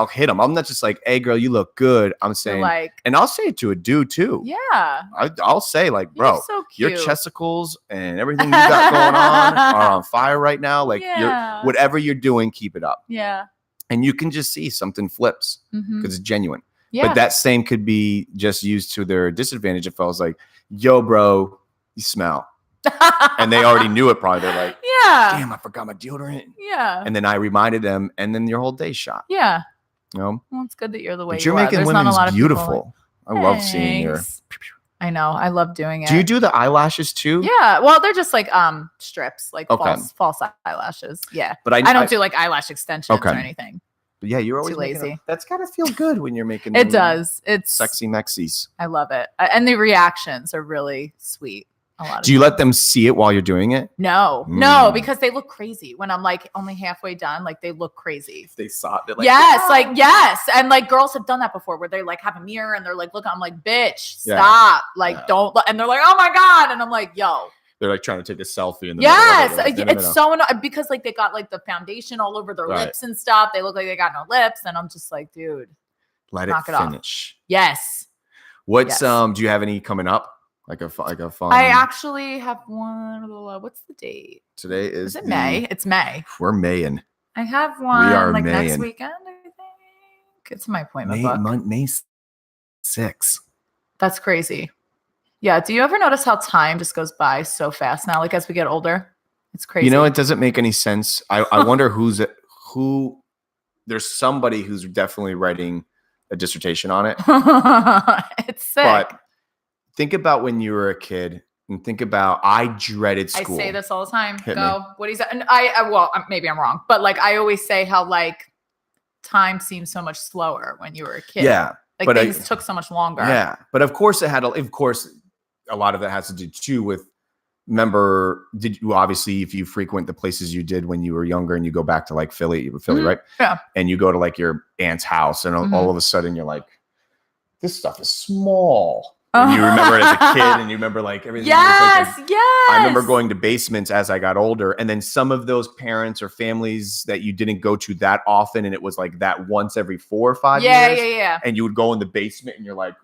hit them. I'm not just like, hey girl, you look good. I'm saying like, and I'll say it to a dude too. Yeah. I'll say like, bro, you're so cute. Your chesticles and everything you got going on are on fire right now. Like you're whatever you're doing, keep it up. Yeah. And you can just see something flips because it's genuine. Yeah. But that same could be just used to their disadvantage if I was like, yo, bro, you smell. And they already knew it probably. They're like, yeah, damn, I forgot my deodorant. Yeah. And then I reminded them, and then your whole day shot. Yeah. You know? Well, it's good that you're the way but you're making women's beautiful. I love seeing your. I know. I love doing it. Do you do the eyelashes too? Yeah. Well, they're just like strips, like false eyelashes. Yeah. But I don't do like eyelash extensions or anything. But yeah, you're always too lazy. That's gotta feel good when you're making. It does. It's sexy mexies. I love it, and the reactions are really sweet. A lot. Do you let them see it while you're doing it? No, no, because they look crazy when I'm like only halfway done. Like they look crazy. If they saw it, like, yes, and like girls have done that before, where they like have a mirror and they're like, "Look," I'm like, "Bitch, stop!" Like, don't. And they're like, "Oh my god!" And I'm like, "Yo." They're like trying to take a selfie in the yes, it's so annoying because like they got like the foundation all over their lips and stuff. They look like they got no lips, and I'm just like, dude, let it finish. Yes. What's do you have any coming up? Like a fun. I actually have one. What's the date? Today is it May? It's May. We're Mayin'. I have one. We are like Mayin'. Next weekend. I think it's my appointment book. May 6th. That's crazy. Yeah. Do you ever notice how time just goes by so fast now? Like as we get older, it's crazy. You know, it doesn't make any sense. I wonder who. There's somebody who's definitely writing a dissertation on it. It's sick. But think about when you were a kid, and think about I dreaded school. I say this all the time. Hit me. What is that? And well, maybe I'm wrong, but like I always say how like time seems so much slower when you were a kid. Yeah, like but things took so much longer. Yeah, but of course a lot of that has to do too with. Remember, did you obviously if you frequent the places you did when you were younger and you go back to like Philly, right? Yeah. And you go to like your aunt's house and all of a sudden you're like, this stuff is small. And you remember it as a kid and you remember like everything. Yes. I remember going to basements as I got older. And then some of those parents or families that you didn't go to that often. And it was like that once every 4 or 5 years. Yeah. And you would go in the basement and you're like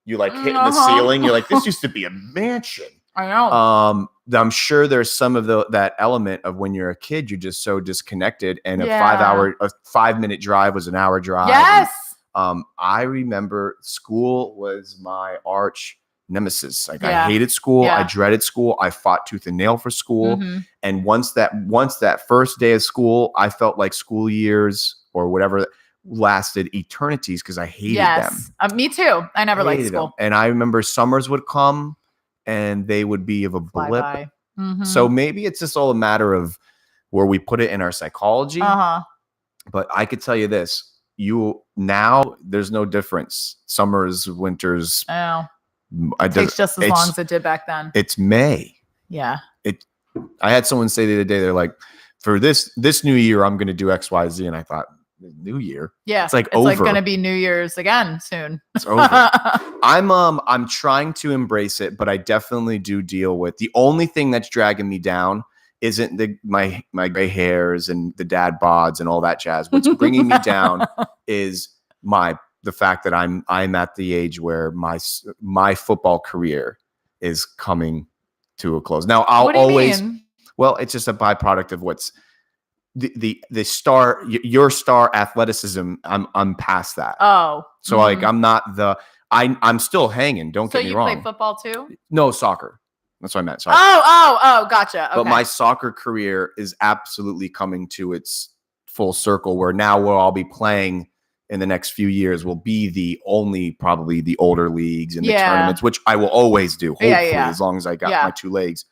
hitting the ceiling. You're like, this used to be a mansion. I know. I'm sure there's some of that element of when you're a kid, you're just so disconnected. And a 5-minute drive was an hour drive. Yes. And, I remember school was my arch nemesis. Like I hated school. I dreaded school. I fought tooth and nail for school. And once that first day of school, I felt like school years or whatever lasted eternities because I hated them. Me too. I never liked school. Them. And I remember summers would come and they would be of a blip. So maybe it's just all a matter of where we put it in our psychology. But I could tell you this. Now there's no difference. Summers, winters. It takes just as long as it did back then. It's May. Yeah. I had someone say the other day, they're like, for this new year, I'm going to do X, Y, Z. And I thought, New Year? Yeah. It's over. Like going to be New Year's again soon. It's over. I'm trying to embrace it, but I definitely do deal with the only thing that's dragging me down isn't my gray hairs and the dad bods and all that jazz. What's bringing me down is the fact that I'm at the age where my football career is coming to a close. Now well, it's just a byproduct of what's the star, your star athleticism. I'm past that. Oh, so like I'm not I'm still hanging. Don't get me wrong. So you play football too? No, soccer. That's what I meant. Sorry. Oh, gotcha. Okay. But my soccer career is absolutely coming to its full circle where now we'll all be playing in the next few years will be probably the older leagues and the tournaments, which I will always do, hopefully, as long as I got my 2 legs.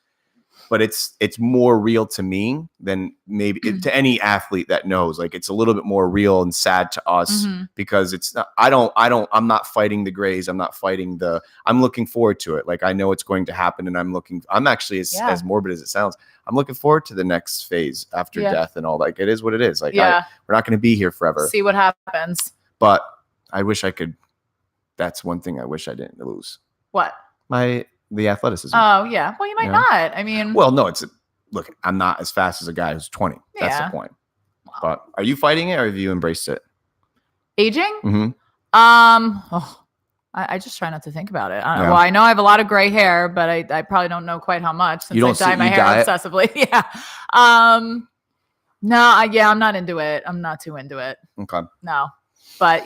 but it's more real to me than maybe to any athlete that knows. Like it's a little bit more real and sad to us because it's not, I'm not fighting the grays. I'm not fighting I'm looking forward to it. Like I know it's going to happen, and I'm actually as morbid as it sounds, I'm looking forward to the next phase after death and all. Like it is what it is. Like we're not going to be here forever. See what happens. But I wish I could. That's one thing I wish I didn't lose. What? The athleticism. Oh yeah. Well, you might not. I mean. Well, no. Look. I'm not as fast as a guy who's 20. That's the point. Wow. But are you fighting it, or have you embraced it? Aging? Mm-hmm. I just try not to think about it. Well, I know I have a lot of gray hair, but I probably don't know quite how much since I dye my hair obsessively. Yeah. No. I'm not into it. I'm not too into it. Okay. No. But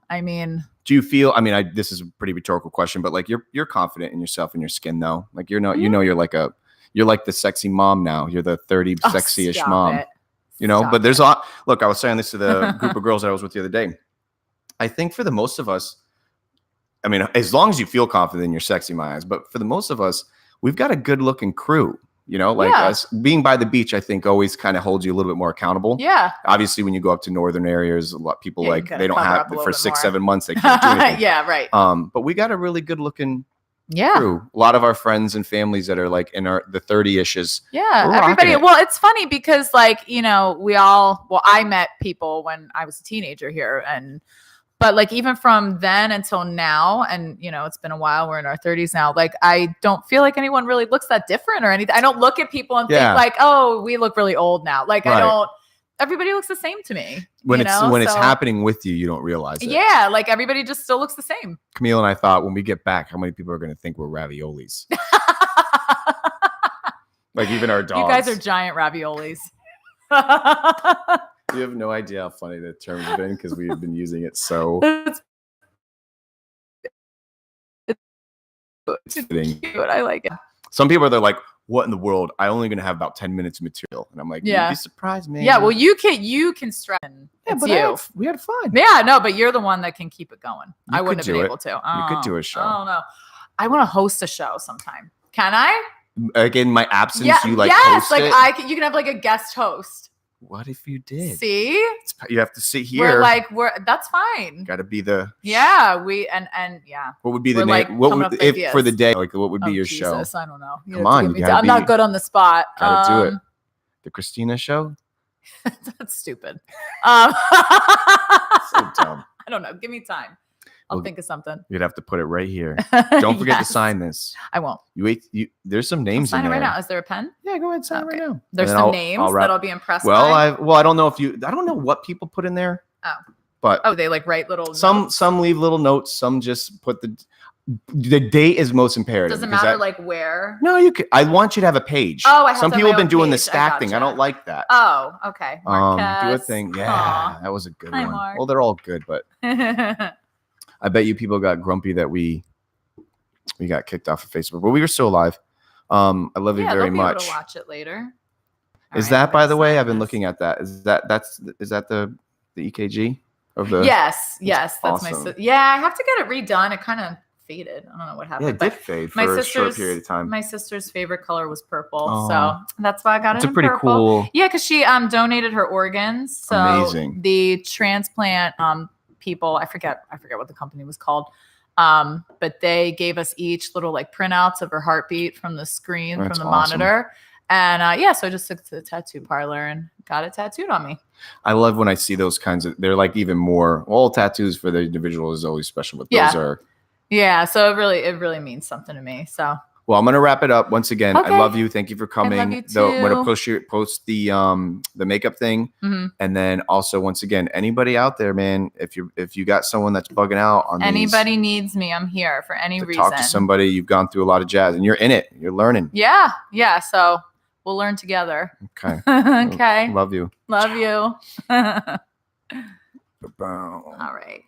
I mean. Do you feel? I mean, this is a pretty rhetorical question, but like you're confident in yourself and your skin, though. Like you're like the sexy mom now. You're the 30 sexy-ish mom. But there's a lot. Look, I was saying this to the group of girls that I was with the other day. I think for the most of us, I mean, as long as you feel confident, you're sexy in my eyes. But for the most of us, we've got a good-looking crew. Us being by the beach, I think always kind of holds you a little bit more accountable. Yeah. Obviously, when you go up to northern areas, a lot of people they don't have for 6-7 months. They can't do anything. Yeah, right. But we got a really good looking crew. A lot of our friends and families that are like in the 30-ishes. Yeah, everybody. Well, it's funny because I met people when I was a teenager here, but like even from then until now, and it's been a while, we're in our 30s now, like I don't feel like anyone really looks that different or anything. I don't look at people and think like, oh, we look really old now. Like I don't, everybody looks the same to me. When it's happening with you, you don't realize it. Yeah, like everybody just still looks the same. Camille and I thought when we get back, how many people are going to think we're raviolis? Like even our dogs. You guys are giant raviolis. You have no idea how funny the term has been because we have been using it so. It's fitting. Cute. I like it. Some people are like, "What in the world? I'm only going to have about 10 minutes of material," and I'm like, "You'd be surprised, man." Yeah, well, you can stress. Yeah, but we had fun. Yeah, no, but you're the one that can keep it going. I wouldn't have been able to. You could do a show. I don't know. I want to host a show sometime. Can I? Again, my absence. Yeah, you host like it? You can have like a guest host. What if you did? See, you have to sit here. That's fine. Got to be the What would be the name? What would if for the day? Like what would be your show? I don't know. Come on, I'm not good on the spot. Gotta do it. The Christina show. That's stupid. So dumb. I don't know. Give me time. I'll think of something. You'd have to put it right here. Don't forget to sign this. I won't. There's some names in there. Sign it right now. Is there a pen? Yeah, go ahead. Sign it right now. There's some names that I'll be impressed by. I don't know I don't know what people put in there. Oh. But they like write little notes? Some leave little notes. Some just put the date is most imperative. Doesn't matter like where. No, you could. I want you to have a page. Oh, I have some people have been doing the stack thing. I don't like that. Oh, okay. Do a thing. Yeah, that was a good one. Mark. Well, they're all good, but I bet you people got grumpy that we got kicked off of Facebook, but we were still alive. I love you very much. Able to watch it later. Is that, by the way, I've been looking at that. Is that the EKG of the? Yes, that's awesome. I have to get it redone. It kind of faded. I don't know what happened. Yeah, it did fade for a short period of time. My sister's favorite color was purple, so that's why I got it. It's a pretty purple. Cool. Yeah, because she donated her organs. So amazing. The transplant people, I forget what the company was called. But they gave us each little like printouts of her heartbeat from the screen, from the monitor. And so I just took to the tattoo parlor and got it tattooed on me. I love when I see those kinds of, they're like even more, all tattoos for the individual is always special, but those are. Yeah. So it really means something to me. So. Well, I'm going to wrap it up once again. Okay. I love you. Thank you for coming. I love you too. I'm going to post the makeup thing. Mm-hmm. And then also, once again, anybody out there, man, if you got someone that's bugging out on anybody needs me, I'm here for any reason. Talk to somebody. You've gone through a lot of jazz and you're in it. You're learning. Yeah. Yeah. So we'll learn together. Okay. Okay. Love you. Love you. All right.